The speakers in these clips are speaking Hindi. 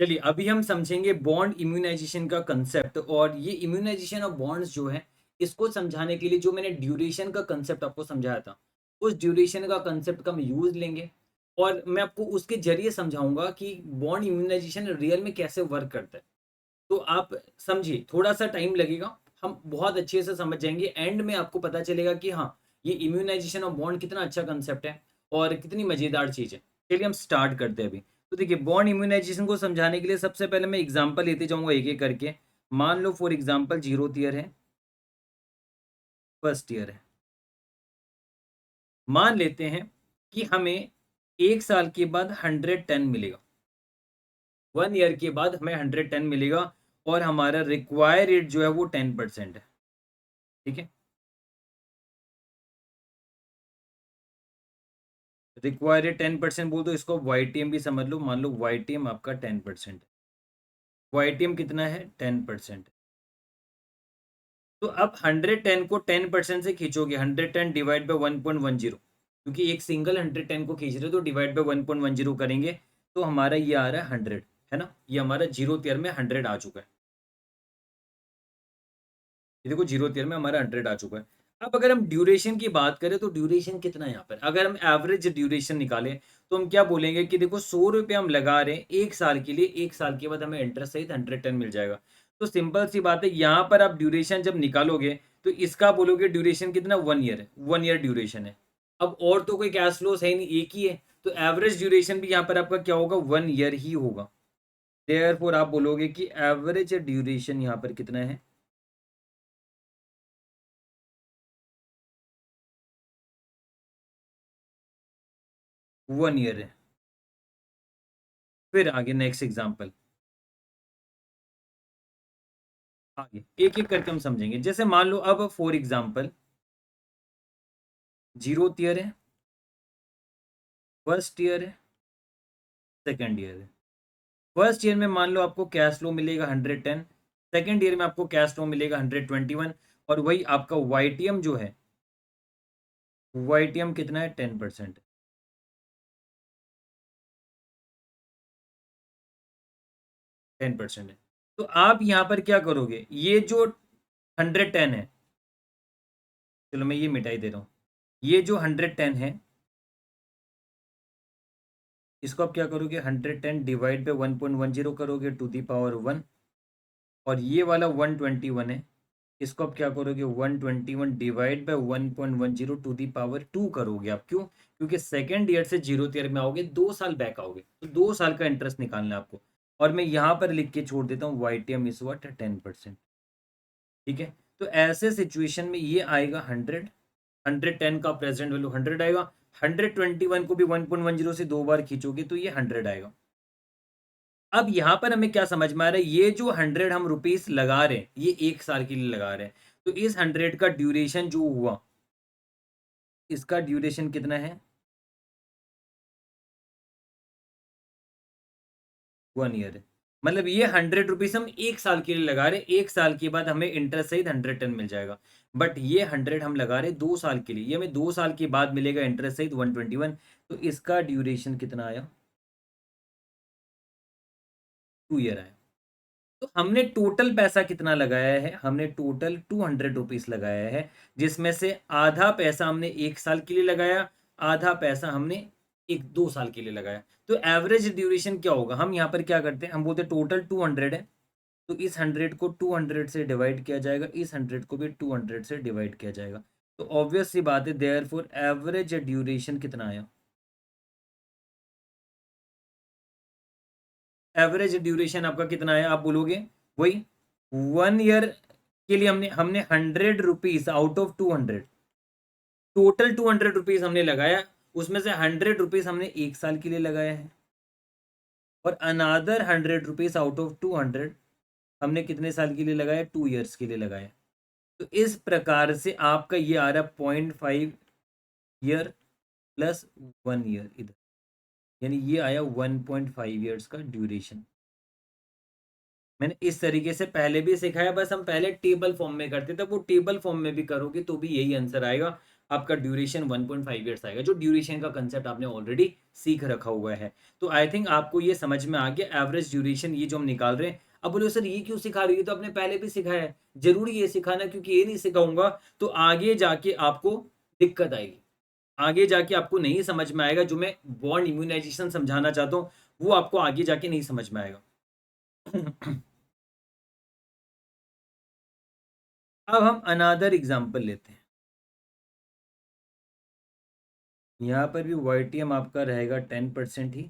चलिए अभी हम समझेंगे बॉन्ड इम्यूनाइजेशन का कंसेप्ट। और ये इम्यूनाइजेशन ऑफ बॉन्ड्स जो है, इसको समझाने के लिए जो मैंने ड्यूरेशन का कंसेप्ट आपको समझाया था, उस ड्यूरेशन का कंसेप्ट का हम यूज लेंगे। और मैं आपको उसके जरिए समझाऊंगा कि बॉन्ड इम्यूनाइजेशन रियल में कैसे वर्क करता है। तो आप समझिए, थोड़ा सा टाइम लगेगा, हम बहुत अच्छे से समझ जाएंगे। एंड में आपको पता चलेगा कि हाँ, ये इम्यूनाइजेशन ऑफ बॉन्ड कितना अच्छा कंसेप्ट है और कितनी मजेदार चीज है। चलिए हम स्टार्ट करते हैं अभी। तो देखिए, बॉन्ड इम्यूनाइजेशन को समझाने के लिए सबसे पहले मैं एग्जांपल लेते जाऊंगा एक एक करके। मान लो फॉर एग्जांपल 0th ईयर है, फर्स्ट ईयर है। मान लेते हैं कि हमें 1 साल के बाद 110 मिलेगा, 1 ईयर के बाद हमें 110 मिलेगा। और हमारा रिक्वायर रेट जो है वो 10% है। ठीक है, रिक्वायर 10% बोल दो, इसको वाई टी एम भी समझ लो। मान लो वाई टी एम आपका 10% है। वाई टी एम कितना है? 10%। तो अब 110 को 10% से खींचोगे, 110 डिवाइड बाई 1.10, क्योंकि एक सिंगल 110 को खींच रहे हो तो डिवाइड बाई 1.10 करेंगे। तो हमारा ये आ रहा है 100, है ना। ये हमारा 0th ईयर में 100 आ चुका है। ये देखो, 0th ईयर में हमारा 100 आ चुका है। अब अगर हम ड्यूरेशन की बात करें तो ड्यूरेशन कितना है यहाँ पर? अगर हम एवरेज ड्यूरेशन निकालें तो हम क्या बोलेंगे कि देखो, 100 रुपये हम लगा रहे हैं 1 साल के लिए, 1 साल के बाद हमें इंटरेस्ट सहित 110 मिल जाएगा। तो सिंपल सी बात है, यहाँ पर आप ड्यूरेशन जब निकालोगे तो इसका बोलोगे ड्यूरेशन कितना? 1 ईयर है, 1 ईयर ड्यूरेशन है। अब और तो कोई कैश फ्लोस है नहीं, एक ही है। तो एवरेज ड्यूरेशन भी यहाँ पर आपका क्या होगा? 1 ईयर ही होगा। देयरफॉर आप बोलोगे कि एवरेज ड्यूरेशन यहाँ पर कितना है? 1 ईयर है। फिर आगे नेक्स्ट एग्जांपल, आगे एक एक करके हम समझेंगे। जैसे मान लो अब फॉर एग्जांपल 0th ईयर है, फर्स्ट ईयर है, सेकंड ईयर है। फर्स्ट ईयर में मान लो आपको कैश फ्लो मिलेगा 110, सेकंड ईयर में आपको कैश फ्लो मिलेगा 121। और वही आपका वाईटीएम जो है, वाईटीएम कितना है? 10%। 10% है। तो आप यहाँ पर क्या करोगे? ये जो 110 है, चलो मैं ये मिटाई दे रहा हूँ। ये जो 110 है, इसको आप क्या करोगे? 110 डिवाइड बाई 1.10 करोगे टू दी पावर 1। और ये वाला 121 है, इसको आप क्या करोगे? 121 divide by 1.10 to the power 2 करोगे आप। क्यों? क्योंकि सेकेंड ईयर से 0th ईयर में आओगे, 2 साल बैक आओगे, तो 2 साल का इंटरेस्ट निकालना है आपको। और मैं यहाँ पर लिख के छोड़ देता हूँ, Y T M is what? 10%। ठीक है। तो ऐसे सिचुएशन में ये आएगा 100, 110 का प्रेजेंट वैल्यू 100 आएगा। 121 को भी 1.10 से 2 बार खींचोगे तो ये 100 आएगा। अब यहां पर हमें क्या समझ में आ रहा है? ये जो 100 हम रुपीस लगा रहे हैं, ये 1 साल के लिए लगा रहे हैं। तो इस 100 का ड्यूरेशन जो हुआ, इसका ड्यूरेशन कितना है? 1 ईयर है। मतलब ये 100 रुपीज हम 1 साल के लिए लगा रहे हैं, 1 साल के बाद हमें इंटरेस्ट सहित 110 मिल जाएगा। बट ये 100 हम लगा रहे हैं 2 साल के लिए, ये हमें 2 साल के बाद मिलेगा इंटरेस्ट सहित 121। तो इसका ड्यूरेशन कितना आया? 2 ईयर आया। तो हमने टोटल पैसा कितना लगाया है? हमने टोटल 200 रुपीज लगाया है, जिसमें से आधा पैसा हमने 1 साल के लिए लगाया, आधा पैसा हमने 2 साल के लिए लगाया। तो एवरेज ड्यूरेशन क्या होगा? हम यहाँ पर क्या करते हैं, हम बोलते हैं टोटल 200 है, तो इस 100 को 200 से डिवाइड किया जाएगा, इस 100 को भी 200 से डिवाइड किया जाएगा। तो ऑब्वियस सी बात है, देयर फॉर एवरेज ड्यूरेशन कितना आया? एवरेज ड्यूरेशन आपका कितना है आप बोलोगे? वही 1 ईयर के लिए हमने हमने 100 rupees out of 200, total 200 rupees हमने लगाया, उसमें से 100 रुपीज हमने 1 साल के लिए लगाया है। और अनादर 100 रुपीज आउट ऑफ 200 हमने कितने साल के लिए लगाया? 2 ईयर्स के लिए लगाया। तो इस प्रकार से आपका ये आ रहा है 0.5 ईयर प्लस 1 ईयर इधर, यानी ये आया 1.5 ईयर्स का ड्यूरेशन। मैंने इस तरीके से पहले भी सिखाया, बस हम पहले टेबल फॉर्म में करते थे, वो टेबल फॉर्म में भी करोगे तो भी यही आंसर आएगा। आपका ड्यूरेशन 1.5 ईयर्स आएगा, जो ड्यूरेशन का कंसेप्ट आपने ऑलरेडी सीख रखा हुआ है। तो आई थिंक आपको ये समझ में आ गया एवरेज ड्यूरेशन ये जो हम निकाल रहे हैं। अब बोलो सर ये क्यों सिखा रही है, तो आपने पहले भी सिखाया है। जरूरी ये सिखाना, क्योंकि ये नहीं सिखाऊंगा तो आगे जाके आपको दिक्कत आएगी, आगे जाके आपको नहीं समझ में आएगा। जो मैं बॉन्ड इम्यूनाइजेशन समझाना चाहता हूँ वो आपको आगे जाके नहीं समझ में आएगा। अब हम अनादर एग्जाम्पल लेते हैं। यहाँ पर भी YTM आपका रहेगा 10% ही।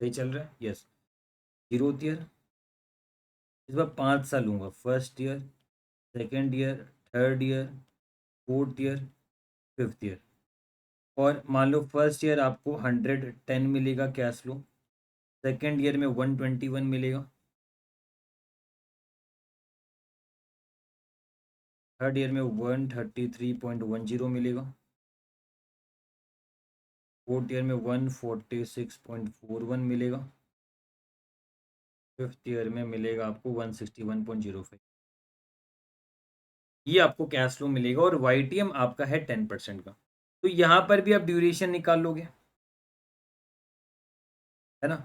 सही चल रहा है, यस। जीरो ईयर, इस बार 5 साल लूंगा। First year, second year, third year, fourth year, fifth year. और मान लो फर्स्ट ईयर आपको 110 मिलेगा कैश फ्लो, सेकेंड ईयर में 121 मिलेगा, थर्ड ईयर में 133.10 मिलेगा, फोर्थ ईयर में 146.41 मिलेगा, फिफ्थ ईयर में मिलेगा आपको 161.05। ये आपको कैश फ्लो मिलेगा और YTM आपका है 10% का। तो यहाँ पर भी आप ड्यूरेशन निकाल लोगे, है ना।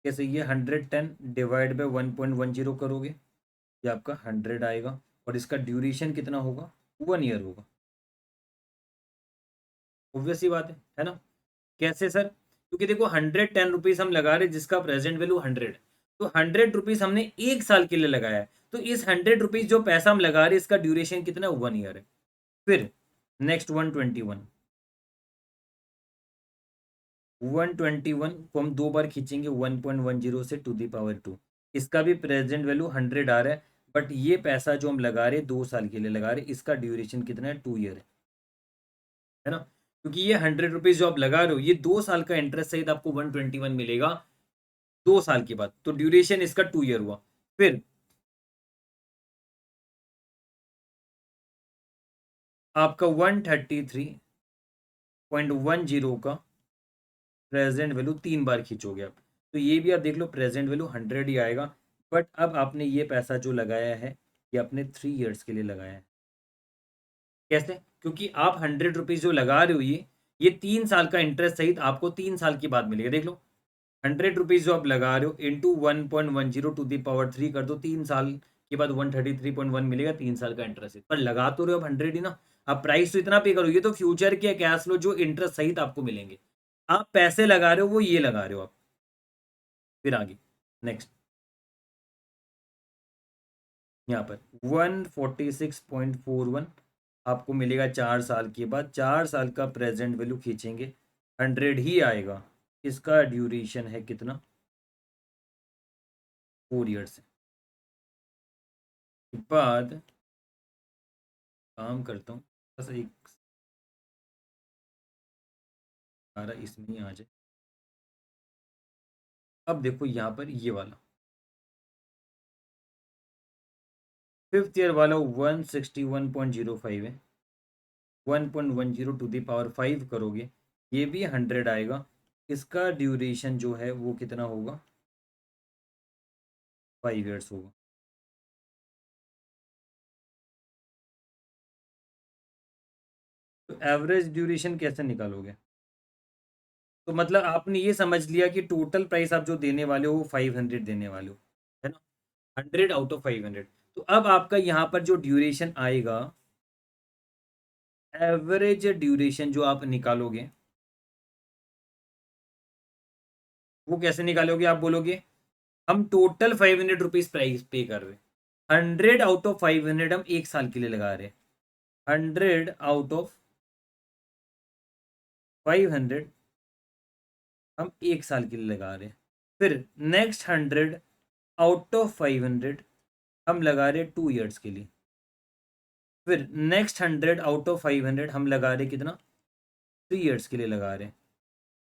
कैसे, ये 110 डिवाइड बाई 1.10 करोगे, ये आपका 100 आएगा। और इसका ड्यूरेशन कितना होगा, 1 ईयर होगा। ऑब्वियस सी बात है ना। कैसे सर, क्योंकि देखो 110 रुपीज हम लगा रहे जिसका प्रेजेंट वैल्यू 100, तो 100 रुपीज हमने 1 साल के लिए लगाया है। तो इस 100 रुपीज जो पैसा हम लगा रहे इसका ड्यूरेशन कितना है, 1 ईयर है। फिर नेक्स्ट 121 को हम 2 बार खींचेंगे, 1.10 से टू दी पावर 2। इसका भी प्रेजेंट वैल्यू 100 आ रहा है, बट ये पैसा जो हम लगा रहे 2 साल के लिए लगा रहे, इसका ड्यूरेशन कितना है, 2 ईयर है ना। क्योंकि ये 100 रुपीज जो आप लगा रहे हो ये 2 साल का इंटरेस्ट सहित आपको 121 मिलेगा 2 साल के बाद, तो ड्यूरेशन इसका 2 ईयर हुआ। फिर आपका 133.10 का प्रेजेंट वैल्यू 3 बार खींचोगे आप, तो ये भी आप देख लो प्रेजेंट वैल्यू 100 ही आएगा। बट अब आपने ये पैसा जो लगाया है ये आपने 3 ईयर्स के लिए लगाया है। कैसे, क्योंकि आप 100 रुपीज जो लगा रहे हो ये 3 साल का इंटरेस्ट सहित आपको 3 साल के बाद मिलेगा। देख लो 100 रुपीज जो आप लगा रहे हो इंटू 1.10 टू दी पावर 3 कर दो, 3 साल के बाद 133.1 मिलेगा, 3 साल का इंटरेस्ट पर लगा तो रहे हो आप 100 ही ना। आप प्राइस तो इतना पे करोगे तो फ्यूचर के कैश फ्लो जो इंटरेस्ट सहित आपको मिलेंगे। आप पैसे लगा रहे हो वो ये लगा रहे हो आप। फिर आगे नेक्स्ट, यहाँ पर 146.41 आपको मिलेगा 4 साल के बाद। 4 साल का प्रेजेंट वैल्यू खींचेंगे 100 ही आएगा। इसका ड्यूरेशन है कितना, 4 ईयर्स के बाद। काम करता हूँ बस एक सारा इसमें ही आ जाए। अब देखो यहाँ पर ये वाला फिफ्थ ईयर वाला 161.05 है, 1.10 टू दी पावर 5 करोगे ये भी 100 आएगा। इसका ड्यूरेशन जो है वो कितना होगा, 5 ईयर्स होगा। तो एवरेज ड्यूरेशन कैसे निकालोगे, तो मतलब आपने ये समझ लिया कि टोटल प्राइस आप जो देने वाले हो वो 500 देने वाले हो, है ना। 100 आउट ऑफ 500। तो अब आपका यहाँ पर जो ड्यूरेशन आएगा, एवरेज ड्यूरेशन जो आप निकालोगे वो कैसे निकालोगे। आप बोलोगे हम टोटल 500 रुपीज प्राइस पे कर रहे हैं, 100 आउट ऑफ 500 हम 1 साल के लिए लगा रहे हैं, 100 आउट ऑफ 500 हम 1 साल के लिए लगा रहे हैं। फिर नेक्स्ट 100 आउट ऑफ 500 हम लगा रहे हैं 2 ईयर्स के लिए। फिर नेक्स्ट 100 आउट ऑफ 500 हम लगा रहे कितना, 3 ईयर्स के लिए लगा रहे हैं।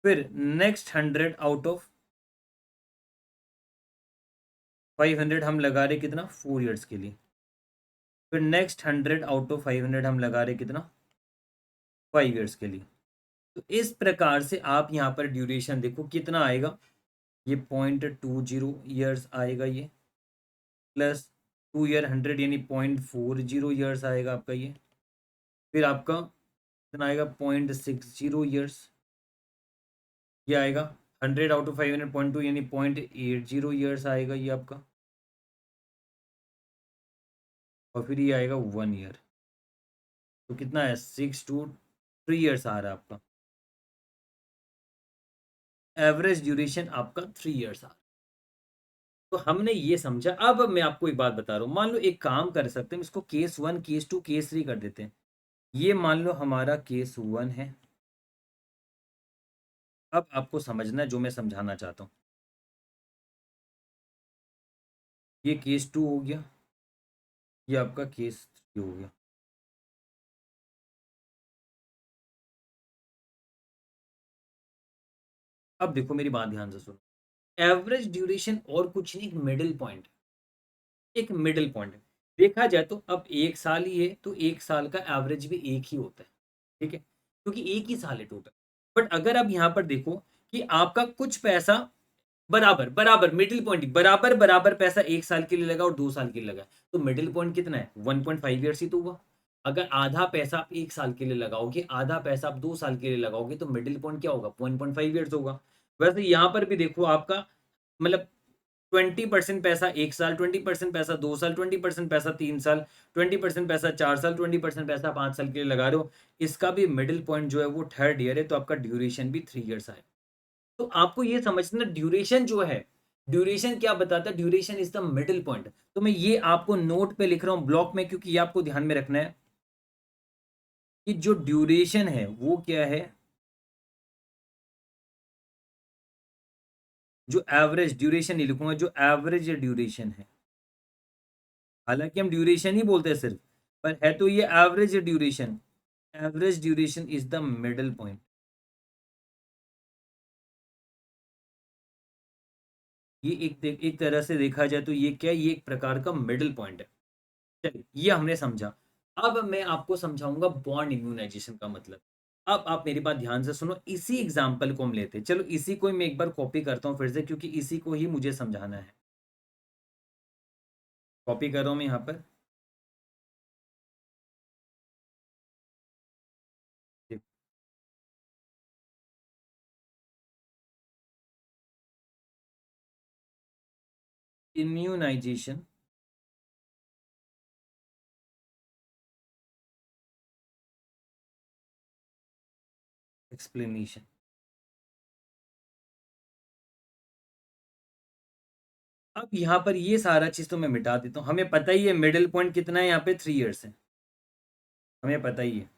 फिर नेक्स्ट 100 आउट ऑफ 500 हम लगा रहे कितना, 4 ईयर्स के लिए। फिर नेक्स्ट 100 आउट ऑफ 500 हम लगा रहे कितना, 5 ईयर्स के लिए। तो इस प्रकार से आप यहाँ पर ड्यूरेशन देखो कितना आएगा, ये 0.20 ईयर्स आएगा ये, प्लस 2 ईयर 100 यानी 0.40 ईयर्स आएगा आपका ये। फिर आपका कितना आएगा 0.60 ईयर्स। ये आएगा 100/500 यानी 0.80 ईयर्स आएगा ये आपका। और फिर ये आएगा 1 ईयर, तो कितना है 6 to 3 ईयर्स आ रहा है आपका। एवरेज ड्यूरेशन आपका 3 ईयर्स आ रहा है। तो हमने ये समझा। अब मैं आपको एक बात बता रहा हूँ, मान लो एक काम कर सकते हैं, इसको केस 1, केस 2, केस 3 कर देते हैं। ये मान लो हमारा केस 1 है। अब आपको समझना है जो मैं समझाना चाहता हूँ। ये केस 2 हो गया, ये आपका केस 3 हो गया। अब देखो मेरी बात ध्यान से सुनो। एवरेज ड्यूरेशन और कुछ नहीं, एक मिडिल पॉइंट, एक मिडिल पॉइंट है। देखा जाए तो अब 1 साल ही है, तो 1 साल का एवरेज भी एक ही होता है, ठीक है, क्योंकि एक ही साल है टोटल। बट अगर आप यहाँ पर देखो कि आपका कुछ पैसा बराबर बराबर मिडिल पॉइंट, बराबर बराबर पैसा 1 साल के लिए लगा और 2 साल के लिए लगा, तो मिडिल पॉइंट कितना है 1.5 ईयर्स ही तो हुआ। अगर आधा पैसा आप 1 साल के लिए लगाओगे, आधा पैसा आप 2 साल के लिए लगाओगे, तो मिडिल पॉइंट क्या होगा 1.5 ईयर्स होगा। वैसे यहाँ पर भी देखो आपका मतलब 20% पैसा 1 साल, 20% पैसा 2 साल, 20% पैसा 3 साल, 20% पैसा 4 साल, 20% पैसा 5 साल के लिए लगा रहे हो। इसका भी मिडिल पॉइंट जो है वो 3rd ईयर है, तो आपका ड्यूरेशन भी 3 ईयर्स आए। तो आपको ये समझना ड्यूरेशन जो है, ड्यूरेशन क्या बताता है, duration is the middle point. तो मैं ये आपको नोट पे लिख रहा हूं ब्लॉक में, क्योंकि ये आपको ध्यान में रखना है कि जो ड्यूरेशन है वो क्या है, जो एवरेज ड्यूरेशन नहीं लिखूंगा, जो एवरेज ड्यूरेशन है। हालांकि हम ड्यूरेशन ही बोलते हैं सिर्फ, पर है तो ये average duration. Average duration is the middle point. ये एक तरह से देखा जाए तो ये क्या है, ये एक प्रकार का मिडिल पॉइंट है। चलिए ये हमने समझा। अब मैं आपको समझाऊंगा बॉन्ड इम्यूनाइजेशन का मतलब। अब आप मेरी बात ध्यान से सुनो, इसी एग्जाम्पल को हम लेते हैं। चलो इसी को ही मैं एक बार कॉपी करता हूँ फिर से, क्योंकि इसी को ही मुझे समझाना है। कॉपी कर रहा हूँ मैं यहाँ पर। Immunisation explanation. अब यहाँ पर ये सारा चीज तो मैं मिटा देता हूँ। हमें पता ही है मिडिल पॉइंट कितना है, यहाँ पे 3 ईयर्स है, हमें पता ही है।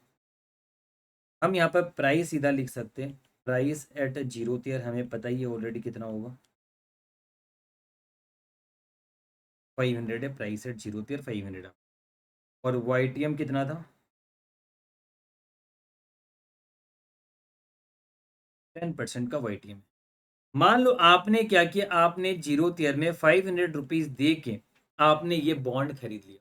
हम यहाँ पर प्राइस सीधा लिख सकते हैं, प्राइस एट 0th ईयर हमें पता ही है ऑलरेडी कितना होगा, 500 है। Price at 0th year 500। और YTM कितना था, 10% का YTM। मान लो आपने क्या किया, आपने 0th ईयर में 500 रुपीज दे के आपने ये बॉन्ड खरीद लिया।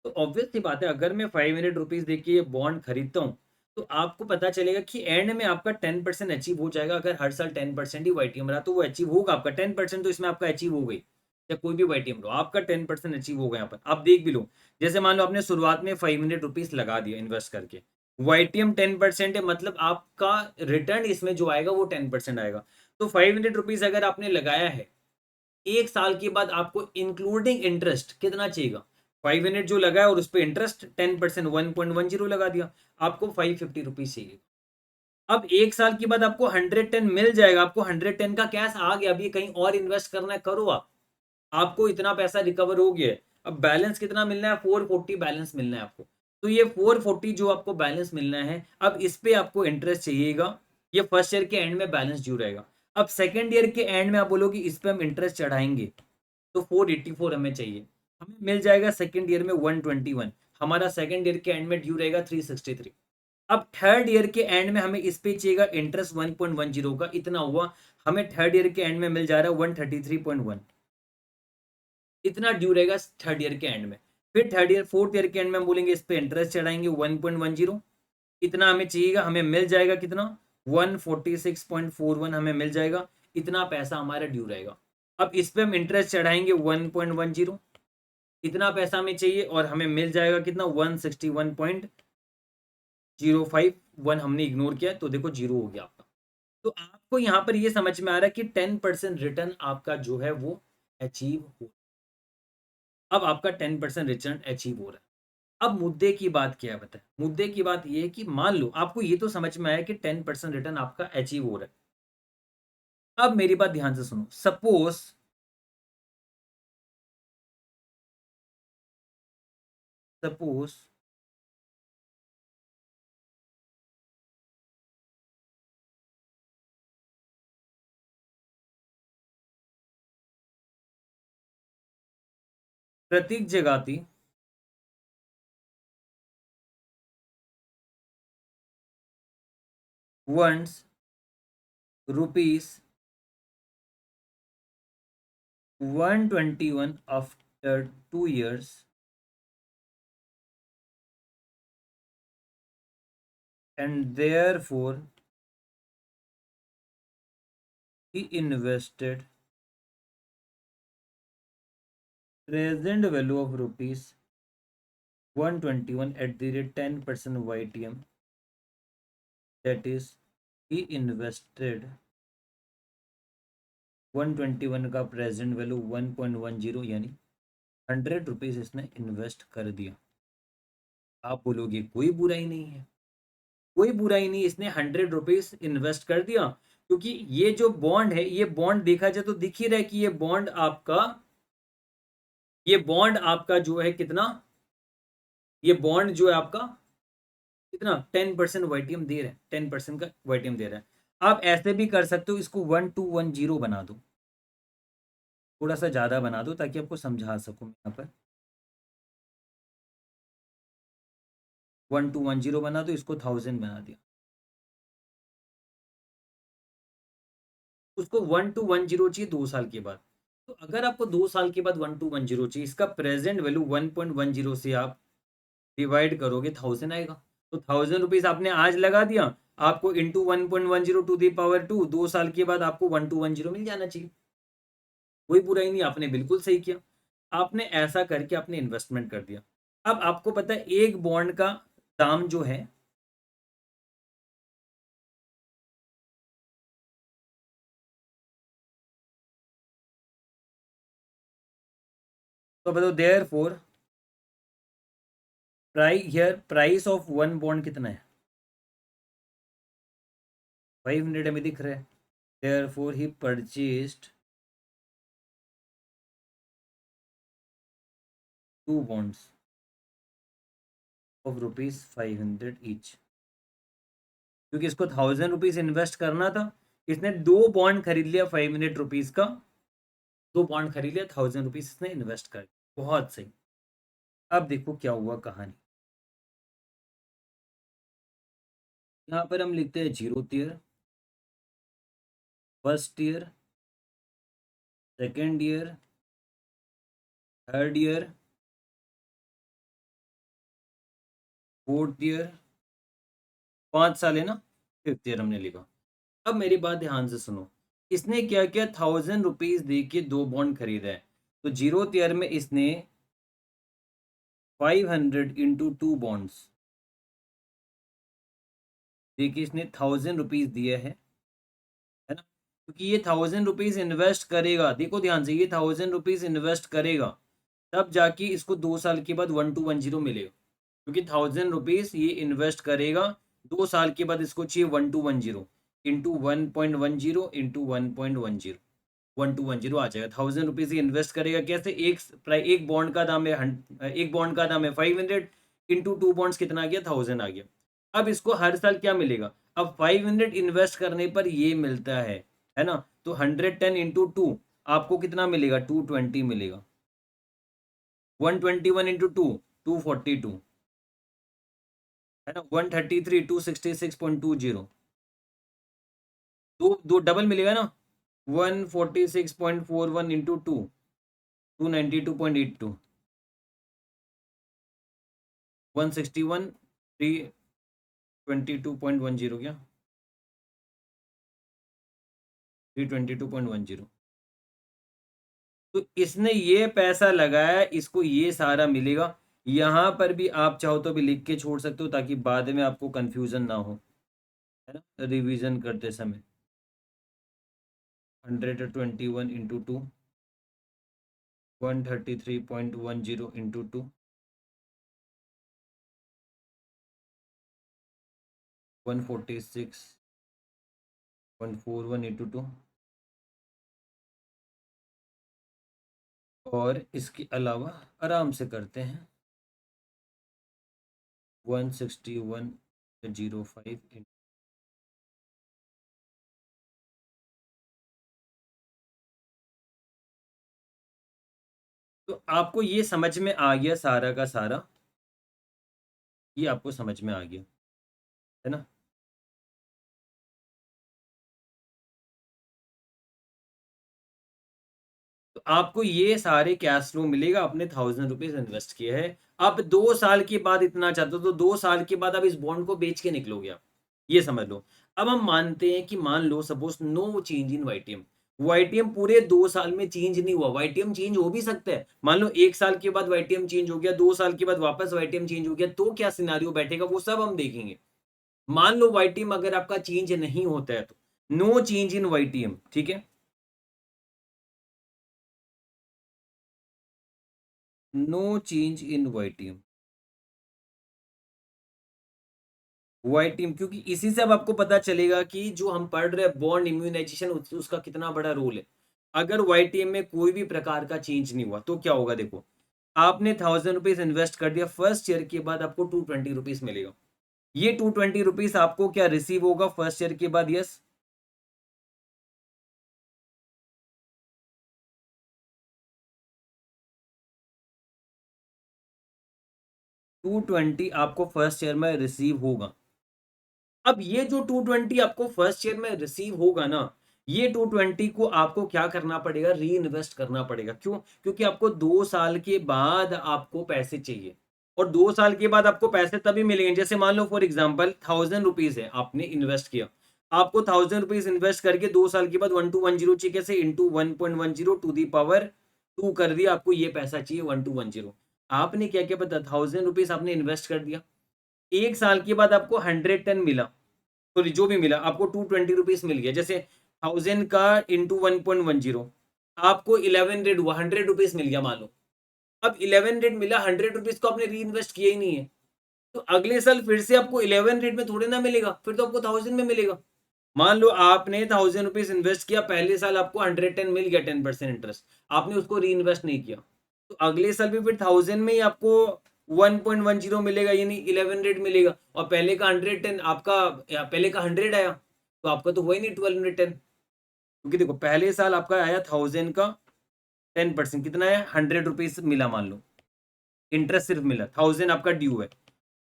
तो ऑब्वियस सी बात है, अगर मैं 500 रुपीज दे के ये बॉन्ड खरीदता हूँ, तो आपको पता चलेगा कि एंड में आपका 10% अचीव हो जाएगा। अगर हर साल 10% ही YTM रहा तो वो अचीव होगा आपका 10%, तो इसमें आपका अचीव हो गई। या कोई भी YTM रहो, आपका 10% अचीव होगा। यहाँ पर आप देख भी लो, जैसे मान लो आपने शुरुआत में 500 रुपीज लगा दिया इन्वेस्ट करके, YTM 10% है, मतलब आपका रिटर्न इसमें जो आएगा वो 10% आएगा। तो 500 रुपीज अगर आपने लगाया है, 1 साल के बाद आपको इंक्लूडिंग इंटरेस्ट कितना चाहिएगा, 500 जो लगा है और उस पर इंटरेस्ट 10% 1.10 लगा दिया, आपको 550 रुपीज चाहिए। अब 1 साल के बाद आपको 110 मिल जाएगा, आपको 110 का कैश आ गया। अब ये कहीं और इन्वेस्ट करना है, करो आप, आपको इतना पैसा रिकवर हो गया है। अब बैलेंस कितना मिलना है, 440 बैलेंस मिलना है आपको। तो ये 440 जो आपको बैलेंस मिलना है, अब इस पे आपको इंटरेस्ट चाहिएगा। ये फर्स्ट ईयर के एंड में बैलेंस ड्यू रहेगा। अब सेकेंड ईयर के एंड में आप बोलोगे इस पे हम इंटरेस्ट चढ़ाएंगे, तो 484 हमें चाहिए। हमें मिल जाएगा सेकेंड ईयर में 121। हमारा सेकेंड ईयर के एंड में ड्यू रहेगा 363। अब थर्ड ईयर के एंड में हमें इस पे चाहिएगा इंटरेस्ट 1.10 का, इतना हुआ। हमें थर्ड ईयर के एंड में मिल जा रहा है 133.1। इतना ड्यू रहेगा थर्ड ईयर के एंड में। फिर थर्ड ईयर फोर्थ ईयर के एंड में हम बोलेंगे इस पे इंटरेस्ट चढ़ाएंगे 1.10। इतना हमें चाहिएगा, हमें मिल जाएगा कितना 146.41 हमें मिल जाएगा। इतना पैसा हमारा ड्यू रहेगा। अब इस पे हम इंटरेस्ट चढ़ाएंगे 1.10, इतना पैसा हमें चाहिए और हमें मिल जाएगा कितना 161.05 1 हमने इग्नोर किया तो देखो 0 हो गया आपका। तो आपको यहाँ पर ये समझ में आ रहा है कि 10% रिटर्न आपका जो है वो अचीव हो, अब आपका 10% रिटर्न अचीव हो रहा है। अब मुद्दे की बात क्या है बताए, मुद्दे की बात ये है कि मान लो आपको ये तो समझ में आया कि 10% रिटर्न आपका अचीव हो रहा है। अब मेरी बात ध्यान से सुनो, suppose Prateek जगाती wants rupees 121 after 2 years and therefore he invested present value of rupees 121 at the rate 10% YTM, that is he invested 121 का प्रेजेंट वैल्यू 1.10 यानी 100 रुपीज इसने इन्वेस्ट कर दिया। आप बोलोगे कोई बुराई नहीं है, कोई बुराई नहीं, इसने 100 रुपीज इन्वेस्ट कर दिया, क्योंकि ये जो बॉन्ड है, ये बॉन्ड देखा जाए तो दिख ही रहा है कि ये बॉन्ड आपका जो है कितना, ये बॉन्ड जो है आपका कितना 10% वाईटीएम दे रहा है, 10% का वाईटीएम दे रहा है। आप ऐसे भी कर सकते हो, इसको 1210 बना दो, थोड़ा सा ज्यादा बना दो ताकि आपको समझा सकूं यहाँ पर। 1210 बना दो, इसको 1000 बना दिया, उसको 1210 चाहिए 2 साल के बाद। तो अगर आपको 2 साल के बाद 1210 चाहिए, इसका प्रेजेंट वैल्यू 1.10 से आप डिवाइड करोगे, 1000 आएगा। तो 1000 रुपीज आपने आज लगा दिया, आपको इंटू 1.10 टू दी पावर 2, 2 साल के बाद आपको 1210 मिल जाना चाहिए। कोई बुराई नहीं, आपने बिल्कुल सही किया, आपने ऐसा करके आपने इन्वेस्टमेंट कर दिया। अब आपको पता है एक बॉन्ड का दाम जो है, तो बताओ therefore price of one bond कितना है, 500 हमें दिख रहा है। Therefore he purchased 2 bonds of ₹500 each, क्योंकि इसको 1000 रुपीज इन्वेस्ट करना था, इसने 2 बॉन्ड खरीद लिया 500 रुपीज का, 2 बॉन्ड खरीद लिया, 1000 रुपीज इसने इन्वेस्ट कर दिया। बहुत सही। अब देखो क्या हुआ कहानी, यहाँ पर हम लिखते हैं 0th year, first year, second year, third year, fourth year, 5 साल है ना, फिफ्थ ईयर हमने लिखा। अब मेरी बात ध्यान से सुनो, इसने क्या किया, 1000 रुपीज दे के 2 बॉन्ड खरीदा है। तो 0th ईयर में इसने 500 इंटू 2 बॉन्ड्स देखिए, इसने 1000 रुपीज दिया है ना, क्योंकि ये 1000 रुपीज इन्वेस्ट करेगा, देखो ध्यान से, ये 1000 रुपीज इन्वेस्ट करेगा, तब जाके इसको 2 साल के बाद 1210 मिलेगा, क्योंकि 1000 रुपीज ये इन्वेस्ट करेगा, 2 साल के बाद इसको चाहिए 1210 इंटू 1.10 इंटू 1.10, 1210 आ जाएगा। 1000 रुपीज ही इन्वेस्ट करेगा, कैसे, एक बॉन्ड का दाम है एक बॉन्ड का दाम है 500 इंटू 2 बॉन्ड्स कितना आ गया, 1000 आ गया। अब इसको हर साल क्या मिलेगा, अब 500 इन्वेस्ट करने पर ये मिलता है ना, तो 110 इंटू 2 आपको कितना मिलेगा, 220 मिलेगा। 121 इंटू 2 242 है ना, 133 266.20, दो दो डबल मिलेगा ना, 146.41 इंटू 292.82, 161 322.10 क्या 322.10। तो इसने ये पैसा लगाया, इसको ये सारा मिलेगा। यहाँ पर भी आप चाहो तो भी लिख के छोड़ सकते हो ताकि बाद में आपको कंफ्यूजन ना हो। है ना, रिवीजन करते समय। 121 into two, 133.10 into two, 146.41 into two, और इसके अलावा आराम से करते हैं 161.05। तो आपको ये समझ में आ गया सारा का सारा, ये आपको समझ में आ गया, है ना। तो आपको ये सारे कैश फ्लो मिलेगा, आपने 1000 रुपीज इन्वेस्ट किए है। अब 2 साल के बाद इतना चाहते हो तो 2 साल के बाद आप इस बॉन्ड को बेच के निकलोगे आप, ये समझ लो। अब हम मानते हैं कि मान लो suppose no change in YTM, YTM पूरे 2 साल में चेंज नहीं हुआ। वाईटीएम चेंज हो भी सकता है, मान लो 1 साल के बाद वाईटीएम चेंज हो गया, 2 साल के बाद वापस वाईटीएम चेंज हो गया, तो क्या सिनारियो बैठेगा वो सब हम देखेंगे। मान लो वाईटीएम अगर आपका चेंज नहीं होता है तो नो चेंज इन वाईटीएम, ठीक है, no change in YTM, Y TM, क्योंकि इसी से अब आपको पता चलेगा कि जो हम पढ़ रहे हैं बॉन्ड इम्यूनाइजेशन उसका कितना बड़ा रोल है। अगर वाई टीम में कोई भी प्रकार का चेंज नहीं हुआ तो क्या होगा, देखो आपने 1000 रुपीज इन्वेस्ट कर दिया, फर्स्ट ईयर के बाद आपको 220 रुपीज मिलेगा। ये 220 रुपीज आपको क्या रिसीव होगा फर्स्ट ईयर के बाद, यस। 220 आपको फर्स्ट ईयर में रिसीव होगा। अब ये जो 220 आपको फर्स्ट ईयर में रिसीव होगा ना, ये 220 को आपको क्या करना पड़ेगा, री इन्वेस्ट करना पड़ेगा। क्यों? क्योंकि आपको 2 साल के बाद आपको पैसे चाहिए, और 2 साल के बाद आपको पैसे तभी मिलेंगे, जैसे मान लो फॉर एग्जाम्पल 1000 रुपीज है आपने इन्वेस्ट किया, आपको 1000 रुपीज इन्वेस्ट करके 2 साल के बाद 1210 चाहिए, कैसे, इंटू 1.10 टू दी पावर 2 कर दिया, आपको ये पैसा चाहिए 1210। आपने क्या क्या पता, 1000 रुपीज आपने इन्वेस्ट कर दिया, 1 साल के बाद आपको 110 मिला, सॉरी जो भी मिला आपको 220 रुपीज मिल गया, जैसे 1000 का इंटू 1.10, आपको 1100 हुआ, 100 रुपीज मिल गया मान लो। अब 1100 मिला, 100 रुपीज को आपने री इन्वेस्ट किया ही नहीं है, तो अगले साल फिर से आपको 1100 में थोड़े ना मिलेगा, फिर तो आपको 1000 में मिलेगा। मान लो आपने 1000 रुपीज इन्वेस्ट किया, पहले साल आपको 110 मिल गया 10% इंटरेस्ट, आपने उसको री इन्वेस्ट नहीं किया, तो अगले साल भी फिर 1000 में ही आपको 1.10 मिलेगा, यानी 1100 मिलेगा, और पहले का 110 आपका, पहले का 100 आया, तो आपका तो हुआ ही नहीं 1210। क्योंकि देखो पहले साल आपका आया 1000 का 10%, कितना है, 100 रुपीज मिला मान लो, इंटरेस्ट सिर्फ मिला, 1000 आपका ड्यू है,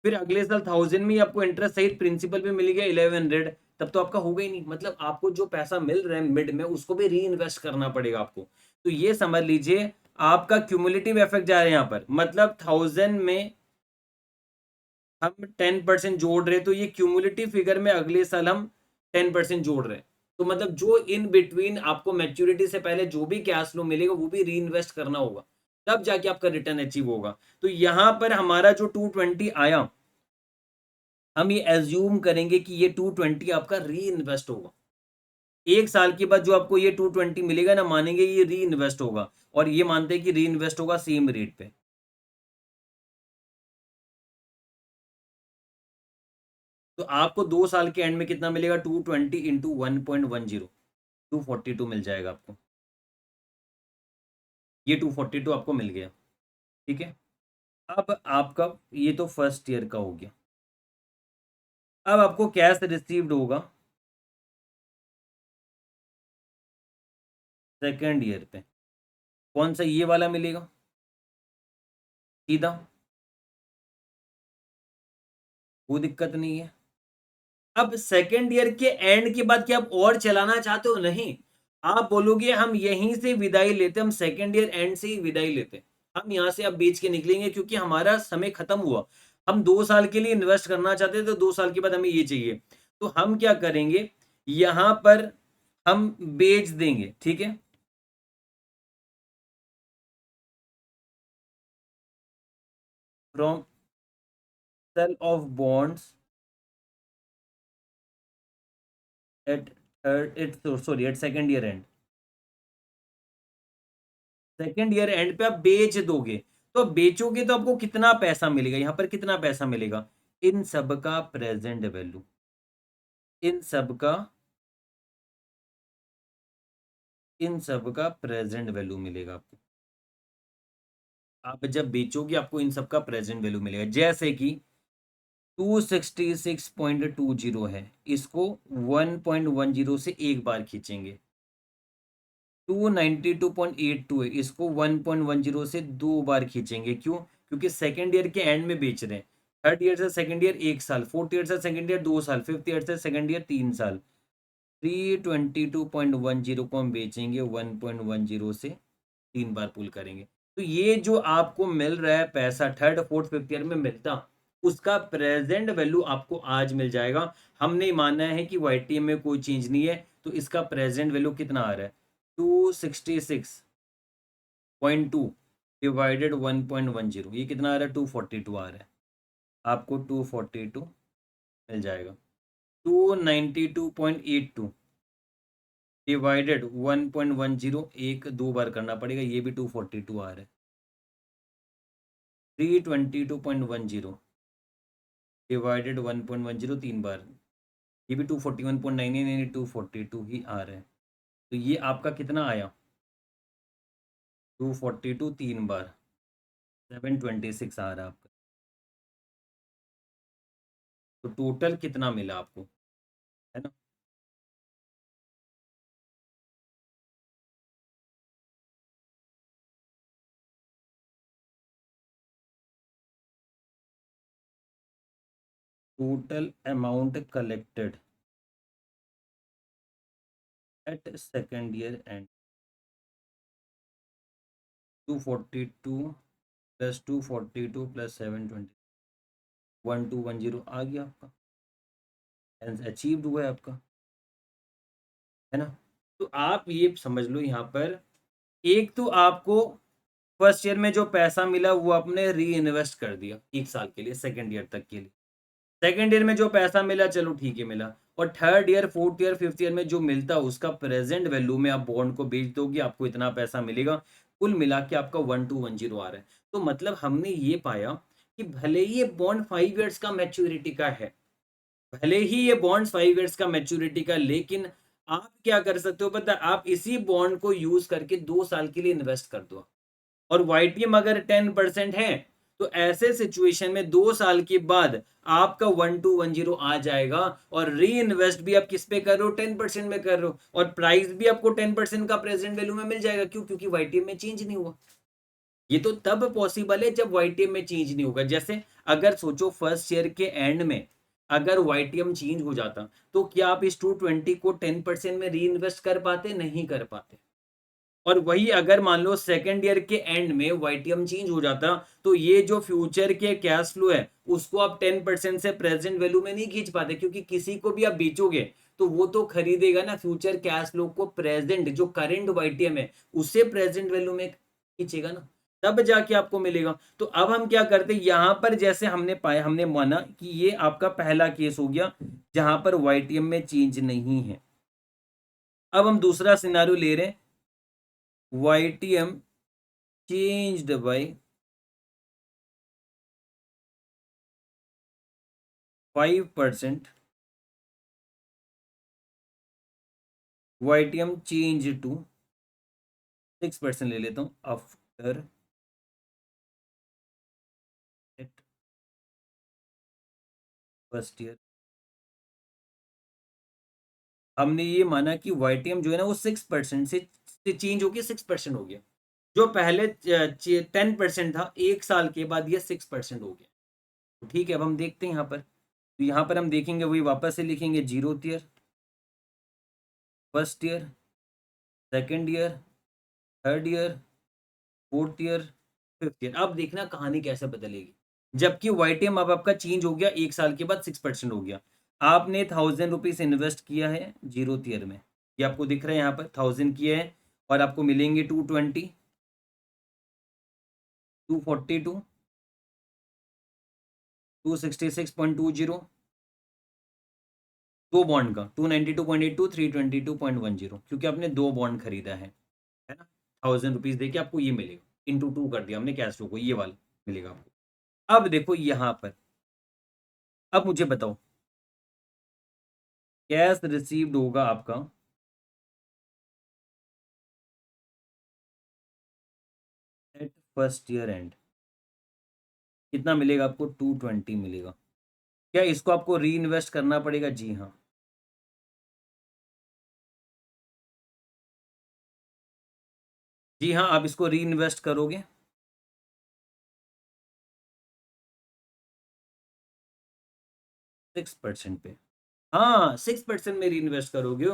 फिर अगले साल 1000 में ही आपको इंटरेस्ट सहित प्रिंसिपल भी मिल गया 1100, तब तो आपका होगा ही नहीं, मतलब आपको जो पैसा मिल रहा है मिड में उसको भी री इन्वेस्ट करना पड़ेगा आपको। तो ये समझ लीजिए आपका क्यूमुलेटिव इफेक्ट जा रहा है यहाँ पर, मतलब 1000 में हम 10% जोड़ रहे, तो ये क्यूमुलेटिव फिगर में अगले साल हम 10% जोड़ रहे हैं, तो मतलब जो इन बिटवीन आपको मैच्योरिटी से पहले जो भी कैश फ्लो मिलेगा वो भी री इन्वेस्ट करना होगा, तब जाके आपका रिटर्न अचीव होगा। तो यहाँ पर हमारा जो 220 आया, हम ये एज्यूम करेंगे कि ये 220 आपका री इन्वेस्ट होगा, 1 साल के बाद जो आपको ये 220 मिलेगा ना, मानेंगे ये री इन्वेस्ट होगा, और ये मानते हैं कि री इन्वेस्ट होगा सेम रेट पे। तो आपको 2 साल के एंड में कितना मिलेगा, 220 इंटू 1.10, 242 मिल जाएगा आपको, ये 242 आपको मिल गया, ठीक है। अब आपका ये तो फर्स्ट ईयर का हो गया, अब आपको कैश रिसीव्ड होगा सेकेंड ईयर पे, कौन सा, ये वाला मिलेगा सीधा, कोई दिक्कत नहीं है। अब सेकेंड ईयर के एंड के बाद क्या आप और चलाना चाहते हो, नहीं, आप बोलोगे हम यहीं से विदाई लेते, हम सेकेंड ईयर एंड से ही विदाई लेते, हम यहाँ से अब बेच के निकलेंगे क्योंकि हमारा समय खत्म हुआ, हम 2 साल के लिए इन्वेस्ट करना चाहते थे, तो 2 साल के बाद हमें ये चाहिए, तो हम क्या करेंगे, यहाँ पर हम बेच देंगे, ठीक है। From sale of bonds at third at sorry at second year end, second year end पे आप बेच दोगे, तो बेचोगे तो आपको कितना पैसा मिलेगा, यहां पर कितना पैसा मिलेगा, इन सब का प्रेजेंट वैल्यू, इन सब का, इन सब का प्रेजेंट वैल्यू मिलेगा आपको। आप जब बेचोगे आपको इन सब का प्रेजेंट वैल्यू मिलेगा। जैसे कि 266.20 है, इसको 1.10 से एक बार खींचेंगे। 292.82 है, इसको 1.10 से दो बार खींचेंगे। क्यों? क्योंकि सेकेंड ईयर के एंड में बेच रहे हैं। थर्ड ईयर से सेकेंड ईयर 1 साल, फोर्थ ईयर से सेकेंड ईयर 2 साल, फिफ्थ ईयर से सेकेंड ईयर 3 साल। 322.10 को हम बेचेंगे 1.10 से 3 बार पुल करेंगे। तो ये जो आपको मिल रहा है पैसा थर्ड फोर्थ फिफ्थ ईयर में मिलता, उसका प्रेजेंट वैल्यू आपको आज मिल जाएगा। हमने माना है कि वाईटीएम में कोई चेंज नहीं है, तो इसका प्रेजेंट वैल्यू कितना आ रहा है, 266.2 डिवाइडेड 1.10, ये कितना आ रहा है, 242 आ रहा है। आपको 242 मिल जाएगा। 292.82 डिवाइडेड 1.10, एक दो बार करना पड़ेगा, ये भी 242 आ रहा है। 322.10 डिवाइडेड 1.10 3 बार, ये भी 241.99, 242 ही आ रहा है। तो ये आपका कितना आया, 242 3 बार, 726 आ रहा है आपका। तो टोटल कितना मिला आपको, है ना। Total amount collected at second year and, 242 plus 242 plus 720, 1210 आ गया आपका, अचीव्ड हुआ है आपका, है ना। तो आप ये समझ लो यहाँ पर, एक तो आपको फर्स्ट ईयर में जो पैसा मिला वो आपने री इन्वेस्ट कर दिया 1 साल के लिए, सेकेंड ईयर तक के लिए। सेकेंड ईयर में जो पैसा मिला चलो ठीक है मिला, और third year fourth year fifth year में जो मिलता उसका प्रेजेंट वैल्यू में आप बॉन्ड को बेच दोगे, आपको इतना पैसा मिलेगा। कुल मिला के आपका 1210 आ रहा है। तो मतलब हमने ये पाया कि भले ही ये बॉन्ड 5 ईयर्स का मैच्योरिटी का है, भले ही ये बॉन्ड्स 5 ईयर्स का मैच्योरिटी का, लेकिन आप क्या कर सकते हो पता है? आप इसी बॉन्ड को यूज करके 2 साल के लिए इन्वेस्ट कर दो। और वाईटीएम अगर 10% है, तो ऐसे सिचुएशन में 2 साल के बाद आपका 1210 आ जाएगा, और री इन्वेस्ट भी आप किस पे कर रहे हो, 10% में कर रहे हो, और प्राइस भी आपको 10% का प्रेजेंट वैल्यू में मिल जाएगा। क्यों? क्योंकि वाईटीएम में चेंज नहीं हुआ। ये तो तब पॉसिबल है जब वाईटीएम में चेंज नहीं होगा। जैसे अगर सोचो फर्स्ट ईयर के एंड में अगर वाईटीएम चेंज हो जाता, तो क्या आप इस 220 को 10% में री इन्वेस्ट कर पाते? नहीं कर पाते। और वही अगर मान लो सेकेंड ईयर के एंड में वाईटीएम चेंज हो जाता, तो ये जो फ्यूचर के कैश फ्लो है उसको आप 10% से प्रेजेंट वैल्यू में नहीं खींच पाते, क्योंकि किसी को भी आप बेचोगे तो वो तो खरीदेगा ना फ्यूचर कैश फ्लो को, प्रेजेंट जो करंट वाईटीएम है उसे प्रेजेंट वैल्यू में खींचेगा ना, तब जाके आपको मिलेगा। तो अब हम क्या करते हैं, यहां पर जैसे हमने पाया, हमने माना कि ये आपका पहला केस हो गया जहां पर वाईटीएम में चेंज नहीं है। अब हम दूसरा सिनारियो ले रहे हैं, YTM changed by 5%, YTM changed to 6% ले लेता हूँ आफ्टर एट फर्स्ट ईयर। हमने ये माना कि YTM जो है ना वो 6% से चेंज होके 6% हो गया। जो पहले 10% था, 1 साल के बाद ये 6% हो गया। तो ठीक है, अब हम देखते हैं यहाँ पर, तो यहाँ पर हम देखेंगे वही वापस से लिखेंगे, zero year, first year, second year, third year, fourth year, fifth year. अब देखना कहानी कैसे बदलेगी। जबकि वाईटीएम अब आपका चेंज हो गया, 1 साल के बाद 6% हो गया। आपने 1000 रुपीज इन्वेस्ट किया है जीरो ईयर में, ये आपको दिख रहा है यहाँ पर 1000 किया है, और आपको मिलेंगे 220, 242, 266.20, दो बॉन्ड का 292.82 322.10, क्योंकि आपने दो बॉन्ड खरीदा है ना। 1000 रुपीज दे के आपको ये मिलेगा, इंटू टू कर दिया हमने कैश फ्लो को, ये वाला मिलेगा आपको। अब देखो यहाँ पर, अब मुझे बताओ, कैश रिसीव्ड होगा आपका एट फर्स्ट ईयर एंड, कितना मिलेगा आपको? 220 मिलेगा। क्या इसको आपको री इन्वेस्ट करना पड़ेगा? जी हाँ। जी हाँ, आप इसको री इन्वेस्ट करोगे 6% पे। हाँ, 6% में री इन्वेस्ट करोगे।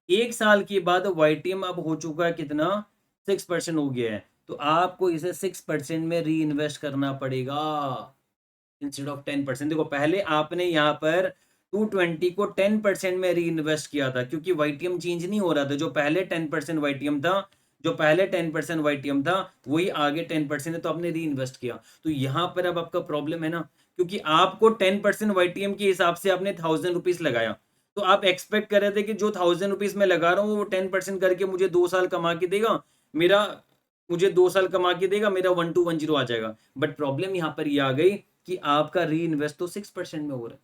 एक साल के बाद वाईटीएम अब हो चुका है कितना? 6% हो गया है, तो आपको इसे 6% में री इन्वेस्ट करना पड़ेगा इंस्टेड ऑफ 10%। देखो पहले आपने यहाँ पर 220 को 10% में री इन्वेस्ट किया था, क्योंकि वाईटीएम चेंज नहीं हो रहा था। जो पहले 10% वाईटीएम था, जो पहले 10% वाईटीएम था, वही आगे 10% है, तो आपने री इन्वेस्ट किया। तो यहाँ पर अब आपका प्रॉब्लम है ना, क्योंकि आपको 10% वाईटीएम के हिसाब से आपने 1000 रुपीज लगाया, तो आप एक्सपेक्ट कर रहे थे कि जो 1000 रुपीज मैं लगा रहा हूँ वो 10% करके मुझे 2 साल कमा के देगा, मेरा मुझे 2 साल कमा के देगा, मेरा 1210 आ जाएगा। बट प्रॉब्लम यहाँ पर ये आ गई कि आपका री इन्वेस्ट तो 6% में हो रहा है।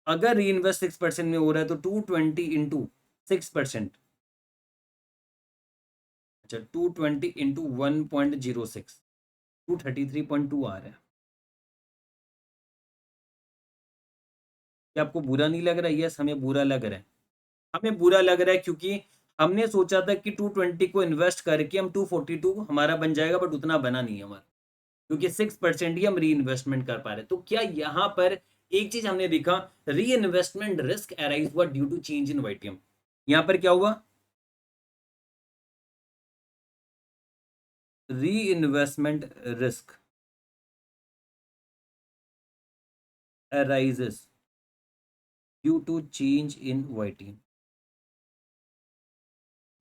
अगर री इन्वेस्ट 6% में हो रहा है तो 220 इंटू 6%, अच्छा 220 इंटू 1.06, 233.2 आ रहा है। क्या आपको बुरा नहीं लग रहा है? यस, हमें बुरा लग रहा है। हमें बुरा लग रहा है क्योंकि हमने सोचा था कि 220 को इन्वेस्ट करके हम 242 हमारा बन जाएगा, बट उतना बना नहीं है हमारा, क्योंकि 6% ही हम री इन्वेस्टमेंट कर पा रहे। तो क्या यहाँ पर एक चीज हमने देखा, री इन्वेस्टमेंट रिस्क अराइज हुआ due to change in YTM. यहाँ पर क्या हुआ? Reinvestment risk arises due to change in YTM,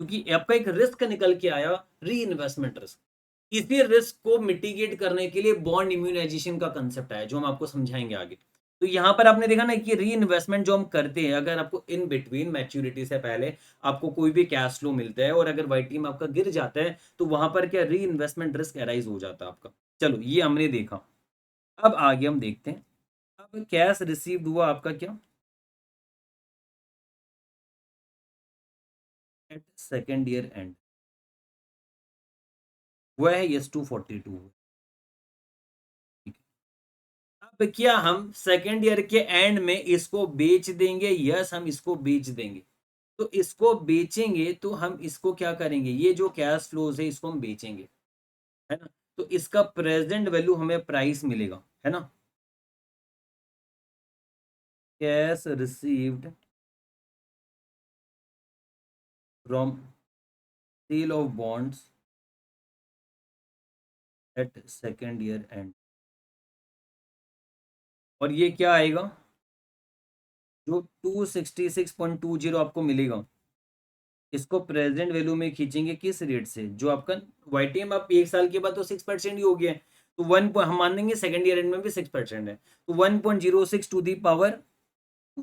क्योंकि आपका एक रिस्क निकल के आया, री इन्वेस्टमेंट रिस्क। इसी रिस्क को मिटिगेट करने के लिए बॉन्ड इम्यूनाइजेशन का कंसेप्ट आया, जो हम आपको समझाएंगे आगे। तो यहां पर आपने देखा ना कि री इन्वेस्टमेंट जो हम करते हैं, अगर आपको इन बिटवीन मैच्योरिटी से पहले आपको कोई भी कैश फ्लो मिलता है और अगर वाईटीएम आपका गिर जाता है, तो वहां पर क्या री इन्वेस्टमेंट रिस्क अराइज हो जाता है आपका। चलो ये हमने देखा। अब आगे हम देखते हैं, अब कैश रिसीव्ड हुआ आपका क्या एट सेकेंड ईयर एंड, वह है यस 242। अब क्या हम सेकेंड ईयर के एंड में इसको बेच देंगे? यस, हम इसको बेच देंगे। तो इसको बेचेंगे तो हम इसको क्या करेंगे, ये जो कैश फ्लोज है इसको हम बेचेंगे, है ना। तो इसका प्रेजेंट वैल्यू हमें प्राइस मिलेगा, है ना। Cash received from sale of bonds at second year end, और ये क्या आएगा? जो 266.20 आपको मिलेगा, इसको प्रेजेंट वैल्यू में खींचेंगे किस रेट से? जो आपका वाईटीएम आप एक साल के बाद तो 6% ही हो गया है, तो हम मान लेंगे सेकेंड ईयर एंड में भी 6% है, तो 1.06 to the power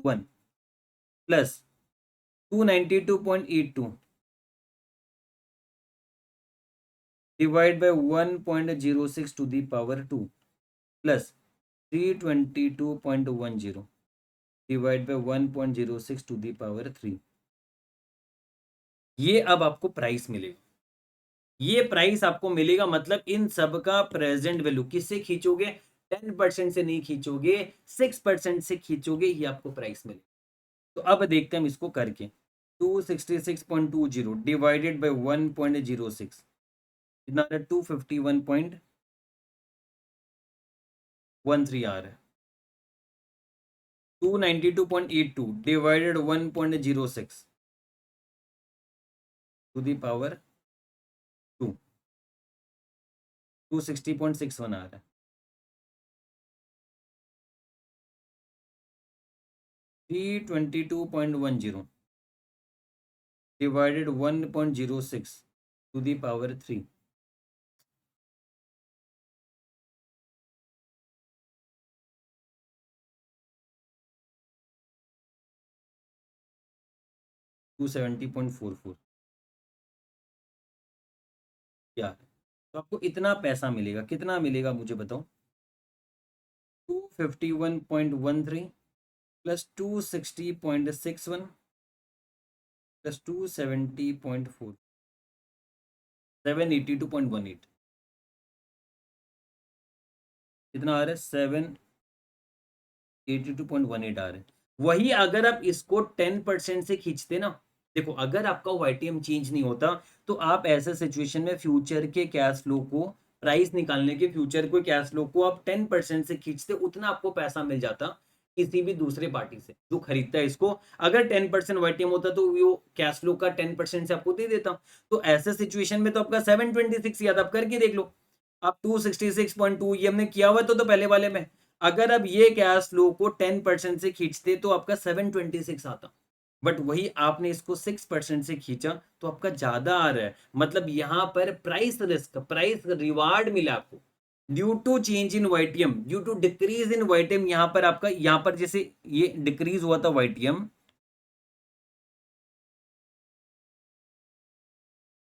1 plus 292.82 divide by 1.06 to the power 2 plus 322.10 divide by 1.06 to the power 3। ये अब आपको प्राइस मिलेगा, ये प्राइस आपको मिलेगा, मतलब इन सब का प्रेजेंट वैल्यू किससे खींचोगे? 10% से नहीं खींचोगे, 6% से खींचोगे, ये आपको प्राइस मिलेगा। तो अब देखते हैं हम इसको करके, 266.20 डिवाइडेड बाई 1.06, कितना आ रहा है? 251.13 आ रहा है। 292.82 डिवाइडेड 1.06 टू दी पावर 2, 260.61 आ रहा है। 322.10 डिवाइडेड 1.06 टू दी पावर 3। 270.44 क्या है? तो आपको इतना पैसा मिलेगा, कितना मिलेगा मुझे बताओ? 251.13 प्लस 260.61 प्लस 270.4 782.18 कितना आ रहा है? 782.18 आ रहा है। वही अगर आप इसको 10% से खींचते ना, देखो अगर आपका वाईटीएम चेंज नहीं होता तो आप ऐसे सिचुएशन में फ्यूचर के कैश फ्लो को, प्राइस निकालने के फ्यूचर को कैश फ्लो को आप 10% से खींचते, उतना आपको पैसा मिल जाता किसी भी दूसरे पार्टी से जो खरीदता है इसको। अगर 10% वाईटीएम होता तो वो कैश फ्लो का 10% से आपको दे देता। तो ऐसे सिचुएशन में तो आपका 726 याद, आप करके देख लो। आप 266.2 ये हमने किया हुआ तो पहले वाले में। अगर अब ये कैश फ्लो को 10% से खींचते तो आपका 726 आता, बट वही आपने इसको 6% से खींचा तो आपका ज्यादा आ रहा है। मतलब यहां पर प्राइस रिस्क, प्राइस रिवार्ड मिला आपको due to change in YTM, due to decrease in YTM. यहां पर आपका, यहां पर जैसे ये डिक्रीज हुआ था वाईटीएम,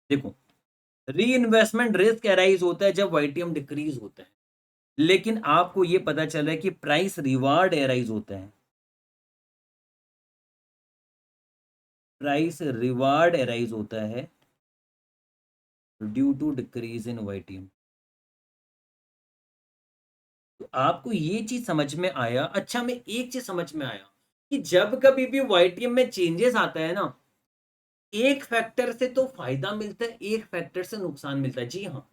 देखो री इन्वेस्टमेंट रिस्क अराइज होता है जब वाईटीएम डिक्रीज होता है, लेकिन आपको ये पता चल रहा है कि प्राइस रिवार्ड अराइज होता है, प्राइस रिवार्ड अराइज होता है due to decrease in YTM. तो आपको ये चीज समझ में आया? अच्छा, में एक चीज समझ में आया कि जब कभी भी वाईटीएम में चेंजेस आता है ना, एक फैक्टर से तो फायदा मिलता है, एक फैक्टर से नुकसान मिलता है। जी हाँ,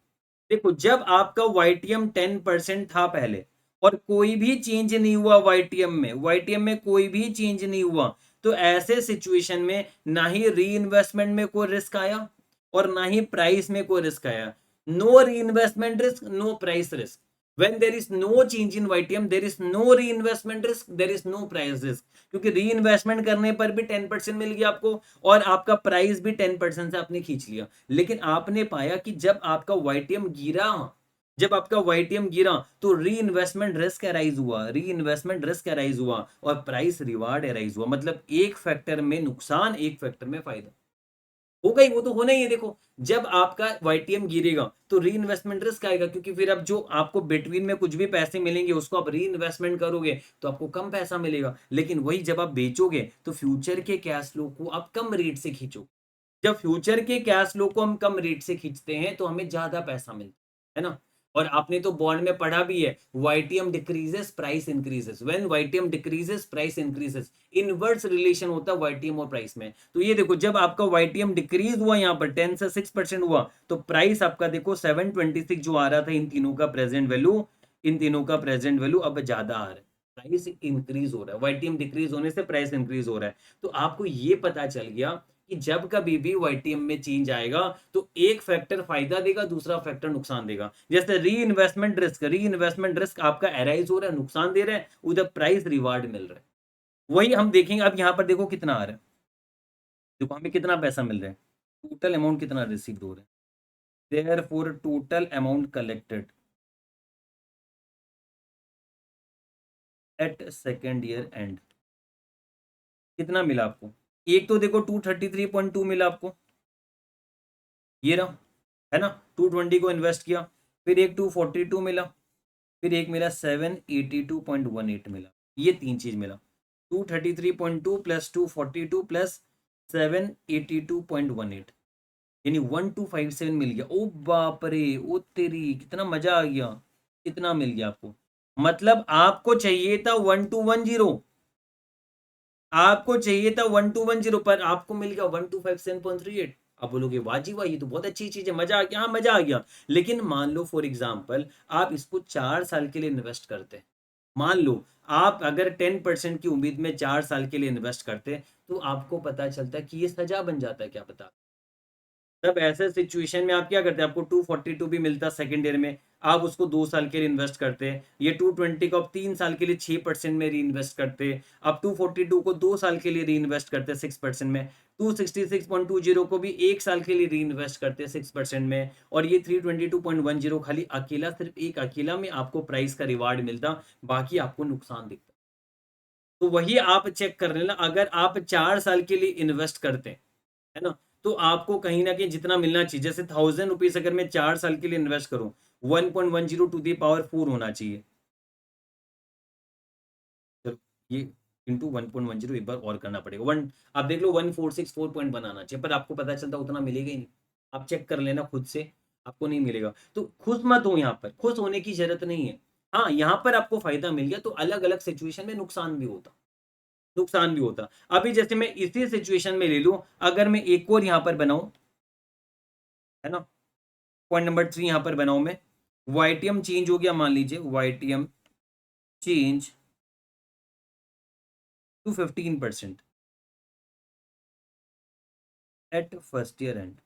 देखो जब आपका वाईटीएम 10% था पहले और कोई भी चेंज नहीं हुआ वाईटीएम में, वाईटीएम में कोई भी चेंज नहीं हुआ, तो ऐसे सिचुएशन में ना ही री इन्वेस्टमेंट में कोई रिस्क आया और ना ही प्राइस में कोई रिस्क आया। No reinvestment risk, no price risk. when there is no change in YTM, there is no reinvestment risk, there is no price risk। क्योंकि री इन्वेस्टमेंट करने पर भी 10% मिल गया आपको और आपका प्राइस भी 10% से आपने खींच लिया। लेकिन आपने पाया कि जब आपका वाईटीएम गिरा, जब आपका वाईटीएम गिरा तो री इन्वेस्टमेंट रिस्क अराइज हुआ, री इन्वेस्टमेंट रिस्क अराइज हुआ और प्राइस रिवार्ड अराइज हुआ। मतलब एक फैक्टर में नुकसान, एक फैक्टर में फायदा होगा ही, वो तो होना ही है। देखो जब आपका वाईटीएम गिरेगा तो री इन्वेस्टमेंट रिस्क आएगा, क्योंकि फिर अब जो आपको बिटवीन में कुछ भी पैसे मिलेंगे उसको आप री इन्वेस्टमेंट करोगे तो आपको कम पैसा मिलेगा। लेकिन वही जब आप बेचोगे तो फ्यूचर के कैश फ्लो को आप कम रेट से खींचो। जब फ्यूचर के कैश फ्लो को हम कम रेट से खींचते हैं तो हमें ज्यादा पैसा मिलता है ना। और आपने तो बॉन्ड में पढ़ा भी है, YTM decreases price increases, when YTM decreases price increases, inverse relation होता है वाईटीएम और प्राइस में। तो ये देखो जब आपका वाईटीएम डिक्रीज हुआ यहाँ पर 10 से 6% हुआ तो प्राइस आपका देखो 726 जो आ रहा था इन तीनों का प्रेजेंट वैल्यू, इन तीनों का प्रेजेंट वैल्यू अब ज्यादा आ रहा है, प्राइस इंक्रीज हो रहा है, वाईटीएम डिक्रीज होने से प्राइस इंक्रीज हो रहा है। तो आपको ये पता चल गया कि जब कभी भी वाईटीएम में चेंज आएगा तो एक फैक्टर फायदा देगा, दूसरा फैक्टर नुकसान देगा। जैसे री इन्वेस्टमेंट रिस्क, री इन्वेस्टमेंट रिस्क आपका अराइज हो रहा है, नुकसान दे रहा है, उधर प्राइस रिवार्ड मिल रहा है। वही हम देखेंगे अब यहाँ पर, देखो कितना आ रहा है, देखो हमें कितना पैसा मिल रहा है, टोटल अमाउंट कितना रिसीव हो रहा है, therefore total amount collected at second year end कितना मिला आपको? एक तो देखो 233.2 मिला आपको, ये रहा, है ना। 220 को इन्वेस्ट किया, फिर एक 242 मिला, फिर एक मिला 782.18 मिला। ये तीन चीज मिला, 233.2 प्लस 242 प्लस 782.18, यानी 1257 मिल गया। ओ बाप रे, ओ तेरी, कितना मजा आ गया, कितना मिल गया आपको। मतलब आपको चाहिए था 1210, आपको चाहिए था 1210 पर आपको मिल गया 1257.38। अब बोलोगे वाह जी वाह, ये तो बहुत अच्छी चीज है, मजा आ गया। हाँ मजा आ गया, लेकिन मान लो फॉर एग्जाम्पल आप इसको 4 साल के लिए इन्वेस्ट करते हैं, मान लो आप अगर 10% की उम्मीद में 4 साल के लिए इन्वेस्ट करते तो आपको पता चलता है कि ये सजा बन जाता है, क्या पता। तब ऐसे सिचुएशन में आप क्या करते हैं, आपको 242 भी मिलता सेकेंड ईयर में, आप उसको 2 साल के लिए इन्वेस्ट करते हैं। ये 220 को आप 3 साल के लिए 6% में री इन्वेस्ट करते हैं। आप 242 को 2 साल के लिए री इन्वेस्ट करते हैं 6% में। 266.20 को भी 1 साल के लिए री इन्वेस्ट करते हैं 6% में। और ये 322.10 खाली अकेला, सिर्फ एक अकेला में आपको प्राइस का रिवार्ड मिलता, बाकी आपको नुकसान दिखता। तो वही आप चेक कर लेना, अगर आप 4 साल के लिए इन्वेस्ट करते हैं, है ना, तो आपको कहीं ना कहीं जितना मिलना चाहिए, जैसे 1000 रुपीज अगर मैं 4 साल के लिए इन्वेस्ट करूं, 1.10 टू दी पावर 4 होना चाहिए। चलो, ये इंटू 1.10 एक बार और करना पड़ेगा। वन, आप देख लो 1464 पॉइंट बनाना चाहिए, पर आपको पता चलता उतना मिलेगा ही नहीं। आप चेक कर लेना खुद से, आपको नहीं मिलेगा। तो खुश मत हो, यहाँ पर खुश होने की जरूरत नहीं है। हाँ, यहाँ पर आपको फायदा मिल गया, तो अलग अलग सिचुएशन में नुकसान भी होता, नुकसान भी होता। अभी जैसे मैं इसी सिचुएशन में ले लूं, अगर मैं एक और यहाँ पर बनाऊं, है ना, पॉइंट नंबर 3 यहाँ पर बनाऊं मैं, वाईटीएम चेंज हो गया, मान लीजिए YTM change to 15% at first year end.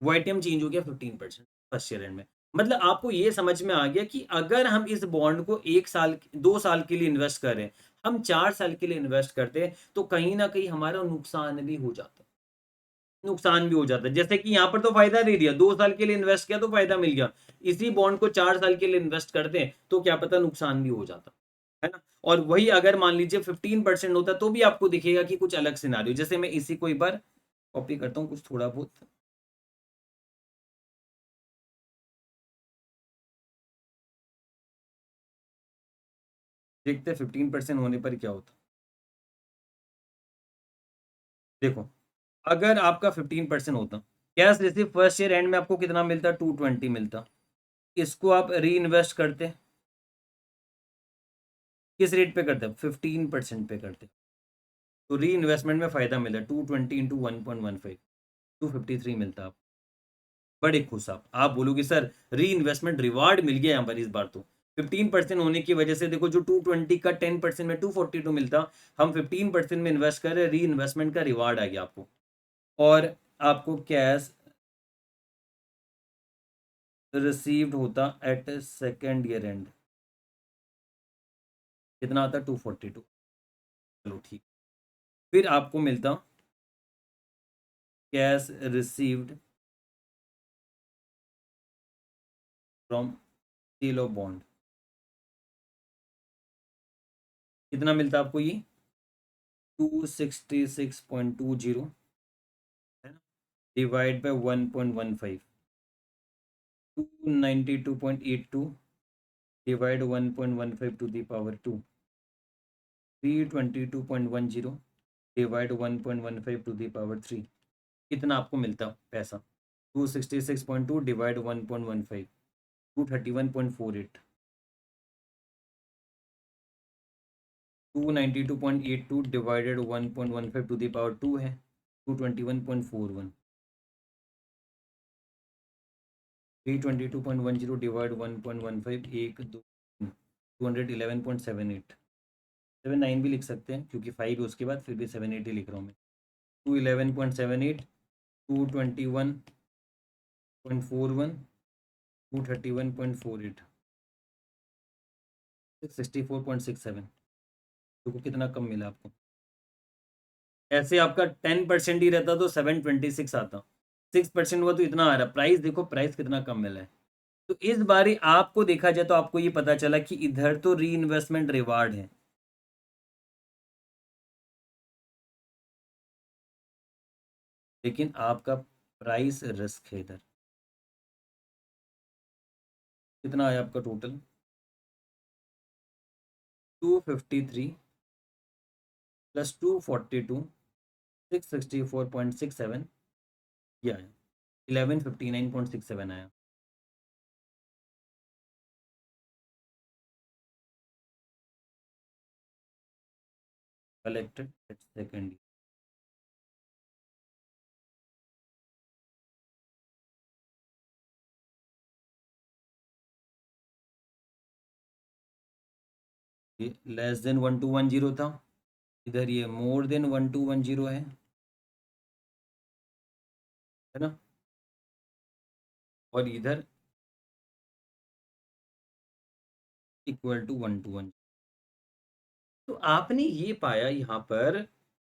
YTM change हो गया 15% फर्स्ट ईयर एंड में। मतलब आपको ये समझ में आ गया कि अगर हम इस बॉन्ड को 1 साल 2 साल के लिए इन्वेस्ट करें, हम 4 साल के लिए इन्वेस्ट करते हैं, तो कहीं ना कहीं हमारा नुकसान भी हो जाता है, नुकसान भी हो जाता है। जैसे कि यहाँ पर तो फायदा दे दिया, 2 साल के लिए इन्वेस्ट किया तो फायदा मिल गया, इसी बॉन्ड को 4 साल के लिए इन्वेस्ट करते हैं तो क्या पता नुकसान भी हो जाता है ना। और वही अगर मान लीजिए 15% होता तो भी आपको दिखेगा कि कुछ अलग सिनारियो। जैसे मैं इसी को एक बार कॉपी करता हूँ कुछ थोड़ा बहुत, देखते हैं 15% होने पर क्या होता। देखो, अगर आपका 15% होता, cash receive first year and में आपको कितना मिलता, 220 मिलता। इसको आप री इन्वेस्ट करते, किस रेट पे करते, 15% पे करते, तो री इन्वेस्टमेंट में फायदा मिला, 220 इंटू 1.15, 253 मिलता। आप बड़े खुश, आप बोलोगे सर री इन्वेस्टमेंट रिवार्ड मिल गया यहाँ पर इस बार। तो 15% होने की वजह से देखो, जो 220 का 10% में 242 मिलता, हम 15% में इन्वेस्ट कर रहे, री इन्वेस्टमेंट का रिवार्ड आ गया आपको। और आपको कैश रिसीव्ड होता एट सेकेंड ईयर एंड, कितना आता, 242। चलो ठीक, फिर आपको मिलता cash received from sale of bond, कितना मिलता आपको ये, 266.20, है ना, divide by 1.15, 292.82 divide 1.15 to the power 2, 322.10 divide 1.15 to the power 3। कितना आपको मिलता पैसा, 266.2 divide 1.15, 231.48, 292.82 divided 1.15 to the power 2 है, 221.41, 322.10 डिवाइड 1.15, एक दो 211.78, 79 भी लिख सकते हैं क्योंकि 5 है उसके बाद, फिर भी 78 ही लिख रहा हूँ मैं। 211.78, 221.41, 231.48, 64.67। देखो कितना कम मिला आपको। ऐसे आपका 10% ही रहता तो 726 आता, 6% हुआ तो इतना आ रहा। प्राइस देखो, प्राइस कितना कम मिला है। तो इस बारी आपको देखा जाए तो आपको ये पता चला कि इधर तो री इन्वेस्टमेंट रिवार्ड है, लेकिन आपका प्राइस रिस्क है इधर। कितना आया आपका टोटल, 253 प्लस 242, 664.67, ये आया 1159.67 आया। कलेक्टेड एट सेकेंड, ये लेस देन 1210 था, इधर ये मोर देन 1210 है ना, और इधर इक्वल टू 121। तो आपने ये पाया यहाँ पर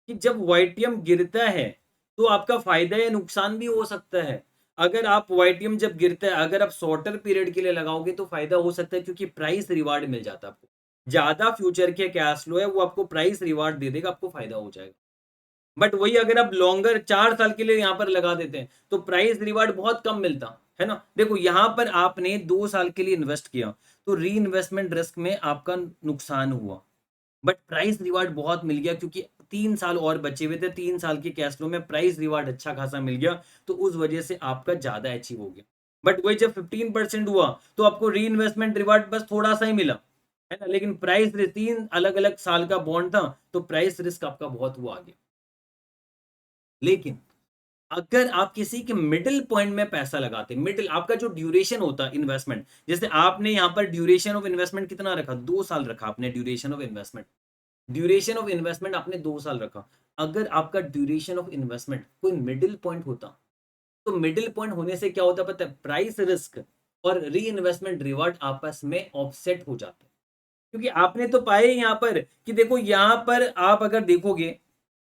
कि जब वाईटीएम गिरता है तो आपका फायदा या नुकसान भी हो सकता है। अगर आप वाईटीएम जब गिरता है, अगर आप शॉर्टर पीरियड के लिए लगाओगे तो फायदा हो सकता है, क्योंकि प्राइस रिवार्ड मिल जाता है आपको। ज्यादा फ्यूचर के कैश फ्लो है वो आपको प्राइस रिवार्ड दे देगा, आपको फायदा हो जाएगा। बट वही अगर आप लॉन्गर 4 साल के लिए यहाँ पर लगा देते हैं तो प्राइस रिवार्ड बहुत कम मिलता है ना। देखो यहाँ पर आपने 2 साल के लिए इन्वेस्ट किया तो री इन्वेस्टमेंट रिस्क में आपका नुकसान हुआ, बट प्राइस रिवार्ड बहुत मिल गया क्योंकि 3 साल और बचे हुए थे, 3 साल के कैश फ्लो में प्राइस रिवार्ड अच्छा खासा मिल गया, तो उस वजह से आपका ज्यादा अचीव हो गया। बट वही जब 15% हुआ तो आपको री इन्वेस्टमेंट रिवार्ड बस थोड़ा सा ही मिला, है ना, लेकिन प्राइस 3 अलग अलग साल का बॉन्ड था तो प्राइस रिस्क आपका बहुत हुआ आ गया। लेकिन अगर आप किसी के मिडिल पॉइंट में पैसा लगाते, मिडिल आपका जो ड्यूरेशन होता है इन्वेस्टमेंट, जैसे आपने यहां पर ड्यूरेशन ऑफ इन्वेस्टमेंट कितना रखा, 2 साल रखा आपने duration of investment, duration of investment आपने 2 साल रखा। अगर आपका ड्यूरेशन ऑफ इन्वेस्टमेंट कोई मिडिल पॉइंट होता तो मिडिल पॉइंट होने से क्या होता पता है, प्राइस रिस्क और री इन्वेस्टमेंट रिवार्ड आपस में ऑफसेट हो जाते हैं। क्योंकि आपने तो पाए यहां पर कि देखो यहां पर आप अगर देखोगे,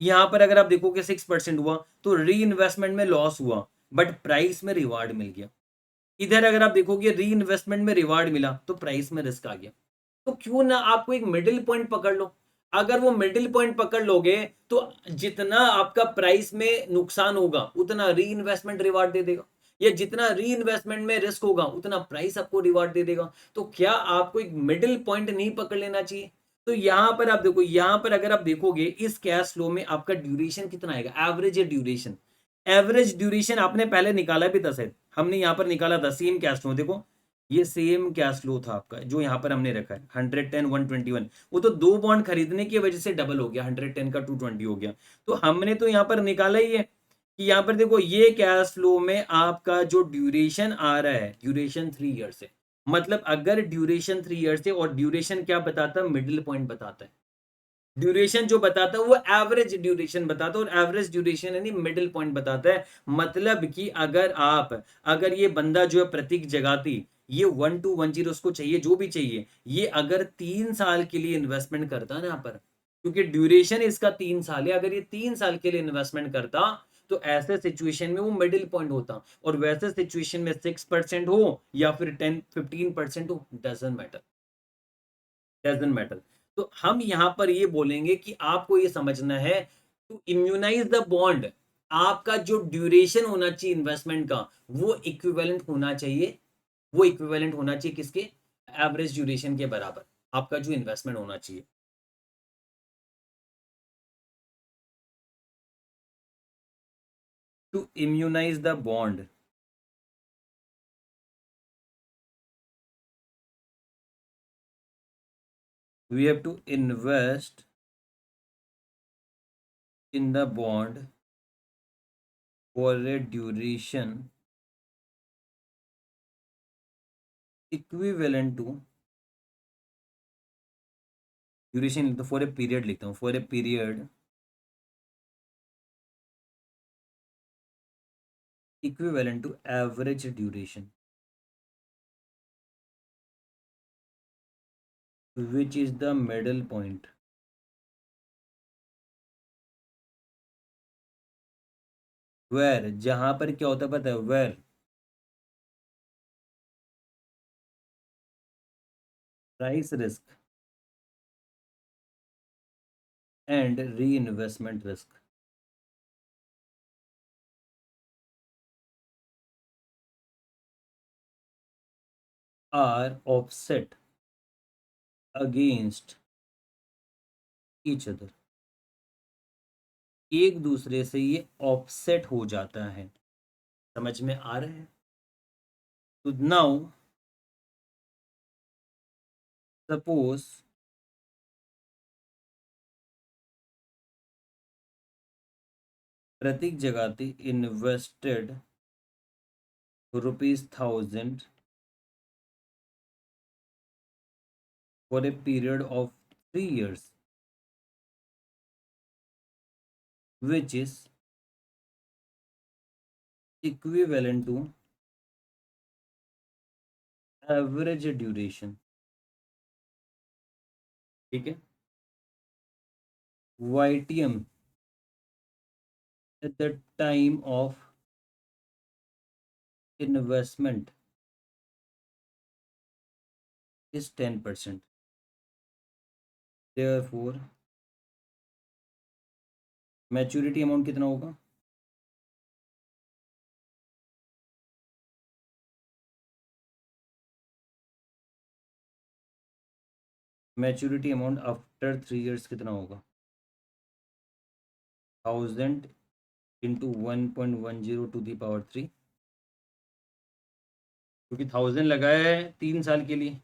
यहां पर अगर आप देखोगे 6% हुआ तो री इन्वेस्टमेंट में लॉस हुआ, बट प्राइस में रिवार्ड मिल गया। इधर अगर आप देखोगे री इन्वेस्टमेंट में रिवार्ड मिला तो प्राइस में रिस्क आ गया। तो क्यों ना आपको एक मिडिल पॉइंट पकड़ लो। अगर वो मिडिल पॉइंट पकड़ लोगे तो जितना आपका प्राइस में नुकसान होगा उतना री इन्वेस्टमेंट रिवार्ड दे देगा, या जितना री इन्वेस्टमेंट में रिस्क होगा उतना प्राइस आपको रिवार्ड दे देगा। तो क्या आपको एक मिडिल पॉइंट नहीं पकड़ लेना चाहिए। तो यहां पर आप देखो, यहां पर अगर आप देखोगे इस कैश फ्लो में आपका ड्यूरेशन कितना आएगा, एवरेज ड्यूरेशन, एवरेज ड्यूरेशन आपने पहले निकाला भी था शायद, हमने यहाँ पर निकाला था सेम कैश फ्लो, देखो ये सेम कैश फ्लो था आपका जो यहाँ पर हमने रखा है 110 121, वो तो 2 बॉन्ड खरीदने की वजह से डबल हो गया, 110 का 220 हो गया। तो हमने तो यहाँ पर निकाला ही है कि यहाँ पर देखो ये कैश फ्लो में आपका जो ड्यूरेशन आ रहा है, ड्यूरेशन 3 ईयर्स है, मतलब अगर ड्यूरेशन 3 ईयर्स है, और ड्यूरेशन क्या बताता है, मिडिल पॉइंट बताता है। ड्यूरेशन जो बताता है वो एवरेज ड्यूरेशन बताता है, और एवरेज ड्यूरेशन यानी मिडिल पॉइंट बताता है। मतलब कि अगर ये बंदा जो है प्रतीक जगाती, ये 1210 उसको चाहिए जो भी चाहिए, ये अगर 3 साल के लिए इन्वेस्टमेंट करता है ना यहाँ पर, क्योंकि ड्यूरेशन इसका 3 साल है, अगर ये 3 साल के लिए इन्वेस्टमेंट करता तो ऐसे सिचुएशन में वो मिडिल पॉइंट होता, और वैसे सिचुएशन में 6% हो या फिर 10 15% हो, डजन मैटर। तो हम यहां पर ये बोलेंगे कि आपको ये समझना है, टू इम्यूनाइज द बॉन्ड, आपका जो ड्यूरेशन होना चाहिए इन्वेस्टमेंट का वो इक्विवेलेंट होना चाहिए, वो इक्विवेलेंट होना चाहिए किसके, एवरेज ड्यूरेशन के बराबर आपका जो इन्वेस्टमेंट होना चाहिए। To immunise the bond we have to invest in the bond for a duration equivalent to, duration तो फॉर ए पीरियड लिखता हूँ, for a period equivalent to average duration which is the middle point, where जहां पर क्या होता है पता है, where price risk and reinvestment risk are offset against each other, एक दूसरे से ये ऑफसेट हो जाता है। समझ में आ रहा है। तो now suppose Prateek Jagati invested ₹1000 for a period of 3 years, which is equivalent to average duration। ठीक है, YTM at the time of investment is 10%। Therefore maturity amount कितना होगा? मैच्योरिटी अमाउंट आफ्टर 3 ईयर्स कितना होगा? 1000 इंटू 1.10 टू दी पावर 3, क्योंकि 1000 लगाया है 3 साल के लिए,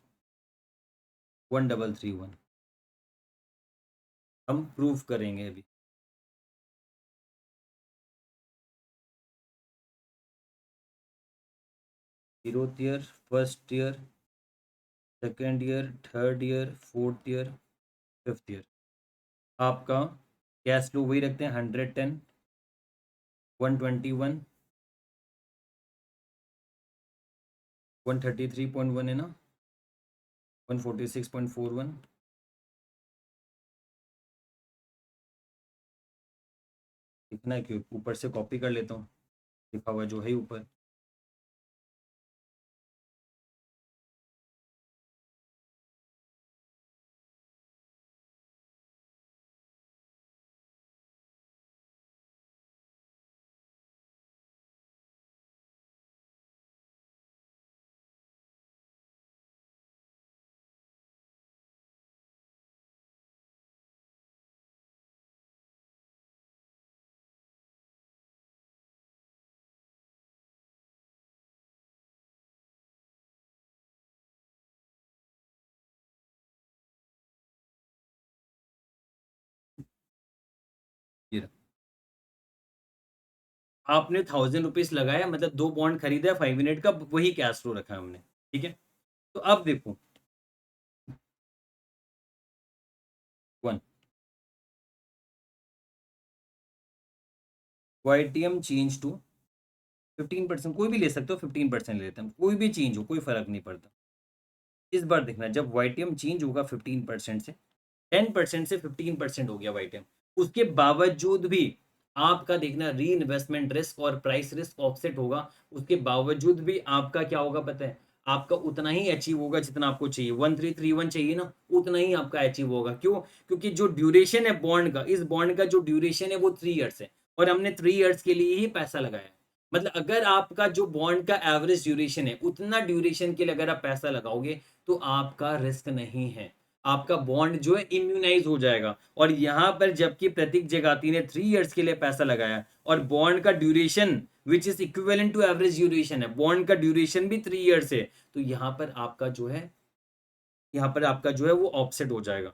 1331। हम प्रूफ करेंगे अभी। Zeroth year, first year, second year, third year, fourth year, fifth year. आपका कैश फ्लो वही रखते हैं, 110, 121, 133.1 है ना, 146.41। लिखना है क्यों? ऊपर से कॉपी कर लेता हूँ, लिखा हुआ जो है ऊपर। ये रहा। आपने 1000 रुपीज लगाया, मतलब 2 बॉन्ड खरीदा 5 मिनट का, वही कैश फ्लो रखा है हमने। ठीक है, तो अब देखो, वन YTM चेंज टू 15%, कोई भी ले सकते हो, 15% ले लेते हैं, कोई भी चेंज हो कोई फर्क नहीं पड़ता। इस बार देखना, जब YTM चेंज होगा 15% से, 10% से 15% हो गया YTM, उसके बावजूद भी आपका देखना री इन्वेस्टमेंट रिस्क और प्राइस रिस्क ऑफसेट होगा, उसके बावजूद भी आपका क्या होगा पता है? आपका उतना ही अचीव होगा जितना आपको चाहिए, 1331 चाहिए ना, उतना ही आपका अचीव होगा। क्यों? क्योंकि जो ड्यूरेशन है बॉन्ड का, इस बॉन्ड का जो ड्यूरेशन है वो 3 ईयर्स है, और हमने 3 ईयर्स के लिए ही पैसा लगाया है। मतलब अगर आपका जो बॉन्ड का एवरेज ड्यूरेशन है, उतना ड्यूरेशन के लिए अगर आप पैसा लगाओगे तो आपका रिस्क नहीं है, आपका बॉन्ड जो है इम्यूनाइज हो जाएगा। और यहां पर जबकि प्रतीक जगाती ने 3 ईयर्स के लिए पैसा लगाया, और बॉन्ड का duration which is equivalent to average duration है, बॉन्ड का ड्यूरेशन भी 3 ईयर्स है, तो यहां पर आपका जो है, यहां पर आपका जो है वो ऑफसेट हो जाएगा।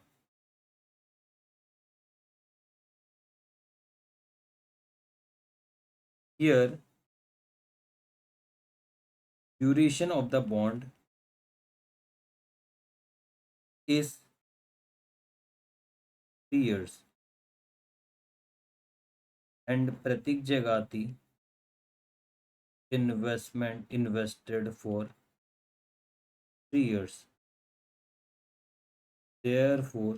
Here duration of the bond is 3 years and Prateek Jagati investment invested for 3 years, therefore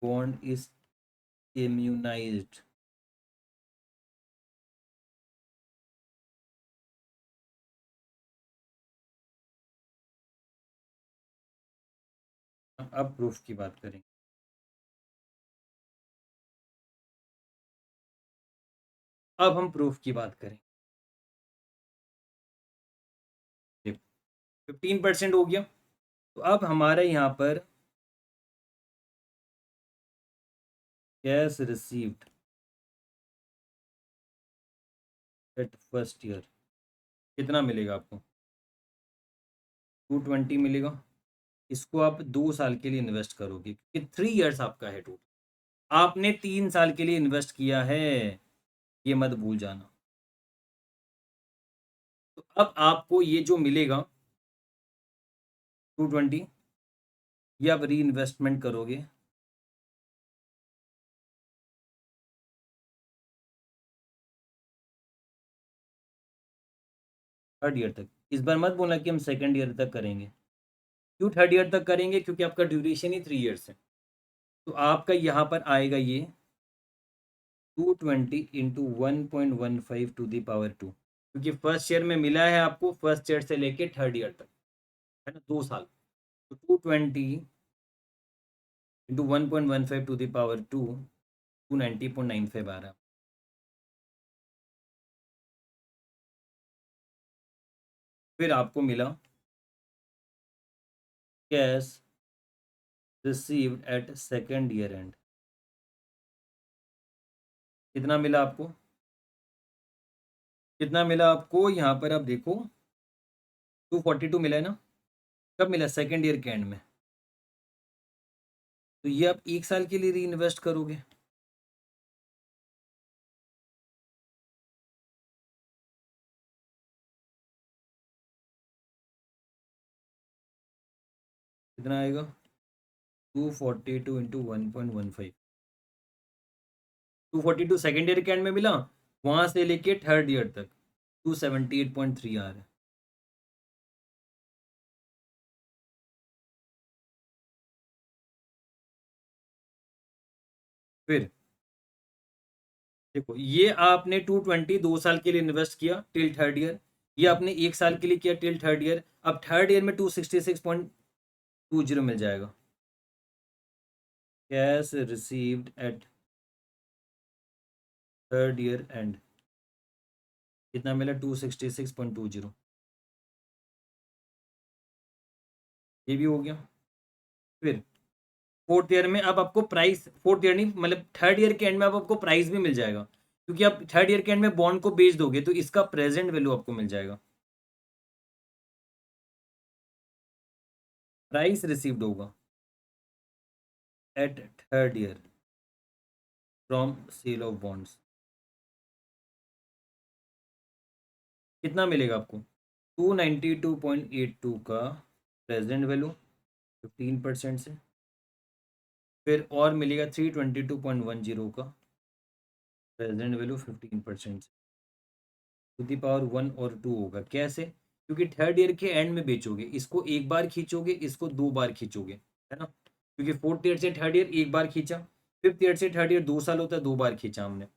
bond is immunized। अब प्रूफ की बात करें, अब हम प्रूफ की बात करें। 15% हो गया, तो अब हमारे यहाँ पर cash received eight first year कितना मिलेगा आपको? 220 मिलेगा। इसको आप 2 साल के लिए इन्वेस्ट करोगे, क्योंकि 3 ईयर्स आपका है टोटल, आपने 3 साल के लिए इन्वेस्ट किया है, ये मत भूल जाना। तो अब आपको ये जो मिलेगा 220, ये आप री इन्वेस्टमेंट करोगे थर्ड ईयर तक। इस बार मत बोलना कि हम सेकेंड ईयर तक करेंगे। क्यों थर्ड ईयर तक करेंगे? क्योंकि आपका ड्यूरेशन ही 3 ईयर्स है। तो आपका यहाँ पर आएगा ये 220 इंटू 1.15 टू दी पावर 2, क्योंकि फर्स्ट ईयर में मिला है आपको, फर्स्ट ईयर से लेके थर्ड ईयर तक। है ना, 2 साल। तो 220 × 1.15 टू द पावर 290.95 आ रहा है। फिर आपको मिला cash received at second year end, कितना मिला आपको? कितना मिला आपको यहाँ पर आप देखो, 242 मिला है ना। कब मिला? सेकेंड ईयर के एंड में। तो ये आप 1 साल के लिए री इन्वेस्ट करोगे। कितना आएगा? 242 × 1.15। 242 सेकेंड ईयर के एंड में मिला, वहां से लेके थर्ड ईयर तक 278.3 आ रहा है। फिर देखो, ये आपने 220 2 साल के लिए इन्वेस्ट किया टिल थर्ड ईयर, ये आपने 1 साल के लिए किया टिल थर्ड ईयर। अब थर्ड ईयर में 266.20 मिल जाएगा। Cash received at third year end, कितना मिला? 266.20। ये भी हो गया। फिर फोर्थ ईयर में अब आपको प्राइस, फोर्थ ईयर नहीं मतलब थर्ड ईयर के एंड में अब आपको प्राइस भी मिल जाएगा, क्योंकि आप थर्ड ईयर के एंड में बॉन्ड को बेच दोगे तो इसका प्रेजेंट वैल्यू आपको मिल जाएगा। प्राइस रिसीव्ड होगा at third year from sale of bonds, कितना मिलेगा आपको? 292.82 का प्रेजेंट वैल्यू 15% से, फिर और मिलेगा 322.10 का प्रेजेंट वैल्यू 15% से, टू दी पावर 1 और 2 होगा। कैसे? क्योंकि थर्ड ईयर के एंड में बेचोगे, इसको एक बार खींचोगे, इसको 2 बार खींचोगे, है ना। क्योंकि फोर्थ ईयर से थर्ड ईयर एक बार खींचा, फिफ्थ ईयर से थर्ड ईयर 2 साल होता है, 2 बार खींचा हमने।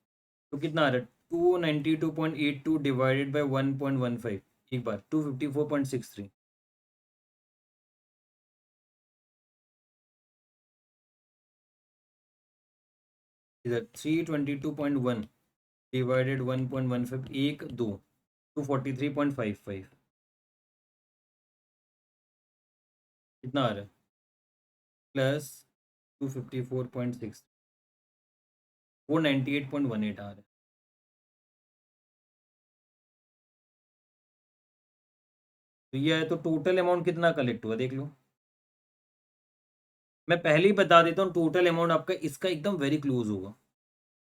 तो कितना आ रहा है? 292.82 डिवाइडेड बाई 1.15, एक बार 254.63। इधर 322.1 डिवाइडेड 1.15, एक दो 243.55, कितना आ रहा है? प्लस 254.6, 498.18 आ रहा है। तो ये है, तो टोटल अमाउंट कितना कलेक्ट हुआ देख लो। मैं पहले ही बता देता हूँ, टोटल अमाउंट आपका इसका एकदम वेरी क्लोज होगा,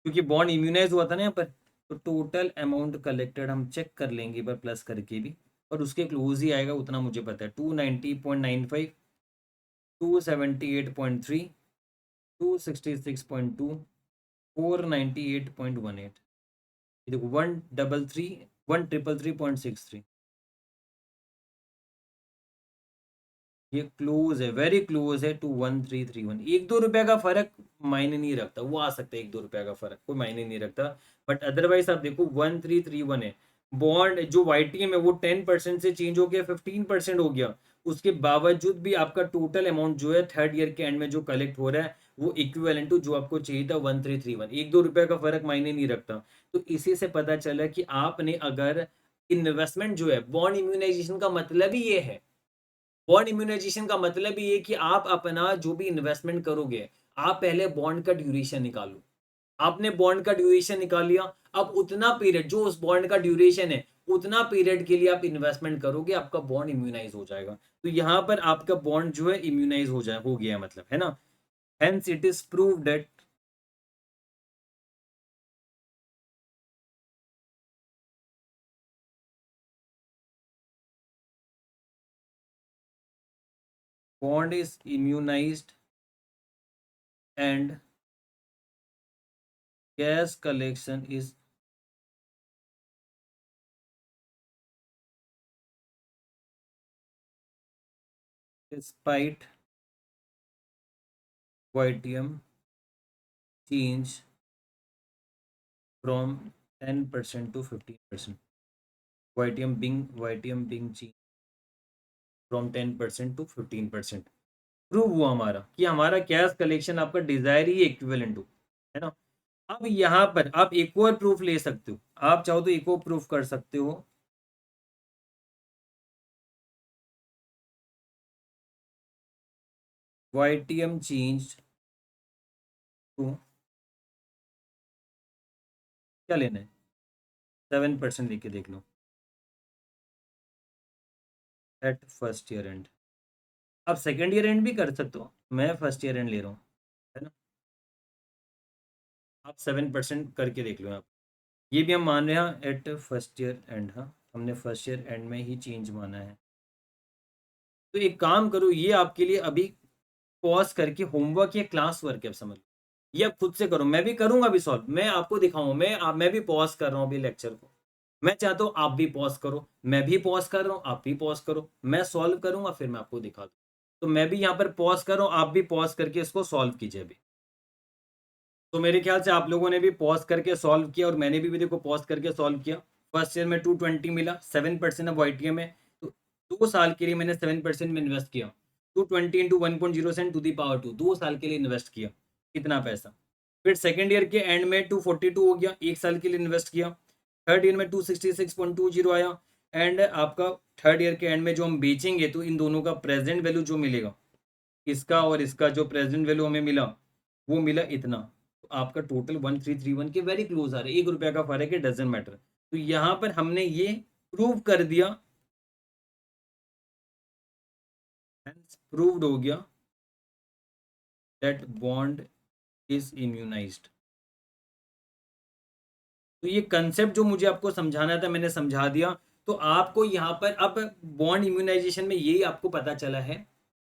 क्योंकि बॉन्ड इम्यूनाइज हुआ था ना यहाँ पर। तो टोटल अमाउंट कलेक्टेड हम चेक कर लेंगे एक बार प्लस करके भी, और उसके क्लोज ही आएगा, उतना मुझे पता है। 290.95, 278.3, 266.2, 498.18। देखो 133.63। ये क्लोज है, वेरी क्लोज है टू 1331। 1-2 रुपए का फर्क मायने नहीं रखता, वो आ सकता है 1-2 रुपए का फर्क, कोई मायने नहीं रखता। बट अदरवाइज आप देखो 1331 है। बॉन्ड जो वाईटीएम है वो 10% से चेंज हो गया, 15% हो गया। उसके बावजूद भी आपका टोटल अमाउंट जो है थर्ड ईयर के एंड में जो कलेक्ट हो रहा है वो इक्विवेलेंट टू जो आपको चाहिए था 1331। 1-2 रुपए का फर्क मायने नहीं रखता। तो इसी से पता चला कि आपने अगर इन्वेस्टमेंट जो है, बॉन्ड इम्यूनाइजेशन का मतलब ही ये है। बॉन्ड इम्यूनाइजेशन का मतलब ये है कि आप अपना जो भी इन्वेस्टमेंट करोगे, आप पहले बॉन्ड का ड्यूरेशन निकालो। आपने बॉन्ड का ड्यूरेशन निकाल लिया, अब उतना पीरियड जो उस बॉन्ड का ड्यूरेशन है, उतना पीरियड के लिए आप इन्वेस्टमेंट करोगे, आपका बॉन्ड इम्यूनाइज हो जाएगा। तो यहाँ पर आपका बॉन्ड जो है इम्यूनाइज हो गया मतलब, है ना। Hence it is prove that bond is immunized and cash collection is despite YTM change from 10% to 15%. YTM being change from 10% to 15%। Prove हुआ हमारा कि हमारा कैश कलेक्शन आपका डिजायर ही इक्विवेलेंट हो, है ना। अब यहाँ पर आप एक और प्रूफ ले सकते हो, आप चाहो तो एक और प्रूफ कर सकते हो। YTM चेंज टू, क्या लेना है, 7% लेके देख लो एट फर्स्ट ईयर एंड। आप सेकेंड ईयर एंड भी कर सकते हो, मैं फर्स्ट ईयर एंड ले रहा हूँ, है ना। आप 7% करके देख लो आप। ये भी हम मान रहे हैं एट फर्स्ट ईयर एंड, हाँ हमने फर्स्ट ईयर एंड में ही चेंज माना है। तो एक काम करो, ये आपके लिए अभी पॉज करके होमवर्क या क्लास वर्क है, अब समझ लो। ये आप खुद से करो, मैं भी करूंगा अभी सॉल्व, मैं आपको दिखाऊंगा, मैं भी पॉज कर रहा हूँ अभी लेक्चर को। मैं चाहता हूँ आप भी पॉज करो, मैं भी पॉज कर रहा हूँ, आप भी पॉज करो, मैं सॉल्व करूंगा फिर मैं आपको दिखा दूँ। तो मैं भी यहाँ पर पॉज कर रहा हूँ, आप भी पॉज करके इसको सॉल्व कीजिए अभी। तो मेरे ख्याल से आप लोगों ने भी पॉज करके सॉल्व किया और मैंने भी देखो पॉज करके सॉल्व किया। फर्स्ट ईयर में 220 मिला, 7% ऑफ YTM में। तो 2 साल के लिए मैंने 7% में इन्वेस्ट किया, 220 इंटू 1.07 टू दी पावर 2, 2 साल के लिए इन्वेस्ट किया, कितना पैसा। फिर सेकेंड ईयर के एंड में 242 हो गया, 1 साल के लिए इन्वेस्ट किया। थर्ड ईयर में 266.20 आया। एंड आपका थर्ड ईयर के एंड में जो हम बेचेंगे तो इन दोनों का प्रेजेंट वैल्यू जो मिलेगा, इसका और इसका जो प्रेजेंट वैल्यू हमें मिला वो मिला इतना। तो आपका टोटल 1331 के वेरी क्लोज आ रहा है, 1 रुपया का फर्क है, डजेंट मैटर। तो यहाँ पर हमने ये प्रूव कर दिया, प्रूव्ड हो गया दैट बॉन्ड इज इम्यूनाइज्ड। तो ये कंसेप्ट जो मुझे आपको समझाना था मैंने समझा दिया। तो आपको यहाँ पर अब बॉन्ड इम्यूनाइजेशन में यही आपको पता चला है,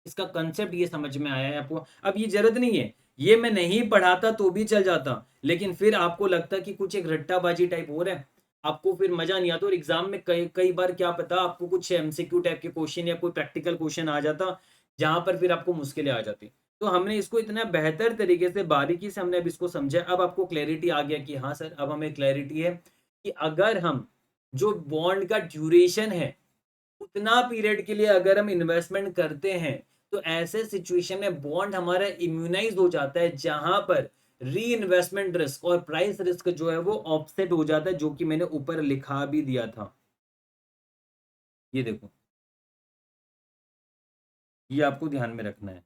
इसका कंसेप्ट ये समझ में आया है आपको। अब ये जरूरत नहीं है, ये मैं नहीं पढ़ाता तो भी चल जाता, लेकिन फिर आपको लगता कि कुछ एक रट्टाबाजी टाइप हो रहा है, आपको फिर मजा नहीं आता। और एग्जाम में कई कई बार क्या पता आपको कुछ MCQ टाइप के क्वेश्चन या कोई प्रैक्टिकल क्वेश्चन आ जाता, जहां पर फिर आपको मुश्किलें आ जाती। तो हमने इसको इतना बेहतर तरीके से बारीकी से हमने अब इसको समझा। अब आपको क्लैरिटी आ गया कि हाँ सर, अब हमें क्लैरिटी है कि अगर हम जो बॉन्ड का ड्यूरेशन है उतना पीरियड के लिए अगर हम इन्वेस्टमेंट करते हैं, तो ऐसे सिचुएशन में बॉन्ड हमारा इम्यूनाइज हो जाता है, जहां पर री इन्वेस्टमेंट रिस्क और प्राइस रिस्क जो है वो ऑफसेट हो जाता है, जो कि मैंने ऊपर लिखा भी दिया था। ये देखो, ये आपको ध्यान में रखना है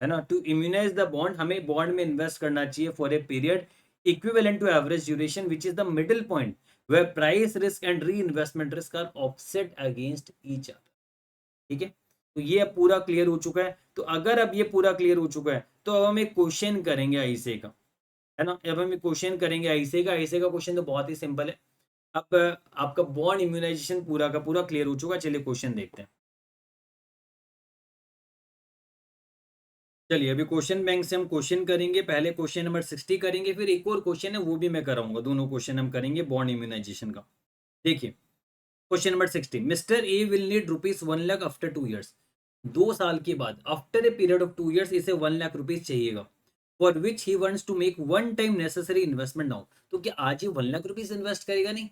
ना। टू इम्यूनाइज द बॉन्ड, हमें बॉन्ड में इन्वेस्ट करना चाहिए for a period equivalent to average duration which is the middle point where price risk and reinvestment risk are offset against each other. ठीक है, तो ये अब पूरा क्लियर हो चुका है। तो अगर अब ये पूरा क्लियर हो चुका है तो अब हम एक क्वेश्चन करेंगे आईसे का, है ना। अब हम एक क्वेश्चन करेंगे आईसे का। आईसे का क्वेश्चन तो बहुत ही सिंपल है। अब आपका बॉन्ड इम्यूनाइजेशन पूरा का पूरा क्लियर हो चुका है। चलिए क्वेश्चन देखते हैं। चलिए अभी क्वेश्चन बैंक से हम क्वेश्चन करेंगे। पहले क्वेश्चन नंबर 60 करेंगे, फिर एक और क्वेश्चन है वो भी मैं कराऊंगा। दोनों क्वेश्चन हम करेंगे बॉन्ड इम्यूनाइजेशन का। देखिए question number 60, mister A will need ₹1 lakh after 2 years. 2 साल के बाद, after a period of 2 years, इसे 1 लाख रुपीज चाहिएगा, for which he wants to make one time necessary investment now. तो क्या आज ही 1 लाख रुपीज इन्वेस्ट करेगा? नहीं,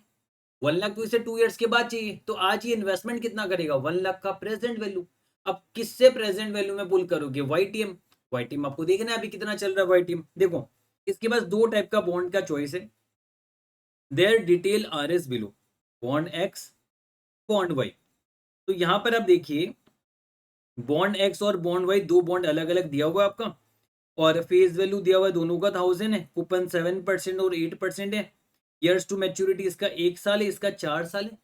1 लाख तो इसे 2 ईयर्स के बाद चाहिए। तो आज ही इन्वेस्टमेंट कितना करेगा? 1 लाख का प्रेजेंट वैल्यू। अब किससे प्रेजेंट वैल्यू में पुल करोगे? YTM। YTM आपको देखना है अभी कितना चल रहा है YTM। देखो इसके पास दो टाइप का बॉन्ड का चॉइस है, their detail are as below, bond X, bond Y. तो यहां पर आप देखिए बॉन्ड एक्स और बॉन्ड वाई, दो बॉन्ड अलग अलग दिया हुआ है आपका, और फेस वैल्यू दिया हुआ है दोनों का 1000 है, कूपन 7% और 8% है। ईयर्स टू मैच्योरिटी इसका 1 साल है, इसका 4 साल है।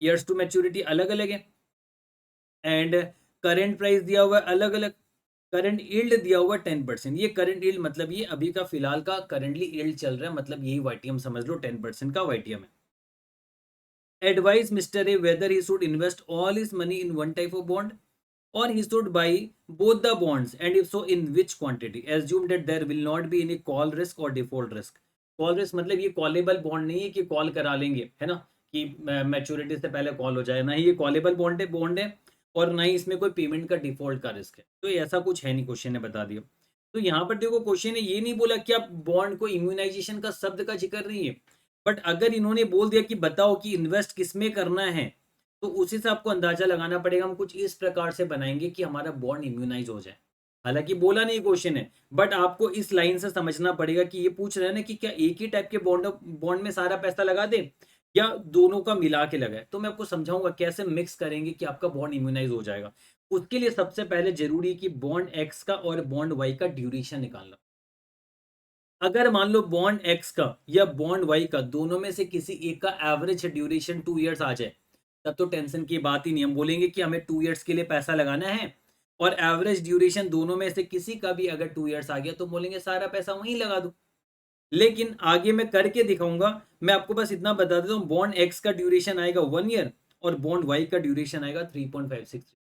ईयर्स टू मैच्योरिटी अलग अलग है। एंड करेंट प्राइस दिया हुआ है अलग अलग। करंट यील्ड दिया हुआ 10%। ये करंट यील्ड मतलब ये अभी का फिलहाल का करंटली यील्ड चल रहा है, मतलब यही YTM समझ लो, 10% का YTM है। Advise Mr. A whether he should invest all his money in one type of bond or he should buy both the bonds, and if so in which quantity. Assume that there will not be any call risk or default risk. Call risk मतलब ये कॉलेबल बॉन्ड नहीं है कि कॉल करा लेंगे, है ना, कि मैच्योरिटी से पहले कॉल हो जाए, ना ही ये कॉलेबल बॉन्ड है और ना ही इसमें कोई पेमेंट का डिफॉल्ट का रिस्क है। तो ऐसा कुछ है नहीं, क्वेश्चन ने बता दिया। तो यहाँ पर देखो क्वेश्चन ने ये नहीं बोला कि आप बॉन्ड को इम्यूनाइजेशन का शब्द का जिक्र नहीं है, बट अगर इन्होंने बोल दिया कि बताओ कि इन्वेस्ट किस में करना है, तो उसी से आपको अंदाजा लगाना पड़ेगा हम कुछ इस प्रकार से बनाएंगे कि हमारा बॉन्ड इम्यूनाइज हो जाए। हालांकि बोला नहीं क्वेश्चन है, बट आपको इस लाइन से समझना पड़ेगा कि ये पूछ रहे हैं ना कि क्या एक ही टाइप के बॉन्ड बॉन्ड में सारा पैसा लगा दे या दोनों का मिला के लगाए। तो मैं आपको समझाऊंगा कैसे मिक्स करेंगे कि आपका बॉन्ड इम्यूनाइज हो जाएगा। उसके लिए सबसे पहले जरूरी है कि बॉन्ड एक्स का और बॉन्ड वाई का ड्यूरेशन निकालना। अगर मान लो बॉन्ड एक्स का या बॉन्ड वाई का दोनों में से किसी एक का एवरेज ड्यूरेशन 2 इयर्स आ जाए, तब तो टेंशन की बात ही नहीं। हम बोलेंगे कि हमें 2 इयर्स के लिए पैसा लगाना है और एवरेज ड्यूरेशन दोनों में से किसी का भी अगर 2 इयर्स आ गया तो बोलेंगे सारा पैसा वहीं लगा दो। लेकिन आगे मैं करके दिखाऊंगा। मैं आपको बस इतना बता देता हूँ, बॉन्ड एक्स का ड्यूरेशन आएगा 1 ईयर और बॉन्ड वाई का ड्यूरेशन आएगा 3.56।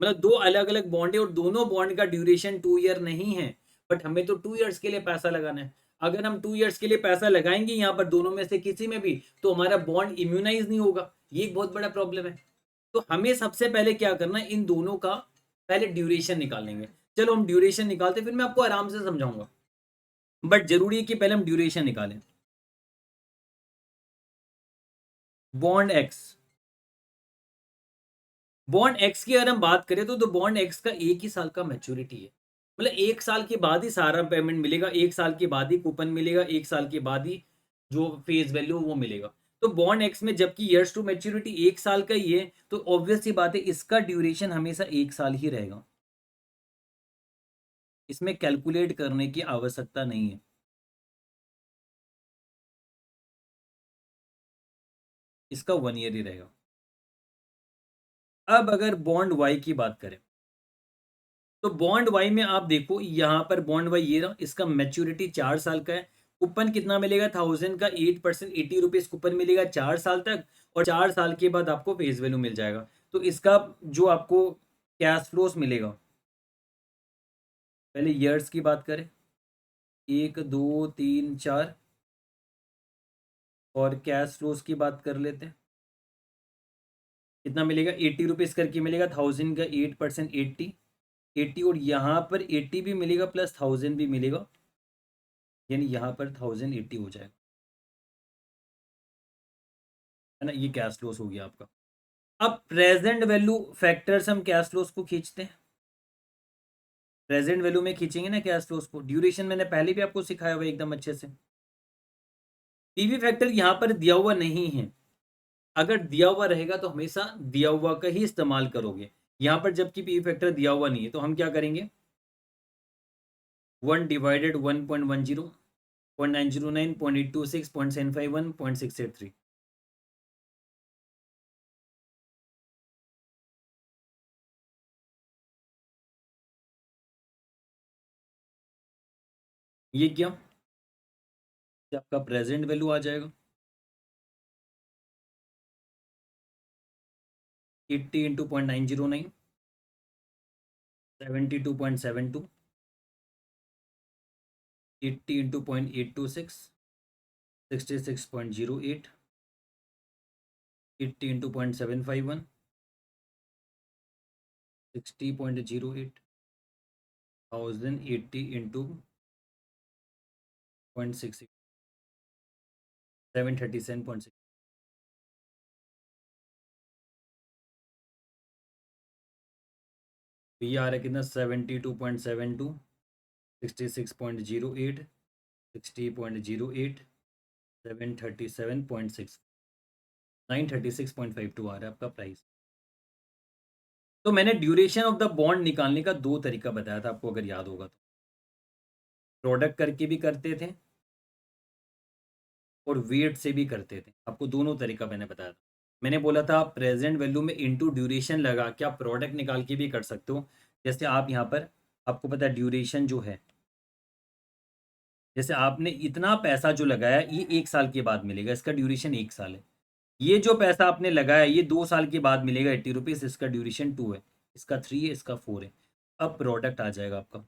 मतलब दो अलग अलग बॉन्ड है और दोनों बॉन्ड का ड्यूरेशन 2 ईयर नहीं है, बट हमें तो 2 इयर्स के लिए पैसा लगाना है। अगर हम 2 इयर्स के लिए पैसा लगाएंगे यहाँ पर दोनों में से किसी में भी, तो हमारा बॉन्ड इम्यूनाइज नहीं होगा। ये एक बहुत बड़ा प्रॉब्लम है। तो हमें सबसे पहले क्या करना है, इन दोनों का पहले ड्यूरेशन निकाल लेंगे। चलो हम ड्यूरेशन निकालते, फिर मैं आपको आराम से समझाऊंगा, बट जरूरी है कि पहले हम ड्यूरेशन निकालें। बॉन्ड एक्स, बॉन्ड एक्स की अगर हम बात करें तो बॉन्ड एक्स का 1 ही साल का मैच्योरिटी है। मतलब 1 साल के बाद ही सारा पेमेंट मिलेगा, 1 साल के बाद ही कूपन मिलेगा, 1 साल के बाद ही जो फेस वैल्यू वो मिलेगा। तो बॉन्ड एक्स में जबकि ईयर्स टू मैच्योरिटी 1 साल का ही है, तो ऑब्वियस सी बात है इसका ड्यूरेशन हमेशा 1 साल ही रहेगा। इसमें कैलकुलेट करने की आवश्यकता नहीं है, इसका 1 ईयर ही रहेगा। अब अगर बॉन्ड वाई की बात करें, तो बॉन्ड वाई में आप देखो यहाँ पर बॉन्ड वाई ये रहा, इसका मैच्योरिटी 4 साल का है। कूपन कितना मिलेगा, 1000 का 8%, 80 रुपीज कूपन मिलेगा 4 साल तक, और 4 साल के बाद आपको फेस वैल्यू मिल जाएगा। तो इसका जो आपको कैश फ्लोस मिलेगा, पहले ईयर्स की बात करें, 1 2 3 4, और कैश फ्लोस की बात कर लेते हैं। कितना मिलेगा, 80 रुपीज करके मिलेगा, 1000 का 8%, 80 और यहाँ पर 80 भी मिलेगा प्लस 1000 भी मिलेगा, यानी यहाँ पर 1080 हो जाएगा, है ना। ये कैश फ्लोस हो गया आपका। अब प्रेजेंट वैल्यू फैक्टर्स हम कैश फ्लोस को खींचते हैं। प्रेजेंट वैल्यू में खींचेंगे ना कैश फ्लोस को, ड्यूरेशन मैंने पहले भी आपको सिखाया हुआ एकदम अच्छे से। पीवी फैक्टर यहाँ पर दिया हुआ नहीं है। अगर दिया हुआ रहेगा तो हमेशा दिया हुआ का ही इस्तेमाल करोगे। यहाँ पर जबकि पीवी फैक्टर दिया हुआ नहीं है, तो हम क्या करेंगे, 1/1.10, 0.909, 0.826, 0.751, 0.683। ये क्या, आपका प्रेजेंट वैल्यू आ जाएगा 80 इंटू 0.909, 72.72, 80 इंटू 0.826, 66.08, 80 इंटू 0.751, 60.08, 1080 इंटू 0.6, 737.6। ये आ रहा है कितना, 72.72, 66.08, 60.08, 737.6, 936.52 आ रहा है आपका प्राइस। तो मैंने ड्यूरेशन ऑफ द बॉन्ड निकालने का दो तरीका बताया था आपको, अगर याद होगा तो। प्रोडक्ट करके भी करते थे और वेट से भी करते थे, आपको दोनों तरीका मैंने बताया था। मैंने बोला था प्रेजेंट वैल्यू में इनटू ड्यूरेशन लगा के आप प्रोडक्ट निकाल के भी कर सकते हो। जैसे आप यहाँ पर, आपको पता है ड्यूरेशन जो है, जैसे आपने इतना पैसा जो लगाया ये 1 साल के बाद मिलेगा, इसका ड्यूरेशन 1 साल है। ये जो पैसा आपने लगाया ये 2 साल के बाद मिलेगा 80 रुपीज़, इसका ड्यूरेशन 2 है, इसका 3 है, इसका 4 है। अब प्रोडक्ट आ जाएगा आपका,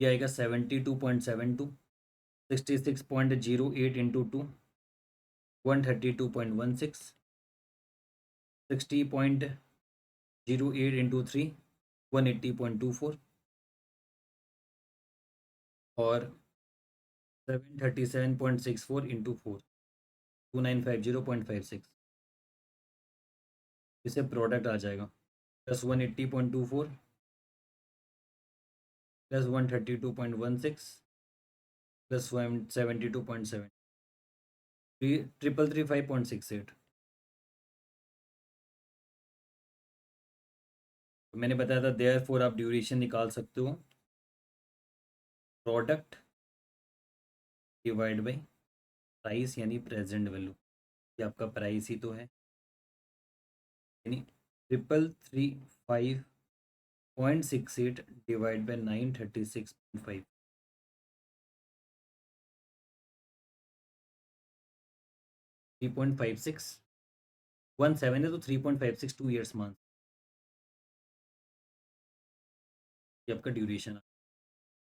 ये आएगा 72.72, 66.08 इंटू 2, 132.16, 60.08 इंटू 3, 180.24, और 737.64 इंटू 4, 2950.56, इसे प्रोडक्ट आ जाएगा प्लस 180.24 प्लस 132.16 प्लस 72.7, 3335.68। मैंने बताया था देयर फोर आप ड्यूरेशन निकाल सकते हो, प्रोडक्ट डिवाइड बाई प्राइस यानी प्रेजेंट वैल्यू, ये आपका प्राइस ही तो है, यानी 3335.68 डिवाइड बाई 936.5, 3.5617 है तो 3.562 ईयर्स मान, ये आपका ड्यूरेशन।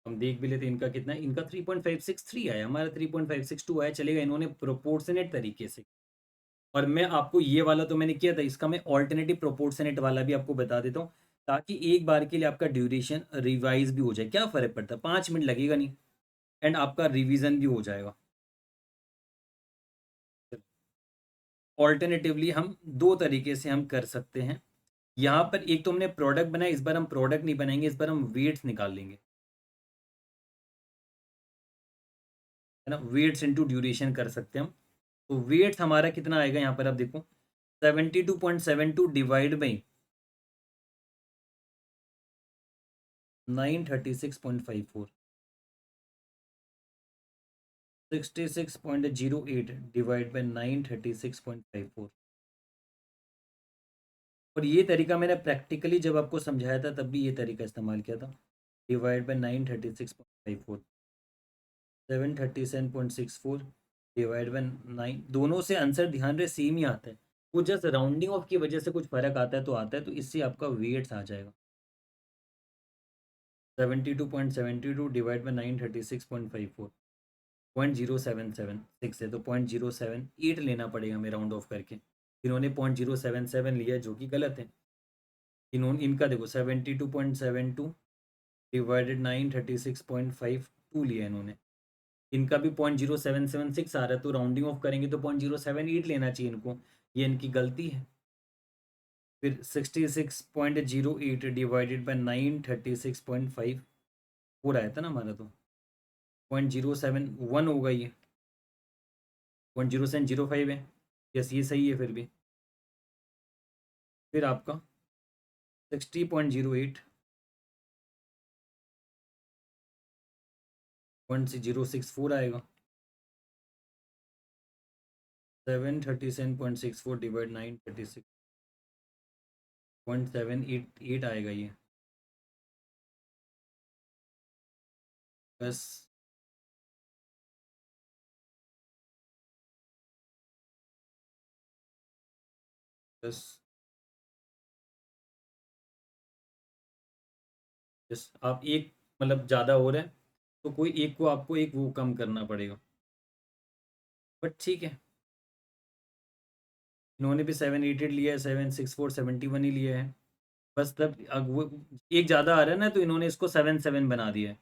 हम देख भी लेते हैं इनका कितना है, इनका 3.563 आया, हमारा 3.562 आया, चलेगा, इन्होंने प्रोपोर्शनेट तरीके से। और मैं आपको ये वाला तो मैंने किया था, इसका मैं ऑल्टरनेटिव प्रोपोर्शनेट वाला भी आपको बता देता हूँ, ताकि एक बार के लिए आपका ड्यूरेशन रिवाइज भी हो जाए। क्या फ़र्क पड़ता है, 5 मिनट लगेगा नहीं, एंड आपका रिवीजन भी हो जाएगा। ऑल्टरनेटिवली हम दो तरीके से हम कर सकते हैं। यहाँ पर एक तो हमने प्रोडक्ट बनाया, इस बार हम प्रोडक्ट नहीं बनाएंगे, इस बार हम वेट्स निकाल लेंगे, है ना, वेट्स इंटू ड्यूरेशन कर सकते हैं हम। तो वेट्स हमारा कितना आएगा यहाँ पर, आप देखो 72.72 डिवाइड बाई 936.54, 66.08 डिवाइड बाई 936.54। और ये तरीका मैंने प्रैक्टिकली जब आपको समझाया था तब भी ये तरीका इस्तेमाल किया था, डिवाइड बाई 936.54, 737.64 डिवाइड बाई 9, दोनों से आंसर ध्यान रहे सेम ही आता है, वो जस्ट राउंडिंग ऑफ की वजह से कुछ फर्क आता है तो आता है, तो इससे आपका वेट्स आ जाएगा 72.72 डिवाइड बाई 936.54, 0.0776 है, तो 0.078 लेना पड़ेगा हमें राउंड ऑफ करके। इन्होंने 0.077 लिया जो कि गलत है। इन्होंने इनका देखो 72.72 डिवाइडेड 936.52 लिया इन्होंने, इनका भी 0.0776 आ रहा है, तो राउंडिंग ऑफ करेंगे तो 0.078 लेना चाहिए इनको, ये इनकी गलती है। फिर 66.08 डिवाइडेड बाई 936.54 आया था ना हमारा, तो 0.071 होगा ये, 0.0705 है, यस ये सही है फिर भी। फिर आपका 60.08 0.064 आएगा, 737.64 डिवाइड 936.788 आएगा ये, बस बस बस आप एक, मतलब ज़्यादा हो रहा है तो कोई एक को आपको एक वो कम करना पड़ेगा, बट ठीक है। इन्होंने भी 788 लिया है, 764.71 ही लिया है, बस तब अब वो एक ज़्यादा आ रहा है ना, तो इन्होंने इसको 77 बना दिया है।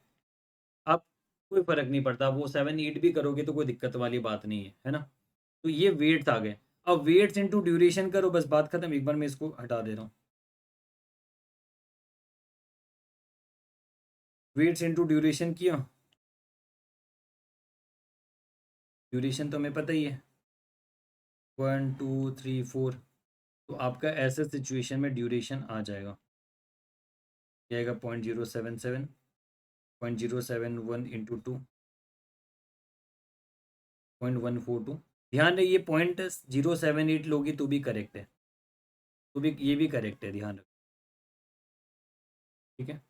आप कोई फ़र्क नहीं पड़ता, वो 78 भी करोगे तो कोई दिक्कत वाली बात नहीं है ना। तो ये वेट्स आ गए, अब वेट्स इंटू ड्यूरेशन करो, बस बात खत्म। एक बार मैं इसको हटा दे रहा हूँ, वेट्स इंटू ड्यूरेशन किया, ड्यूरेशन तो हमें पता ही है 1 2 3 4, तो आपका ऐसे सिचुएशन में ड्यूरेशन आ जाएगा, ये आएगा 0.077, 0.071 इंटू 2.142। ध्यान रहे ये 0.078 लोगी तो भी करेक्ट है, तो भी ये भी करेक्ट है, ध्यान रख, ठीक है।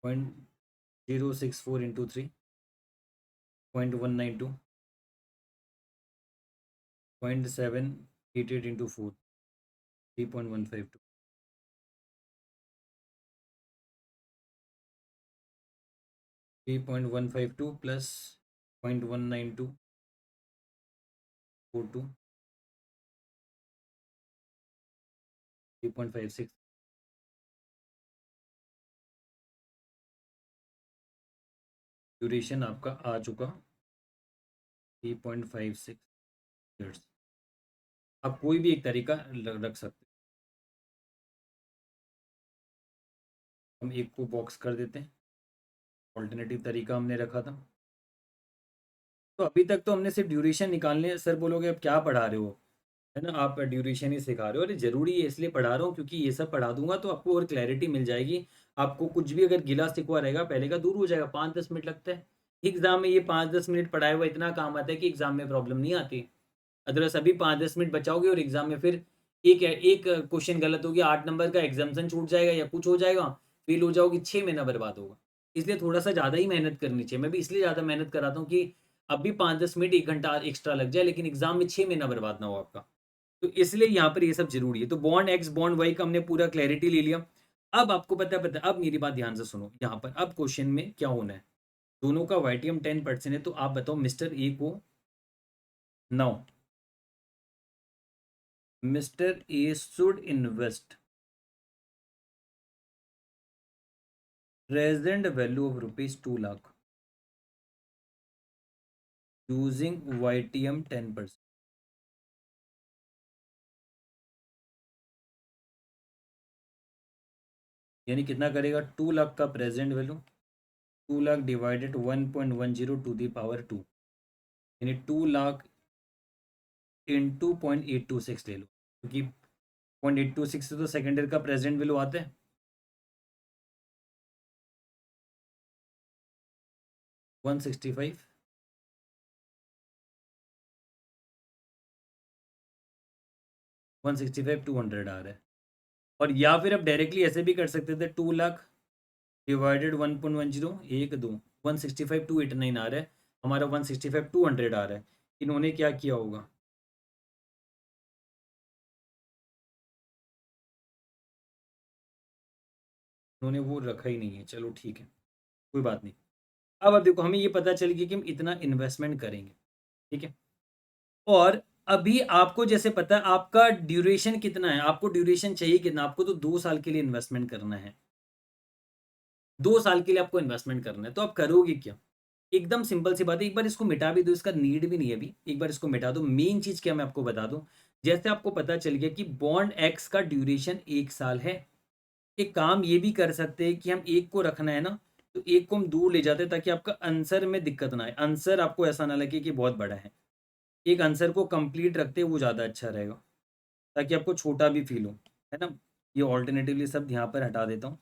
0.064 इंटू 3, 0.192, 0.788 इंटू 4, 3.152, 3.152 प्लस 0.19242, 3.56, ड्यूरेशन आपका आ चुका 3.56 ईयर्स। आप कोई भी एक तरीका रख सकते हैं। हम एक को बॉक्स कर देते हैं, ऑल्टरनेटिव तरीका हमने रखा था। तो अभी तक तो हमने सिर्फ ड्यूरेशन निकालने, सर बोलोगे अब क्या पढ़ा रहे हो, है ना, आप ड्यूरेशन ही सिखा रहे हो। अरे ज़रूरी है, इसलिए पढ़ा रहा हूँ क्योंकि ये सब पढ़ा दूंगा तो आपको और क्लैरिटी मिल जाएगी। आपको कुछ भी अगर गिला सिकवा रहेगा पहले का दूर हो जाएगा। 5-10 मिनट लगता है एग्जाम में, ये 5-10 मिनट पढ़ाया हुआ इतना काम आता है कि एग्जाम में प्रॉब्लम नहीं आती। अदरवाइज अभी 5-10 मिनट बचाओगे और एग्जाम में फिर एक एक क्वेश्चन गलत हो गया, 8 नंबर का एग्जामेशन छूट जाएगा या कुछ हो जाएगा, फेल हो जाओगे, 6 महीना बर्बाद होगा। इसलिए थोड़ा सा ज़्यादा ही मेहनत करनी चाहिए। मैं भी इसलिए ज़्यादा मेहनत कराता हूँ कि अभी 5-10 मिनट 1 घंटा एक्स्ट्रा लग जाए लेकिन एग्जाम में 6 महीना बर्बाद ना हो आपका। तो इसलिए यहाँ पर ये सब जरूरी है। तो बॉन्ड एक्स बॉन्ड वाई का हमने पूरा क्लैरिटी ले लिया। अब आपको पता है, अब मेरी बात ध्यान से सुनो। यहाँ पर अब क्वेश्चन में क्या होना है, दोनों का वाईटीएम 10% है। तो आप बताओ मिस्टर ए को, now mister A should invest present value of ₹2 lakh using YTM 10%। यानी कितना करेगा, 2 लाख का present value, 2 lakh divided 1.10 to the power 2, यानी 2 लाख इंटू 0.826 ले लो, क्योंकि 0.826 से तो सेकेंड ईयर का प्रेजेंट वैल्यू आता है 165, 165 200 आ रहा है। और या फिर आप डायरेक्टली ऐसे भी कर सकते थे, 2 लाख डिवाइडेड 1.10, एक दो, 165 289 आ रहा है, हमारा 165 200 आ रहा है। इन्होंने क्या किया होगा, उन्होंने वो रखा ही नहीं है। चलो ठीक है, कोई बात नहीं। अब देखो हमें ये पता चल गया कि हम इतना इन्वेस्टमेंट करेंगे, ठीक है। और अभी आपको जैसे पता है आपका ड्यूरेशन कितना है, आपको ड्यूरेशन चाहिए कितना, आपको तो 2 साल के लिए इन्वेस्टमेंट करना है। 2 साल के लिए आपको इन्वेस्टमेंट करना है, तो आप करोगे क्या। एकदम सिंपल सी बात है, एक बार इसको मिटा भी दो, इसका नीड भी नहीं है अभी, एक बार इसको मिटा दो। मेन चीज क्या मैं आपको बता दूं, जैसे आपको पता चल गया कि बॉन्ड एक्स का ड्यूरेशन 1 साल है। एक काम ये भी कर सकते हैं कि हम एक को रखना है ना, तो एक को हम दूर ले जाते हैं ताकि आपका आंसर में दिक्कत ना आए, आंसर आपको ऐसा ना लगे कि बहुत बड़ा है। एक आंसर को कंप्लीट रखते हैं वो ज़्यादा अच्छा रहेगा, ताकि आपको छोटा भी फील हो, है ना। ये ऑल्टरनेटिवली सब यहाँ पर हटा देता हूँ।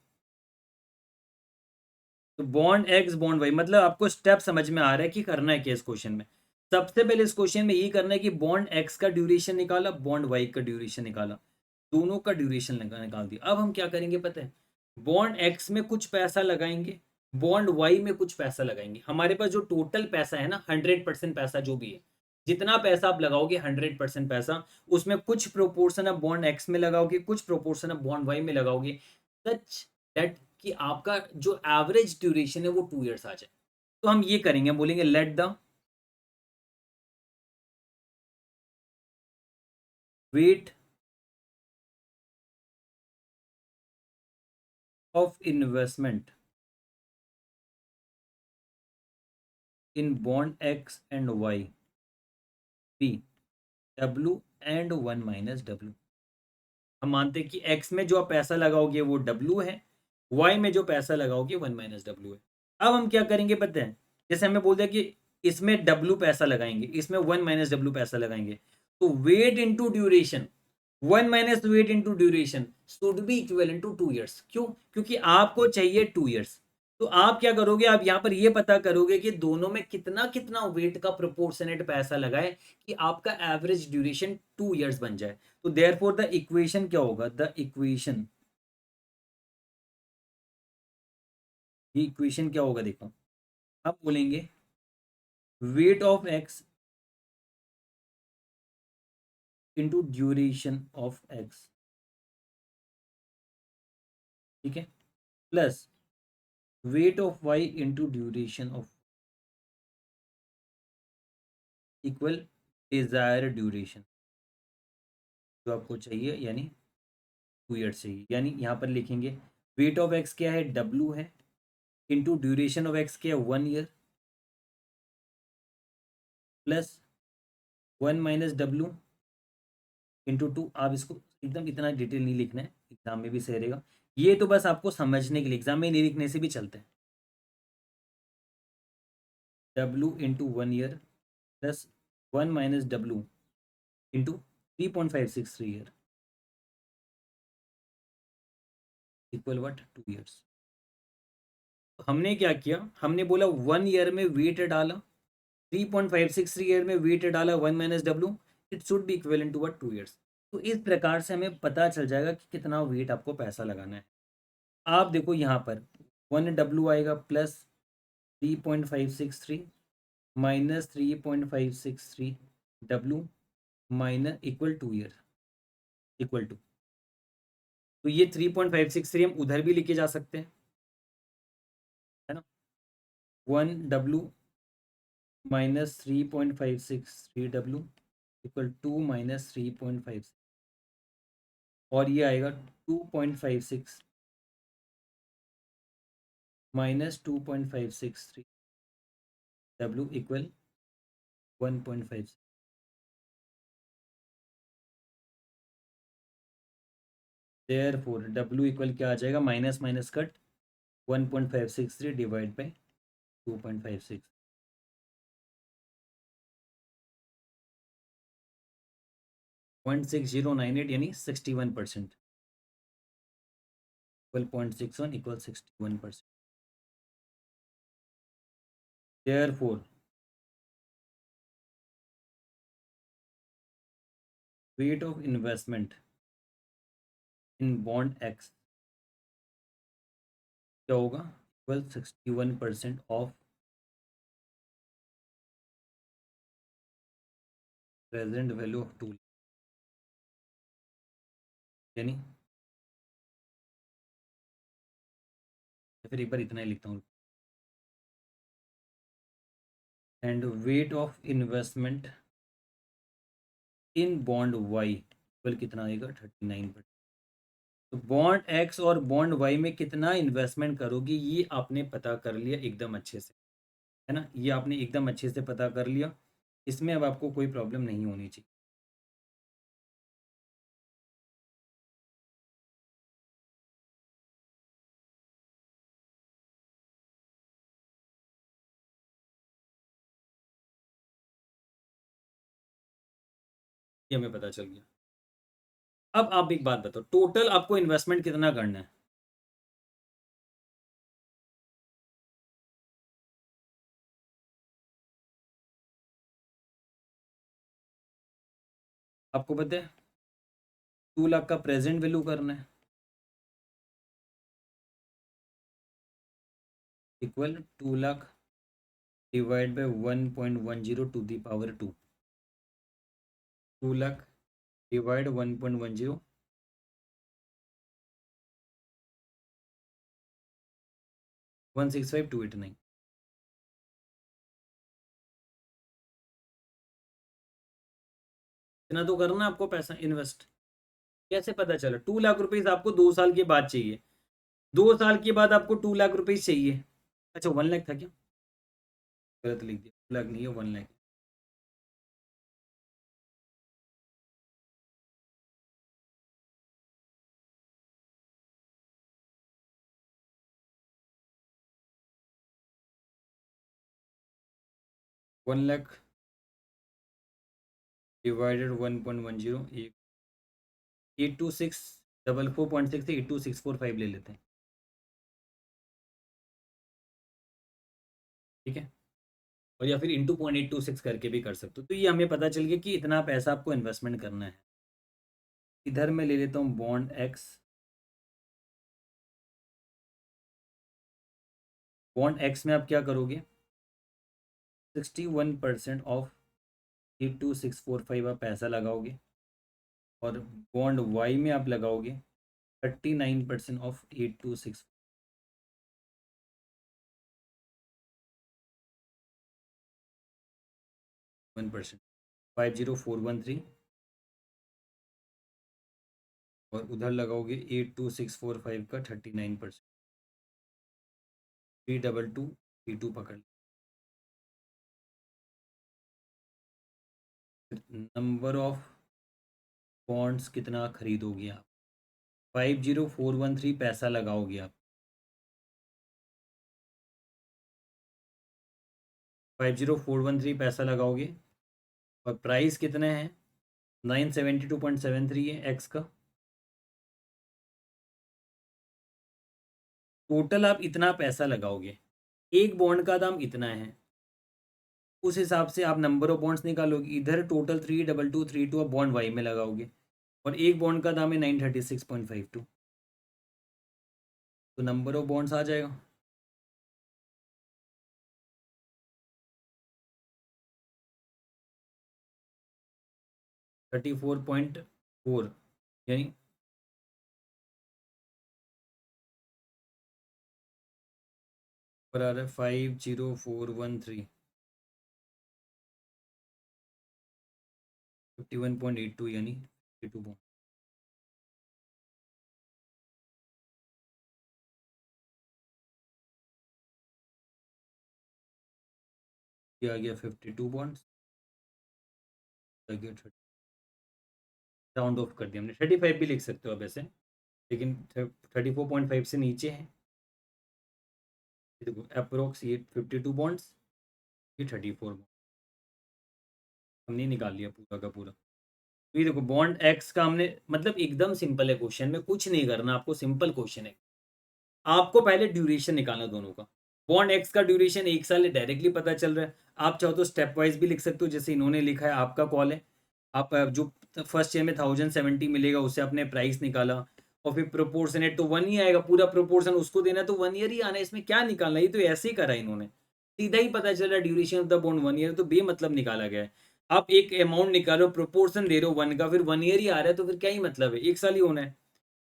तो बॉन्ड एक्स बॉन्ड वाई, मतलब आपको स्टेप समझ में आ रहा है कि करना है क्या इस क्वेश्चन में। सबसे पहले इस क्वेश्चन में ये करना है कि बॉन्ड एक्स का ड्यूरेशन निकाला, बॉन्ड वाई का ड्यूरेशन निकाला, दोनों का ड्यूरेशन निकाल दिया। अब हम क्या करेंगे पता है, बॉन्ड एक्स में कुछ पैसा लगाएंगे, बॉन्ड वाई में कुछ पैसा लगाएंगे। हमारे पास जो टोटल पैसा है ना, 100% पैसा जो भी है, जितना पैसा आप लगाओगे 100% पैसा, उसमें कुछ प्रोपोर्शन आप बॉन्ड एक्स में लगाओगे, कुछ प्रोपोर्शन आप बॉन्ड वाई में लगाओगे, सच दैट कि आपका जो एवरेज ड्यूरेशन है वो 2 ईयर्स आ जाए। तो हम ये करेंगे, हम बोलेंगे let the weight of investment in bond X and Y be W and 1 - W। हम मानते हैं कि एक्स में जो आप पैसा लगाओगे वो डब्ल्यू है, वाई में जो पैसा लगाओगे 1 - W है। अब हम क्या करेंगे पता है, जैसे हमें बोल दिया कि इसमें डब्ल्यू पैसा लगाएंगे, इसमें 1 - W पैसा लगाएंगे, तो weight into duration, 1 - weight into duration should be equal to 2 years. क्यों, क्योंकि आपको चाहिए 2 ईयर्स। तो आप क्या करोगे, आप यहाँ पर ये पता करोगे कि दोनों में कितना कितना वेट का प्रोपोर्शनेट पैसा लगाए कि आपका एवरेज ड्यूरेशन 2 ईयर्स बन जाए। तो देयरफॉर द इक्वेशन क्या होगा, द इक्वेशन, ये इक्वेशन क्या होगा देखो, आप बोलेंगे weight of X into duration of X, ठीक है, plus weight of Y into duration of, equal desire duration जो आपको चाहिए, यानी 2 ईयर्स चाहिए। यानी यहाँ पर लिखेंगे वेट ऑफ एक्स क्या है, डब्ल्यू है, इंटू ड्यूरेशन ऑफ एक्स क्या है, 1 ईयर, प्लस 1 - W इंटू 2। आप इसको एकदम इतना डिटेल नहीं लिखना है, एग्जाम में भी सही रहेगा। ये तो बस आपको समझने के लिए, एग्जाम में नहीं लिखने से भी चलते हैं। W × 1 year plus 1 - W into 3.563 year equal what 2 years. हमने क्या किया, हमने बोला 1 ईयर में वेट डाला, 3.563 ईयर में वेट डाला 1 - W, it should be equal to what 2 years. तो इस प्रकार से हमें पता चल जाएगा कि कितना वेट आपको पैसा लगाना है। आप देखो यहाँ पर 1 W आएगा plus 3.563 minus 3.563 W minus equal 2 year equal to. तो ये 3.563 हम उधर भी लेके जा सकते हैं, है ना। 1 W minus 3.563 W equal 2 minus 3.5, और ये आएगा 2.56 minus 2.563 W equal 1.5। Therefore W equal क्या आ जाएगा, minus minus cut 1.563 divide by 2.56, 0.6098 यानी 61%। 12.61 equal 61%। Therefore rate of investment in bond X क्या होगा, equal 61% of present value of 2, यानी, फिर एक बार इतना ही लिखता हूँ, and weight of investment in bond Y equal कितना आएगा 39%। तो बॉन्ड एक्स और बॉन्ड वाई में कितना इन्वेस्टमेंट करोगे ये आपने पता कर लिया एकदम अच्छे से, है ना। ये आपने एकदम अच्छे से पता कर लिया, इसमें अब आपको कोई प्रॉब्लम नहीं होनी चाहिए। ये हमें पता चल गया। अब आप एक बात बताओ, टोटल आपको इन्वेस्टमेंट कितना करना है। आपको पता है 2 लाख का प्रेजेंट वैल्यू करना है, equal 2 lakh divide by 1.10 to the power 2। 2 lakh divide 1.10, 165,289। इतना तो करना है आपको पैसा इन्वेस्ट। कैसे पता चला 2 लाख रुपीज आपको 2 साल के बाद चाहिए, 2 साल के बाद आपको 2 लाख रुपीज चाहिए। अच्छा 1 लाख था क्या, गलत लिख दिया, 2 लाख नहीं है 1 लाख। 1 लाख डिवाइडेड 1.10, 82644.6 से 82645 ले लेते हैं, ठीक है। और या फिर इंटू 0.826 करके भी कर सकते हो। तो ये हमें पता चल गया कि इतना पैसा आपको इन्वेस्टमेंट करना है। इधर मैं ले लेता हूँ बॉन्ड एक्स। बॉन्ड एक्स में आप क्या करोगे, 61% ऑफ 82645 आप पैसा लगाओगे, और बॉन्ड वाई में आप लगाओगे 39% ऑफ 826 1%, 50413, और उधर लगाओगे 82645 का 39%, 322 P2 पकड़। नंबर ऑफ बॉन्ड्स कितना खरीदोगे आप? 50413 पैसा लगाओगे आप। 50413 पैसा लगाओगे और प्राइस कितने हैं? 972.73 है एक्स का। टोटल आप इतना पैसा लगाओगे, एक बॉन्ड का दाम इतना है, उस हिसाब से आप नंबर ऑफ बॉन्ड्स निकालोगे। इधर टोटल 323232 आप बॉन्ड वाई में लगाओगे और एक बॉन्ड का दाम है 936.52, तो नंबर ऑफ बॉन्ड्स आ जाएगा। थर्टी फोर पॉइंट फोर यानी पर आ रहा है 50413 51.82 यानी 52 बॉन्ड। ये आ गया 52 बॉन्ड्स, आ गया 30, राउंड ऑफ कर दिया हमने। 35 भी लिख सकते हो आप ऐसे, लेकिन 34.5 से नीचे है। ये देखो अप्रोक्स ये 52 बॉन्ड्स, ये 34 बॉन्ड हमने निकाल लिया पूरा का पूरा। तो ये देखो बॉन्ड एक्स का हमने, मतलब एकदम सिंपल है क्वेश्चन में, कुछ नहीं करना आपको, सिंपल क्वेश्चन है। आपको पहले ड्यूरेशन निकालना दोनों का। बॉन्ड एक्स का ड्यूरेशन 1 साल है, डायरेक्टली पता चल रहा है। आप चाहो तो स्टेप वाइज भी लिख सकते हो, जैसे इन्होंने लिखा है, आपका कॉल है। आप जो फर्स्ट ईयर में 1070 मिलेगा उससे आपने प्राइस निकाला, और फिर प्रोपोर्शनेट तो 1 ही आएगा, पूरा प्रोपोर्शन उसको देना तो 1 ईयर ही आना है, इसमें क्या निकालना, ये तो ऐसे ही करा इन्होंने, सीधा ही पता चल रहा है duration of the bond 1 year, तो बेमतलब निकाला गया है। आप एक अमाउंट निकालो, प्रोपोर्शन दे रहे हो 1 का, फिर 1 ईयर ही आ रहा है, तो फिर क्या ही मतलब है, 1 साल ही होना है।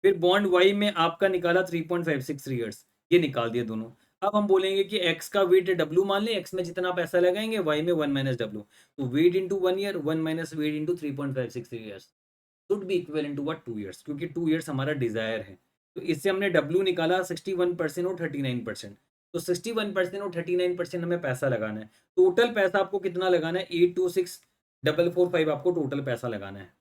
फिर बॉन्ड वाई में आपका निकाला 3.56 ईयर्स, ये निकाल दिया दोनों। अब हम बोलेंगे कि एक्स का वेट डब्ल्यू मान लें, एक्स में जितना पैसा लगाएंगे, वाई में 1 माइनस डब्ल्यू, तो weight into 1 year, 1 minus weight into 3.56 years should be equal into what, 2 years, क्योंकि 2 ईयर्स हमारा डिजायर है। तो इससे हमने डब्ल्यू निकाला 61% और 39%। तो 61% और 39% हमें पैसा लगाना है। टोटल पैसा आपको कितना लगाना है? 826,445 आपको टोटल पैसा लगाना है।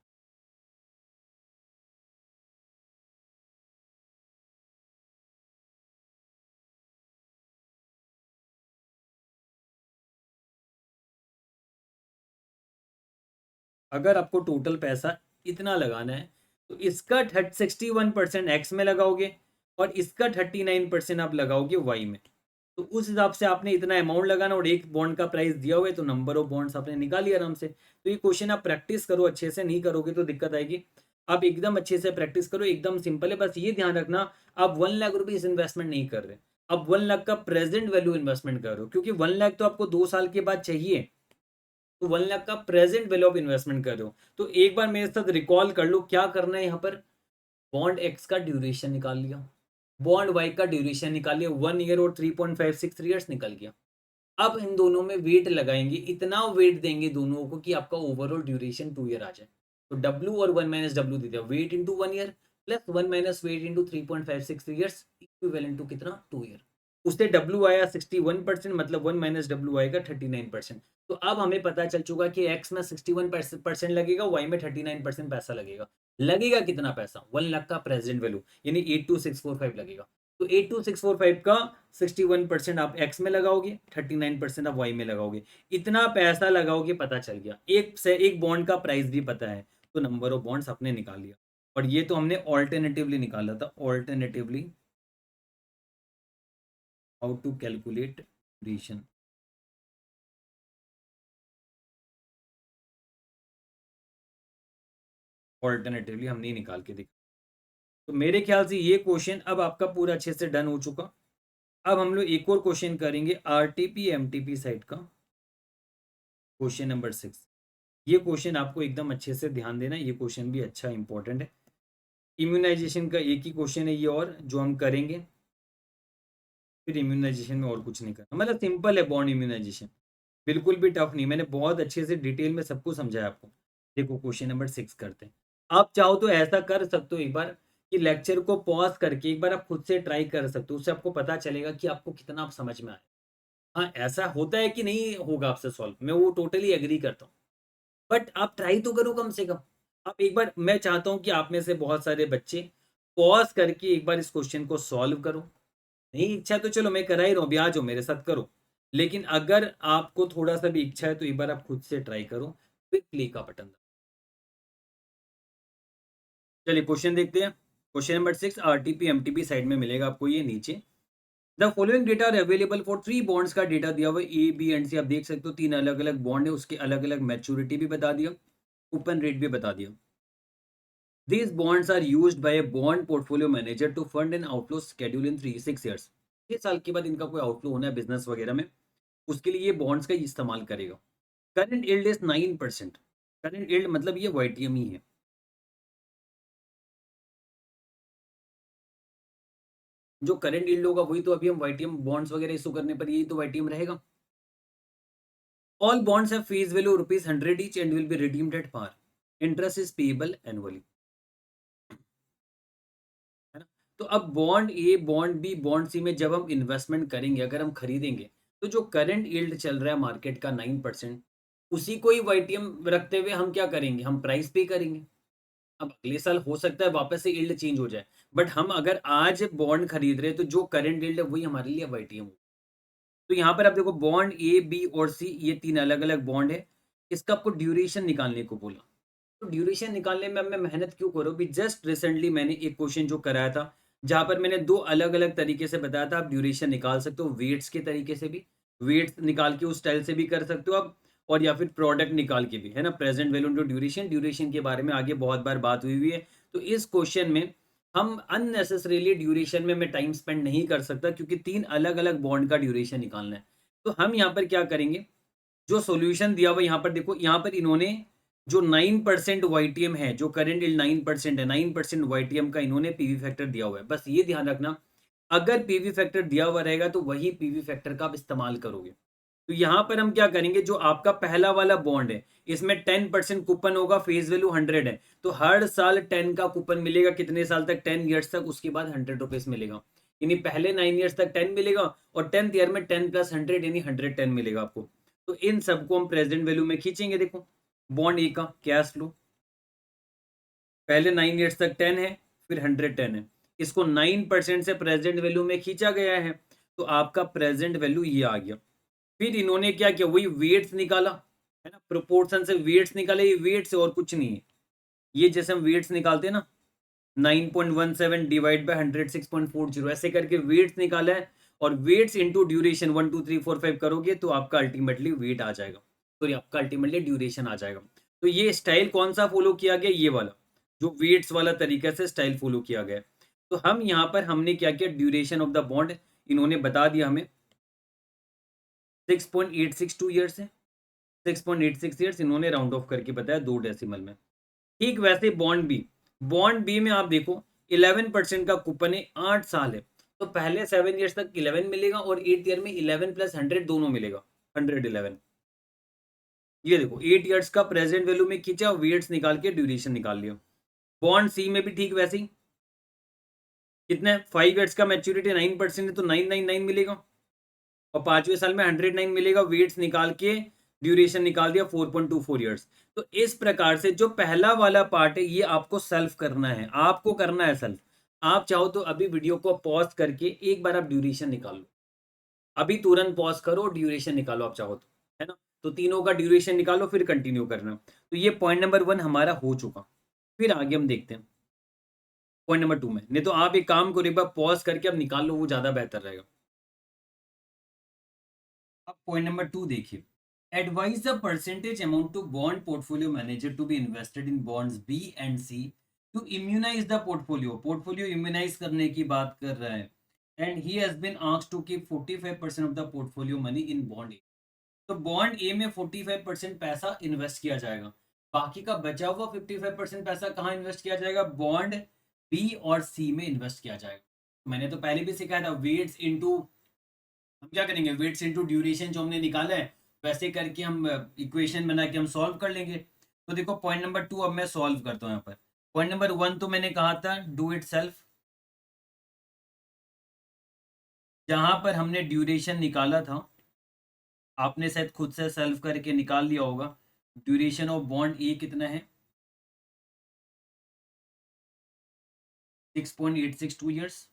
अगर आपको टोटल पैसा इतना लगाना है, तो इसका 61% एक्स में लगाओगे और इसका 39% आप लगाओगे वाई में। तो उस हिसाब से आपने इतना अमाउंट लगाना, और एक बॉन्ड का प्राइस दिया हुआ है, तो नंबर ऑफ बॉन्ड्स आपने निकाली आराम से। तो ये क्वेश्चन आप प्रैक्टिस करो अच्छे से, नहीं करोगे तो दिक्कत आएगी। आप एकदम अच्छे से प्रैक्टिस करो, एकदम सिंपल है, बस ये ध्यान रखना, आप 1 लाख रुपीज इस इन्वेस्टमेंट नहीं कर रहे, आप 1 लाख का प्रेजेंट वैल्यू इन्वेस्टमेंट कर रहे हो, क्योंकि 1 लाख तो आपको 2 साल के बाद चाहिए। तो 1 लाख का प्रेजेंट वैल्यू ऑफ इन्वेस्टमेंट कर रहे हो। तो एक बार मेरे साथ रिकॉल कर लो क्या करना है यहाँ पर। बॉन्ड एक्स का ड्यूरेशन निकाल लिया, बॉन्ड वाई का ड्यूरेशन निकाल लिया, 1 ईयर और 3.56 ईयर्स निकल गया। अब इन दोनों में वेट लगाएंगे, इतना वेट देंगे दोनों को कि आपका ओवरऑल ड्यूरेशन 2 ईयर आ जाए। तो डब्ल्यू और 1 माइनस डब्ल्यू दे दिया, weight into 1 year plus 1 minus weight into 3.56 years equivalent to कितना, 2 ईयर। उससे डब्ल्यू आया 61%, मतलब 1 माइनस डब्ल्यू आएगा 39%। तो अब हमें पता चल चुका कि एक्स में 61% लगेगा, वाई में 39% पैसा लगेगा। लगेगा कितना पैसा? 1 लाख का प्रेजेंट वैल्यू, यानी 82645 लगेगा। तो 82645 का 61% आप एक्स में लगाओगे, 39% आप वाई में लगाओगे, इतना पैसा लगाओगे, पता चल गया। एक से एक बॉन्ड का प्राइस भी पता है, तो नंबर ऑफ बॉन्ड्स आपने निकाल लिया। और ये तो हमने ऑल्टरनेटिवली निकाला था, alternatively how to calculate duration. Alternatively हमने निकाल के देखा। तो मेरे ख्याल से ये क्वेश्चन अब आपका पूरा अच्छे से डन हो चुका। अब हम लोग एक और क्वेश्चन करेंगे आरटीपी एमटीपी साइड का, क्वेश्चन नंबर 6। ये क्वेश्चन आपको एकदम अच्छे से ध्यान देना है, ये क्वेश्चन भी अच्छा इंपॉर्टेंट है। इम्यूनाइजेशन का एक ही क्वेश्चन है ये, और जो हम करेंगे, फिर इम्यूनाइजेशन में और कुछ नहीं करना, मतलब सिंपल है बॉन्ड इम्यूनाइजेशन, बिल्कुल भी टफ नहीं। मैंने बहुत अच्छे से डिटेल में सबको समझाया आपको। देखो क्वेश्चन नंबर 6 करते हैं। आप चाहो तो ऐसा कर सकते हो एक बार, कि लेक्चर को पॉज करके एक बार आप खुद से ट्राई कर सकते हो, उससे आपको पता चलेगा कि आपको कितना आप समझ में आए। हाँ, ऐसा होता है कि नहीं होगा आपसे सॉल्व, मैं वो टोटली एग्री करता हूँ। बट आप ट्राई तो करो कम से कम। आप एक बार, मैं चाहता हूँ कि आप में से बहुत सारे बच्चे पॉज करके एक बार इस क्वेश्चन को सॉल्व करो। नहीं इच्छा तो चलो मैं करा ही रहा हूँ, अभी आ जाओ मेरे साथ करो। लेकिन अगर आपको थोड़ा सा भी इच्छा है तो एक बार आप खुद से ट्राई करो, फिर प्ले का बटन। चलिए क्वेश्चन देखते हैं। Question number 6, RTP MTP side में मिलेगा आपको ये नीचे। The following data are available for 3 bonds का डेटा दिया हुआ है, ए बी एंड सी। आप देख सकते हो 3 अलग अलग बॉन्ड है, उसके अलग अलग मैच्योरिटी भी बता दिया, कूपन रेट भी बता दिया। These bonds are used by a bond portfolio manager to fund an outflow schedule in 3 6 years। 6 साल के बाद इनका कोई आउटफ्लो होना है बिजनेस वगैरह में, उसके लिए ये बॉन्ड्स का इस्तेमाल करेगा। Current yield is 9%। Current yield मतलब ये वाईटीएम ही है। जो करंट यील्ड होगा वही तो अभी हम वाईटीएम बॉन्ड्स वगैरह इशू करने पर यही तो वाईटीएम रहेगा। All bonds have face value ₹100 each and will be redeemed at par. Interest is payable annually, है ना। तो अब bond A bond B bond C में जब हम इन्वेस्टमेंट करेंगे, अगर हम खरीदेंगे, तो जो करंट यील्ड चल रहा है मार्केट का 9%, उसी को ही वाईटीएम रखते हुए हम क्या करेंगे, हम प्राइस पे करेंगे। अब अगले साल हो सकता है वापस से यील्ड चेंज हो जाए, बट हम अगर आज बॉन्ड खरीद रहे हैं तो जो करंट यील्ड है वही हमारे लिए वाईटीएम हो। तो यहाँ पर आप देखो बॉन्ड ए बी और सी, ये 3 अलग अलग बॉन्ड है। इसका आपको ड्यूरेशन निकालने को बोला। तो ड्यूरेशन निकालने में अब मैं मेहनत क्यों करूँ, अभी जस्ट रिसेंटली मैंने एक क्वेश्चन जो कराया था, जहाँ पर मैंने 2 अलग अलग तरीके से बताया था। आप ड्यूरेशन निकाल सकते हो वेट्स के तरीके से भी, वेट्स निकाल के उस स्टाइल से भी कर सकते हो आप, और या फिर प्रोडक्ट निकाल के भी, है ना। Present value into duration, duration के बारे में आगे बहुत बार बात हुई हुई है। तो इस क्वेश्चन में हम अननेसेसरीली ड्यूरेशन में मैं टाइम स्पेंड नहीं कर सकता, क्योंकि 3 अलग अलग बॉन्ड का ड्यूरेशन निकालना है। तो हम यहाँ पर क्या करेंगे, जो सॉल्यूशन दिया हुआ यहाँ पर देखो, यहाँ पर इन्होंने जो 9% वाईटीएम है, जो करंट यील्ड 9% है, 9% वाईटीएम का इन्होंने पीवी फैक्टर दिया हुआ है। बस ये ध्यान रखना, अगर पीवी फैक्टर दिया हुआ रहेगा तो वही पीवी फैक्टर का आप इस्तेमाल करोगे। तो यहाँ पर हम क्या करेंगे, जो आपका पहला वाला बॉन्ड है, इसमें 10% कूपन होगा, फेस वैल्यू 100 है, तो हर साल 10 का कूपन मिलेगा। कितने साल तक, 10 ईयर्स तक, उसके बाद ₹100 मिलेगा। यानी पहले 9 ईयर्स तक 10 मिलेगा, और 10th ईयर में 10 प्लस 100 यानी 110 मिलेगा आपको। तो इन सबको हम प्रेजेंट वैल्यू में खींचेंगे। देखो बॉन्ड ए का कैश फ्लो, पहले 9 ईयर्स तक 10 है, फिर 110 है, इसको 9% से प्रेजेंट वैल्यू में खींचा गया है, तो आपका प्रेजेंट वैल्यू ये आ गया। फिर इन्होंने क्या किया, वही वेट्स निकाला, है ना, प्रोपोर्शन से वेट्स निकाले। ये वेट्स और कुछ नहीं है, ये जैसे हम वेट्स निकालते हैं ना, 9.17 डिवाइड बाय 106.40, ऐसे करके वेट्स निकाला है। और वेट्स इंटू ड्यूरेशन 1 2 3 4 5 करोगे तो आपका अल्टीमेटली वेट आ जाएगा, सॉरी आपका अल्टीमेटली ड्यूरेशन आ जाएगा। तो ये स्टाइल कौन सा फॉलो किया गया, ये वाला, जो वेट्स वाला तरीका से स्टाइल फॉलो किया गया। तो हम यहाँ पर हमने क्या किया, ड्यूरेशन ऑफ द बॉन्ड इन्होंने बता दिया हमें 6.862 ईयर्स है। 6.86 ईयर्स इन्होंने राउंड ऑफ करके बताया 2 डेसिमल में। ठीक वैसे बॉन्ड बी, बॉन्ड बी में आप देखो 11% का कूपन है, 8 साल है, तो पहले 7 ईयर्स तक 11 मिलेगा, और 8 ईयर में 11 प्लस 100 दोनों मिलेगा, 111। ये देखो 8 ईयर्स का प्रेजेंट वैल्यू में खींचा, वेट्स निकाल के ड्यूरेशन निकाल लिया। बॉन्ड सी में भी ठीक वैसे ही, कितने 5 ईयर्स का मैच्योरिटी 9% है, तो 999 मिलेगा, और 5वें साल में 109 मिलेगा। वेट्स निकाल के ड्यूरेशन निकाल दिया 4.24 ईयर्स। तो इस प्रकार से जो पहला वाला पार्ट है ये आपको सेल्फ करना है, आपको करना है सेल्फ। आप चाहो तो अभी वीडियो को पॉज करके एक बार आप ड्यूरेशन निकाल लो, अभी तुरंत पॉज करो, ड्यूरेशन निकालो आप चाहो तो, है ना। तो तीनों का ड्यूरेशन निकालो, फिर कंटिन्यू करना। तो ये पॉइंट नंबर 1 हमारा हो चुका। फिर आगे हम देखते हैं पॉइंट नंबर 2 में। नहीं तो आप एक काम करो, एक बार पॉज करके अब निकाल लो, वो ज्यादा बेहतर रहेगा। अब पॉइंट नंबर 2 देखिए, advise the percentage amount to bond portfolio manager to be invested in bonds B and C to immunise the portfolio. Portfolio immunize करने की बात कर रहा है, and he has been asked to keep 45% of the portfolio money in bond A. तो बॉन्ड ए में 45% पैसा इन्वेस्ट किया जाएगा, बाकी का बचा हुआ 55% पैसा कहाँ इन्वेस्ट किया जाएगा, बॉन्ड बी और सी में इन्वेस्ट किया जाएगा। मैंने तो पहले भी सिखाया था, वेट्स इनटू, हम क्या करेंगे, वेट्स इनटू ड्यूरेशन जो हमने निकाला है वैसे करके हम इक्वेशन बना के हम सॉल्व कर लेंगे। तो देखो पॉइंट नंबर 2 अब मैं सॉल्व करता हूँ यहाँ पर। पॉइंट नंबर 1 तो मैंने कहा था डू इट सेल्फ, जहां पर हमने ड्यूरेशन निकाला था, आपने शायद खुद से सेल्फ करके निकाल लिया होगा। ड्यूरेशन ऑफ बॉन्ड ए कितना है 6.862 ईयर्स।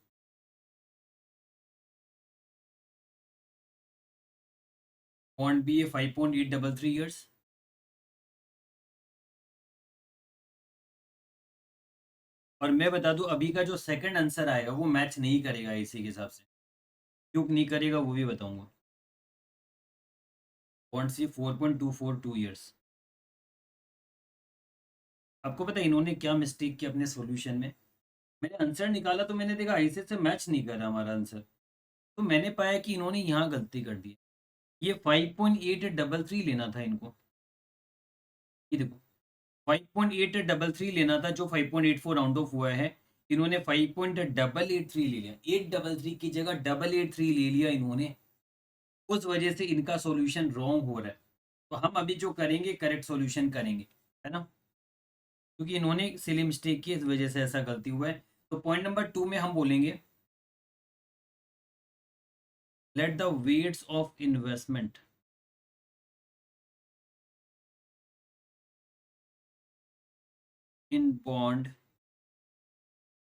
बॉन्ड बी है 5.833 ईयर्स। और मैं बता दूं अभी का जो सेकंड आंसर आएगा वो मैच नहीं करेगा इसी के हिसाब से, क्यों नहीं करेगा वो भी बताऊंगा। Bond C 4.242 years. आपको पता है इन्होंने क्या मिस्टेक की अपने सॉल्यूशन में। मैंने आंसर निकाला तो मैंने देखा ऐसे से मैच नहीं कर रहा हमारा आंसर, तो मैंने पाया कि इन्होंने यहाँ गलती कर दी। ये 5.833 लेना था इनको। ये देखो 5.833 लेना था जो 5.84 राउंड ऑफ हुआ है। इन्होंने 5.883 ले लिया, 833 की जगह 883 ले लिया इन्होंने। उस वजह से इनका सॉल्यूशन रॉन्ग हो रहा है। तो हम अभी जो करेंगे करेक्ट सॉल्यूशन करेंगे, है ना, क्योंकि इन्होंने सिली मिस्टेक की इस वजह से ऐसा गलती हुआ है। तो पॉइंट नंबर 2 में हम बोलेंगे let the weights of investment in bond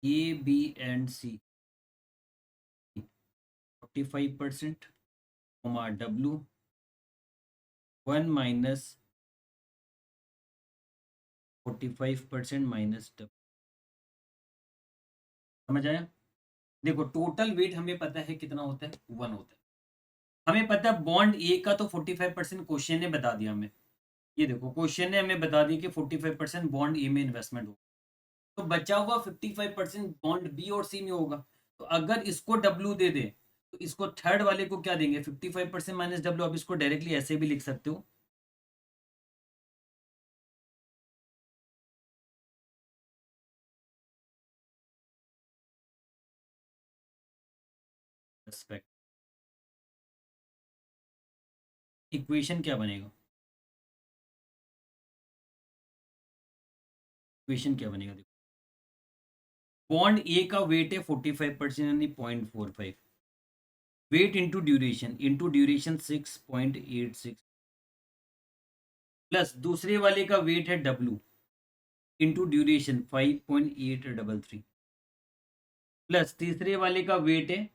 A B and C 45%, W 1 - 45% minus W. समझ आया। देखो टोटल वेट हमें पता है कितना होता है 1 होता है। हमें पता है बॉन्ड ए का तो 45% क्वेश्चन ने बता दिया हमें। ये देखो क्वेश्चन ने हमें बता दिया कि 45% बॉन्ड ए में इन्वेस्टमेंट होगा। तो बचा हुआ 55% बॉन्ड बी और सी में होगा। तो अगर इसको डब्ल्यू दे दे तो इसको थर्ड वाले को क्या देंगे 55% माइनस डब्ल्यू। अब इसको डायरेक्टली ऐसे भी लिख सकते हो, रेस्पेक्ट। इक्वेशन क्या बनेगा, इक्वेशन क्या बनेगा देखो। बॉन्ड ए का वेट है 45% यानी 0.45। वेट इंटू ड्यूरेशन 6.86 प्लस दूसरे वाले का वेट है डब्ल्यू इंटू ड्यूरेशन 5.833 प्लस तीसरे वाले का वेट है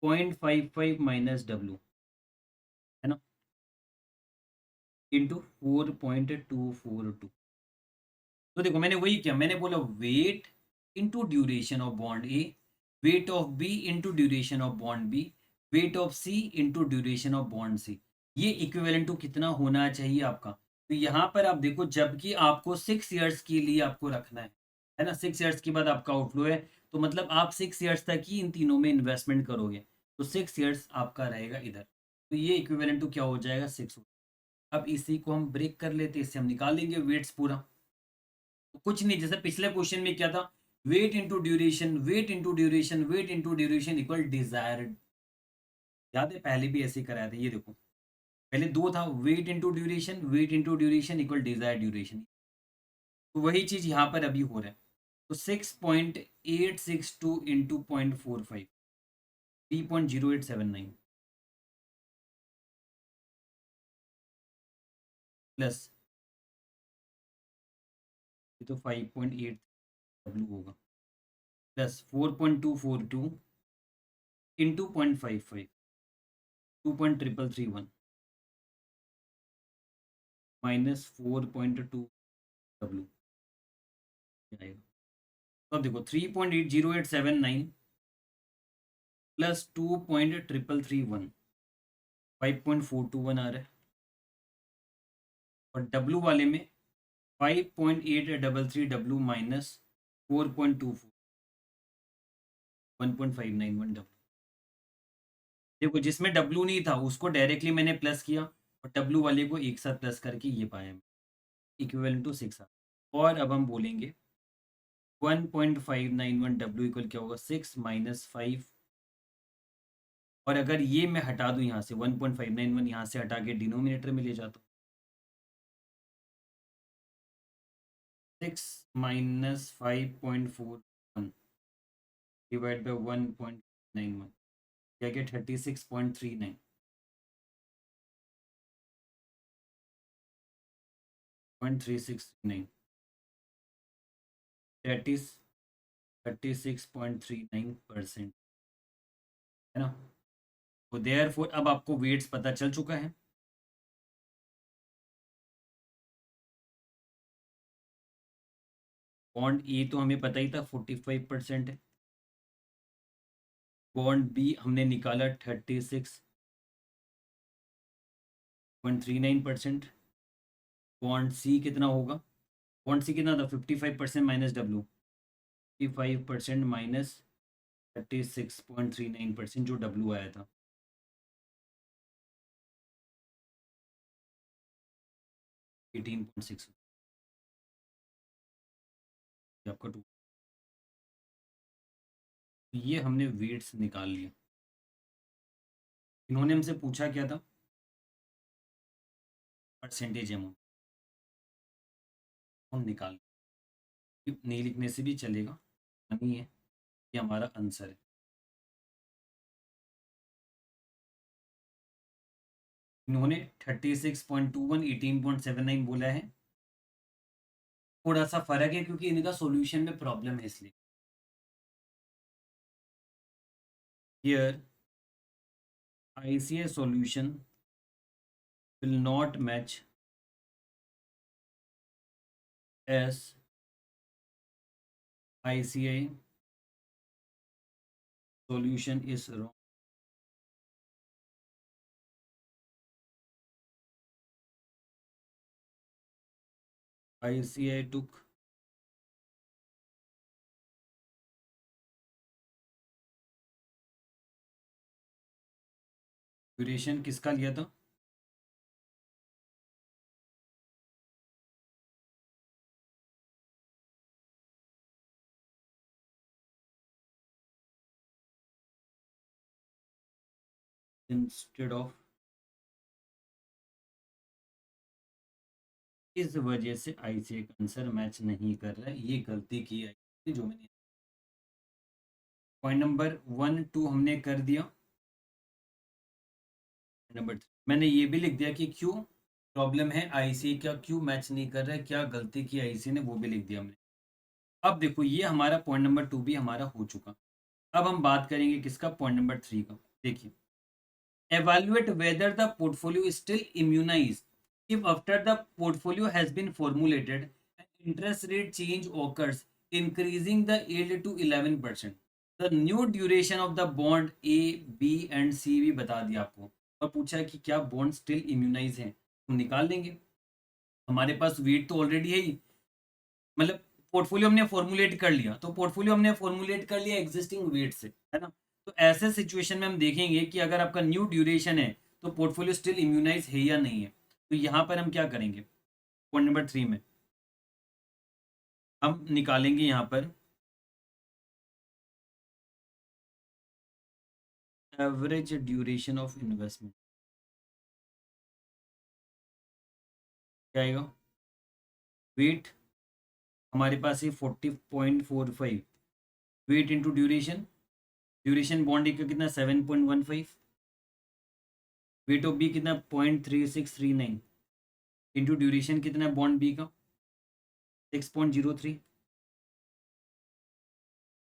0.55 माइनस डब्ल्यू, है ना, इंटू 4.242। तो देखो मैंने वही किया, मैंने बोला weight into duration of bond A, weight of B into duration of bond B, weight of C into duration of bond C. ये इक्विवेलेंट टू कितना होना चाहिए आपका। तो यहाँ पर आप देखो जबकि आपको 6 ईयर्स के लिए आपको रखना है ना, 6 ईयर्स के बाद आपका आउटफ्लो है। तो मतलब आप 6 ईयर्स तक ही इन तीनों में इन्वेस्टमेंट करोगे। तो 6 ईयर्स आपका रहेगा इधर। तो ये इक्विवेलेंट टू क्या हो जाएगा 6। अब इसी को हम ब्रेक कर लेते हैं, इससे हम निकाल लेंगे वेट्स पूरा। तो कुछ नहीं, जैसे पिछले क्वेश्चन में क्या था, wait into duration, weight into duration, weight into duration equal desired. याद है पहले भी ऐसे ही कराया था। ये देखो पहले दो था, wait into duration, weight into duration equal desired duration. तो वही चीज यहाँ पर अभी हो रहा है। तो 6.862 इंटू 0.45, 3.0879 प्लस ये तो 5.8 डब्ल्यू होगा, प्लस 4.242 इंटू 0.55, 2.3331 माइनस 4.2 डब्ल्यू आएगा। तो अब देखो 3.80879 प्लस 2.3331, 5.421 आ रहा है। और डब्ल्यू वाले में 5.833 डब्ल्यू माइनस 4.24, 1.591 डब्ल्यू। देखो जिसमें डब्ल्यू नहीं था उसको डायरेक्टली मैंने प्लस किया और डब्ल्यू वाले को एक साथ प्लस करके ये पाया इक्विवेलेंट टू 6। और अब हम बोलेंगे 1.591 डब्ल्यू इक्वल क्या होगा 6 - 5। और अगर ये मैं हटा दूं यहाँ से 1.591 यहाँ से हटा के डिनोमिनेटर में ले जाता हूँ, 6 - 5.41 डिवाइड बाई 1.91 क्या कि 36.39। 0.3639, दैट इज 36.39%, है ना। तो देयरफॉर अब आपको वेट्स पता चल चुका है। बॉन्ड ए तो हमें पता ही था 45% है। बॉन्ड बी हमने निकाला 36.39%। बॉन्ड सी कितना होगा? बॉन्ड सी कितना था? 55% माइनस डब्ल्यू, 55% माइनस 36.39% जो डब्ल्यू आया था। 18.6 आपका टू। ये हमने वेट्स निकाल लिए। इन्होंने हमसे पूछा क्या था? Percentage amount. हम निकाल, नहीं लिखने से भी चलेगा, नहीं है, ये हमारा आंसर है। इन्होंने 36.21 18.79 बोला है। थोड़ा सा फर्क है क्योंकि इनका सॉल्यूशन में प्रॉब्लम है, इसलिए here ICA solution will not match as ICA solution is wrong. ICA took duration किसका लिया था? इंस्टेड ऑफ, इस वजह से ICA का आंसर मैच नहीं कर रहा है। ये गलती की है जो मैंने, पॉइंट नंबर 1 2 हमने कर दिया। नंबर 3 मैंने ये भी लिख दिया कि क्यों प्रॉब्लम है, ICA क्या क्यों मैच नहीं कर रहा है, क्या गलती की ICA ने, वो भी लिख दिया हमने। अब देखो ये हमारा पॉइंट नंबर 2 भी हमारा हो चुका। अब हम बात करेंगे किसका? पॉइंट नंबर 3 का। देखिए, evaluate whether the portfolio is still immunized if after the portfolio has been formulated an interest rate change occurs increasing the yield to 11%। the new duration of the bond A B and C भी बता दिया आपको, और पूछा है कि क्या बॉन्ड स्टिल इम्यूनाइज है। हम निकाल लेंगे, हमारे पास वेट तो ऑलरेडी है ही, मतलब पोर्टफोलियो हमने फॉर्मुलेट कर लिया, तो पोर्टफोलियो हमने फॉर्मुलेट कर लिया एग्जिस्टिंग वेट से, है ना। तो ऐसे सिचुएशन में हम देखेंगे कि अगर आपका न्यू ड्यूरेशन है तो पोर्टफोलियो स्टिल इम्यूनाइज है या नहीं है। तो यहाँ पर हम क्या करेंगे? पॉइंट नंबर 3 में हम निकालेंगे यहाँ पर एवरेज ड्यूरेशन ऑफ इन्वेस्टमेंट। क्या आएगा? वेट हमारे पास है 40.45, wait into duration, duration bond का कितना 7.15, वेट ऑफ बी कितना 0.3639 इंटू ड्यूरेशन कितना बॉन्ड बी का 6.03।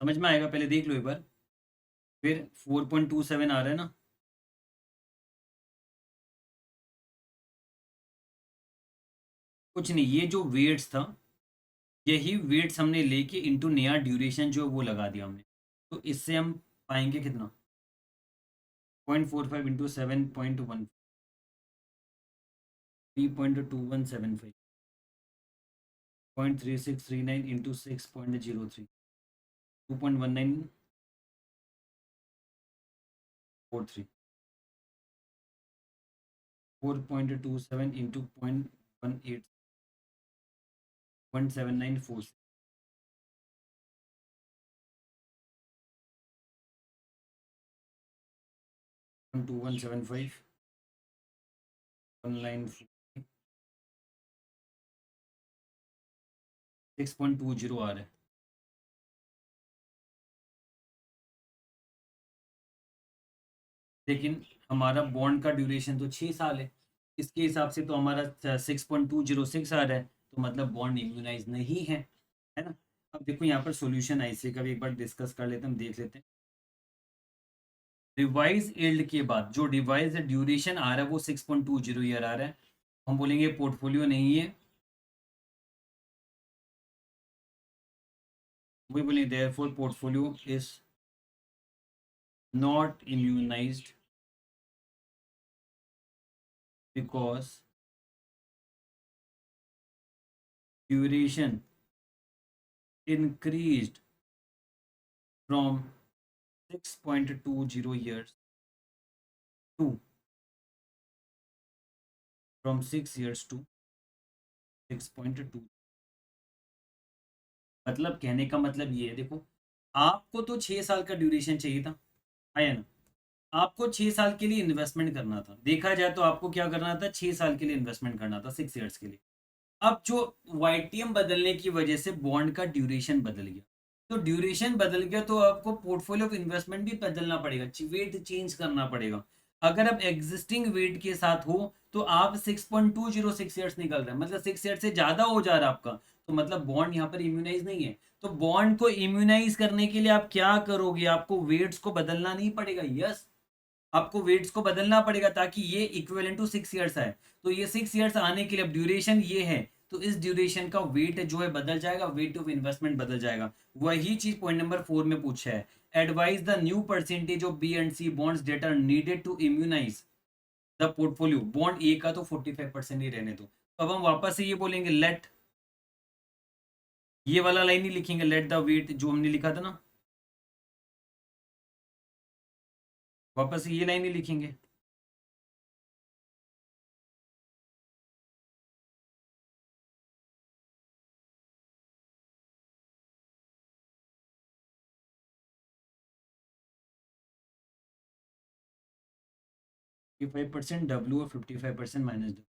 समझ में आएगा? पहले देख लो एक बार। फिर 4.27 आ रहा है ना, कुछ नहीं, ये जो वेट्स था यही वेट्स हमने लेके इंटू नया ड्यूरेशन जो वो लगा दिया हमने। तो इससे हम पाएंगे कितना? 0.45 इंटू 7.1, 3.2175, 0.3639 इंटू 6.03, 2.1943, 4.27 इंटू 0.18, 0.7946, 2175, 6.20 आ रहा है। लेकिन हमारा बॉन्ड का ड्यूरेशन तो 6 साल है, इसके हिसाब से तो हमारा 6.206 आ रहा है। तो मतलब बॉन्ड इम्यूनाइज नहीं है ना। अब देखो यहाँ पर सॉल्यूशन आईसी का भी एक बार डिस्कस कर लेते हैं, हम देख लेते हैं। रिवाइज एल्ड के बाद जो रिवाइज ड्यूरेशन आ रहा है वो 6.20 ईयर आ रहा है, हम बोलेंगे पोर्टफोलियो नहीं है, वही बोलेंगे therefore portfolio is not immunised because duration increased from 6.20 years to from 6 years to 6.2। मतलब कहने का मतलब ये है, देखो आपको तो 6 साल का ड्यूरेशन चाहिए था, है ना। आपको 6 साल के लिए इन्वेस्टमेंट करना था, देखा जाए तो आपको क्या करना था, 6 साल के लिए इन्वेस्टमेंट करना था, 6 ईयर्स के लिए। अब जो वाईटीएम बदलने की वजह से बॉन्ड का ड्यूरेशन बदल गया, तो ड्यूरेशन बदल गया तो आपको पोर्टफोलियो ऑफ इन्वेस्टमेंट भी बदलना पड़ेगा, वेट चेंज करना पड़ेगा। अगर आप एग्जिस्टिंग वेट के साथ हो तो आप 6.20 6 ईयर्स निकल रहे हैं, मतलब 6 ईयर्स से ज्यादा हो जा रहा है आपका, तो मतलब बॉन्ड यहाँ पर इम्यूनाइज नहीं है। तो बॉन्ड को इम्यूनाइज करने के लिए आप क्या करोगे, आपको वेट्स को बदलना नहीं पड़ेगा। यस, आपको वेट्स को बदलना पड़ेगा ताकि ये इक्विवेलेंट टू 6 ईयर्स आए। तो ये 6 ईयर्स आने के लिए अब ड्यूरेशन ये है, तो इस ड्यूरेशन का वेट जो है बदल जाएगा, वेट ऑफ इन्वेस्टमेंट बदल जाएगा। वही चीज पॉइंट नंबर 4 में पूछा है, advise the new percentage of B and C bonds that are needed to immunise the portfolio. Bond A का तो 45% ही रहने दो। तो अब हम वापस से ये बोलेंगे लेट, ये वाला लाइन ही लिखेंगे, लेट द वेट जो हमने लिखा था ना, वापस से ये लाइन ही लिखेंगे। 55% डब्ल्यू और 55% माइनस डब्ल्यू।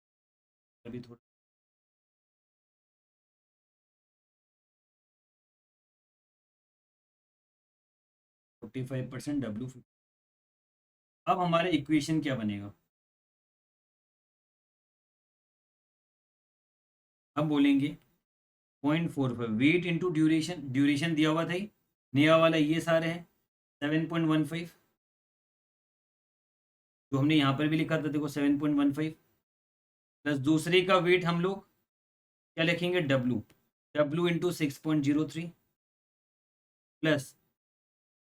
अभी थोड़ा 45% डब्ल्यू। अब हमारा इक्वेशन क्या बनेगा, अब बोलेंगे 0.45 वेट इंटू ड्यूरेशन, ड्यूरेशन दिया हुआ था ही, नया वाला ये सारे हैं 7.15, जो हमने यहाँ पर भी लिखा था देखो 7.15, प्लस दूसरे का वेट हम लोग क्या लिखेंगे, W, W into 6.03 plus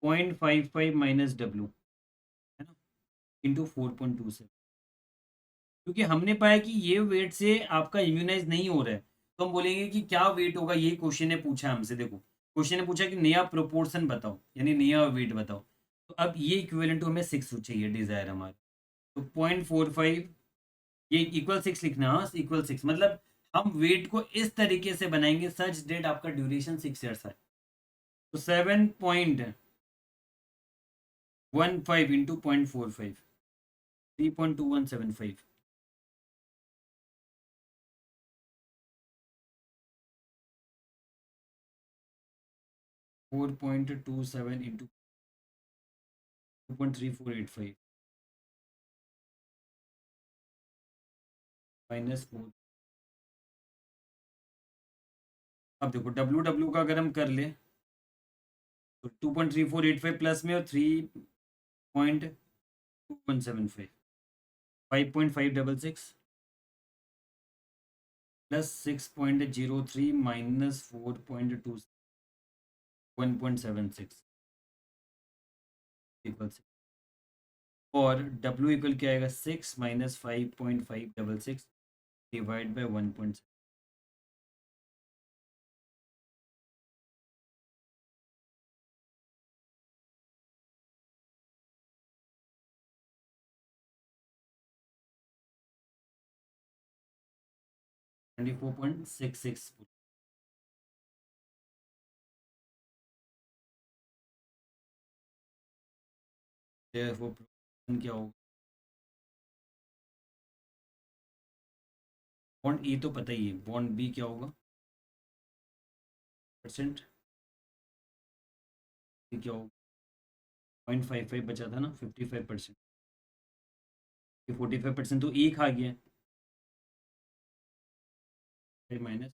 0.55 minus W, है ना, इंटू 4.27। क्योंकि हमने पाया कि ये वेट से आपका इम्यूनाइज नहीं हो रहा है, तो हम बोलेंगे कि क्या वेट होगा, ये क्वेश्चन ने पूछा हमसे। देखो क्वेश्चन ने पूछा कि नया प्रोपोर्शन बताओ, यानी नया वेट बताओ। तो अब ये इक्विवेलेंट टू हमें 6 चाहिए, डिजायर हमारा। तो 0.45 ये इक्वल 6 लिखना है, हाँ इक्वल 6, मतलब हम वेट को इस तरीके से बनाएंगे सच डेट आपका ड्यूरेशन 6 ईयर्स है। तो 7.15 इंटू 0.45, 3.2175, 4.27 इंटू 2.3485 माइनस 4। अब देखो डब्ल्यू डब्ल्यू का अगर हम कर ले तो 2.3485 प्लस में और 3.2175, 5.566 प्लस 6.03 माइनस 4.2, 1.76 इक्वल 6। और डब्ल्यू इक्वल क्या आएगा, 6 माइनस 5.566 डिवाइड बाई 1.7। 24.66 क्या होगा, बॉन्ड ई तो पता ही है, बॉन्ड बी क्या होगा, परसेंट क्या होगा, 0.55 बचा था ना, 55%, 45% तो एक आ गया, माइनस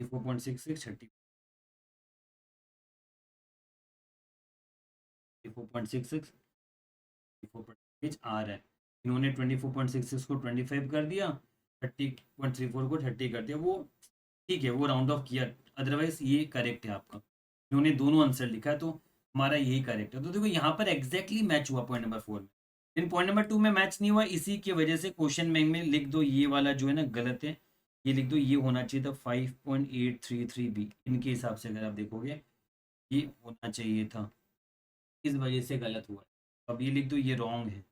34.66 34.66 आ रहा है। इन्होंने 24.66 को 25 कर दिया, 30.34 को 30 कर दिया, वो ठीक है, वो राउंड ऑफ किया, अदरवाइज ये करेक्ट है आपका। इन्होंने दोनों आंसर लिखा है तो हमारा यही करेक्ट है। तो देखो यहाँ पर एग्जैक्टली मैच हुआ पॉइंट नंबर 4 में, लेकिन पॉइंट नंबर 2 में मैच नहीं हुआ, इसी की वजह से क्वेश्चन बैंक में लिख दो ये वाला जो है ना गलत है, ये लिख दो, ये होना चाहिए था 5.833 बी, इनके हिसाब से अगर आप देखोगे ये होना चाहिए था, इस वजह से गलत हुआ है। अब ये लिख दो ये रॉन्ग है,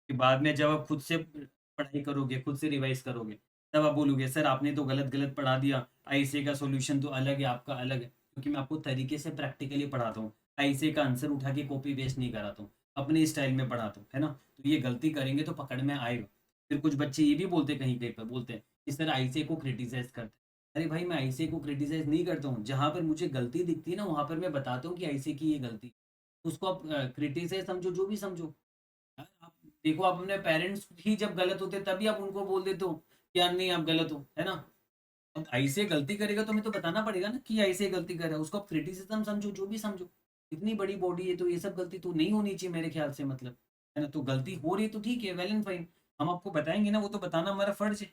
कि बाद में जब आप खुद से पढ़ाई करोगे, खुद से रिवाइज करोगे, तब आप बोलोगे सर आपने तो गलत गलत पढ़ा दिया, आईसीए का सॉल्यूशन तो अलग है, आपका अलग है, क्योंकि मैं आपको तरीके से प्रैक्टिकली पढ़ाता हूँ, आईसीए का आंसर उठा के कॉपी पेस्ट नहीं कराता हूँ, अपने स्टाइल में पढ़ाता हूँ, है ना। तो ये गलती करेंगे तो पकड़ में आएगा। फिर कुछ बच्चे ये भी बोलते कहीं कहीं पर बोलते हैं इस तरह आईसीए को क्रिटिसाइज करते हैं। अरे भाई मैं आईसीए को क्रिटिसाइज नहीं करता हूँ, जहाँ पर मुझे गलती दिखती है ना वहाँ पर मैं बताता हूँ कि आईसीए की ये गलती, उसको आप क्रिटिसाइज समझो जो भी समझो। यार आप देखो, आप अपने पेरेंट्स ही जब गलत होते तभी आप उनको बोल देते हो कि यार नहीं आप गलत हो, है ना। अब ऐसे गलती करेगा तो हमें तो बताना पड़ेगा ना कि ऐसे गलती कर रहा है, उसको आप क्रिटिसिज्म समझो जो भी समझो। इतनी बड़ी बॉडी है तो ये सब गलती तो नहीं होनी चाहिए मेरे ख्याल से, मतलब, है ना। तो गलती हो रही है तो ठीक है, वेल एंड फाइन, हम आपको बताएंगे ना, वो तो बताना हमारा फर्ज है।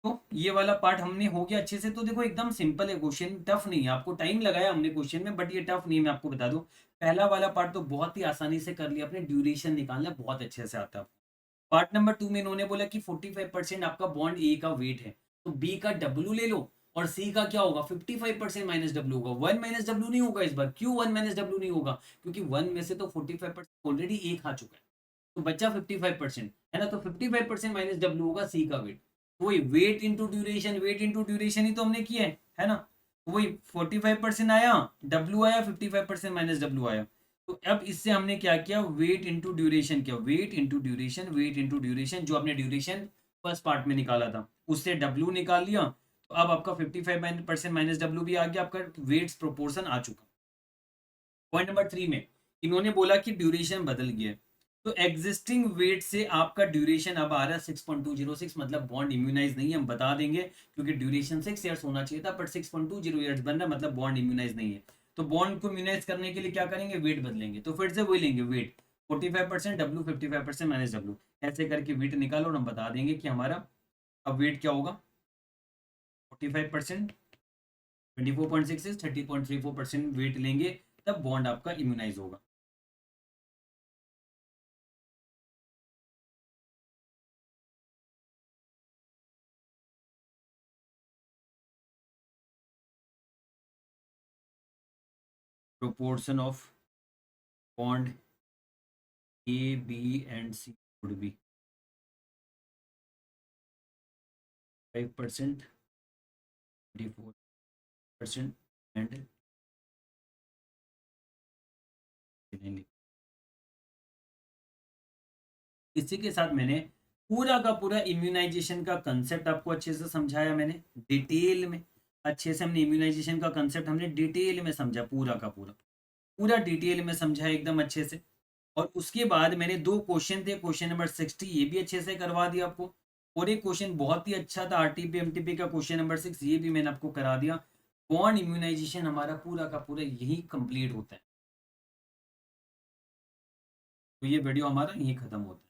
तो ये वाला पार्ट हमने हो गया अच्छे से। तो देखो एकदम सिंपल है क्वेश्चन, टफ नहीं है, आपको टाइम लगाया हमने क्वेश्चन में, बट ये टफ नहीं है, मैं आपको बता दूं। पहला वाला पार्ट तो बहुत ही आसानी से कर लिया अपने, ड्यूरेशन निकालना बहुत अच्छे से आता है। पार्ट नंबर 2 में इन्होंने बोला कि 45% आपका बॉन्ड ए का वेट है, तो बी का डब्ल्यू ले लो, और सी का क्या होगा 55% माइनस डब्ल्यू होगा। 1 माइनस डब्ल्यू नहीं होगा इस बार, क्यों 1 माइनस डब्ल्यू नहीं होगा, क्योंकि 1 में से तो 45% ऑलरेडी ए खा चुका है, तो बच्चा 55%, है ना। तो 55% माइनस डब्ल्यू होगा सी का वेट, वही weight into duration, weight into duration ही तो हमने किया है ना। वही 45% आया, डब्ल्यू आया, 55% माइनस डब्ल्यू आया। तो अब इससे हमने क्या किया, वेट इंटू ड्यूरेशन किया, wait into duration, weight into duration, जो आपने ड्यूरेशन फर्स्ट पार्ट में निकाला था उससे डब्ल्यू निकाल लिया, तो अब आपका 55% माइनस डब्ल्यू भी आ गया, आपका वेट्स प्रोपोर्शन आ चुका। पॉइंट नंबर 3 में इन्होंने बोला कि ड्यूरेशन बदल गया है, तो एग्जिस्टिंग वेट से आपका ड्यूरेशन अब आ रहा है 6.206, मतलब बॉन्ड इम्यूनाइज नहीं है, हम बता देंगे, क्योंकि ड्यूरेशन 6 ईयर्स होना चाहिए था, बट 6.20 ईयर्स बन रहा है, मतलब बॉन्ड इम्यूनाइज नहीं है। तो बॉन्ड को इम्यूनाइज करने के लिए क्या करेंगे, वेट बदलेंगे, तो फिर से वही लेंगे वेट 45% डब्ल्यू 55% माइनस डब्ल्यू, ऐसे करके वेट निकालो और हम बता देंगे कि हमारा अब वेट क्या होगा, 45%, 24.66, 30.34% वेट लेंगे, तब बॉन्ड आपका इम्यूनाइज होगा। proportion of bond A, B and C would be 5%, 24% and 9। इसी के साथ मैंने पूरा का पूरा इम्यूनाइजेशन का कंसेप्ट आपको अच्छे से समझाया, मैंने डिटेल में अच्छे से हमने इम्यूनाइजेशन का कंसेप्ट हमने डिटेल में समझा, पूरा का पूरा पूरा डिटेल में समझा एकदम अच्छे से। और उसके बाद मैंने दो क्वेश्चन थे, क्वेश्चन नंबर 60 ये भी अच्छे से करवा दिया आपको, और एक क्वेश्चन बहुत ही अच्छा था आरटीपी एमटीपी का क्वेश्चन नंबर 6, ये भी मैंने आपको करा दिया। बॉन्ड इम्यूनाइजेशन हमारा पूरा का पूरा यही कंप्लीट होता है। तो ये वीडियो हमारा यही खत्म होता है।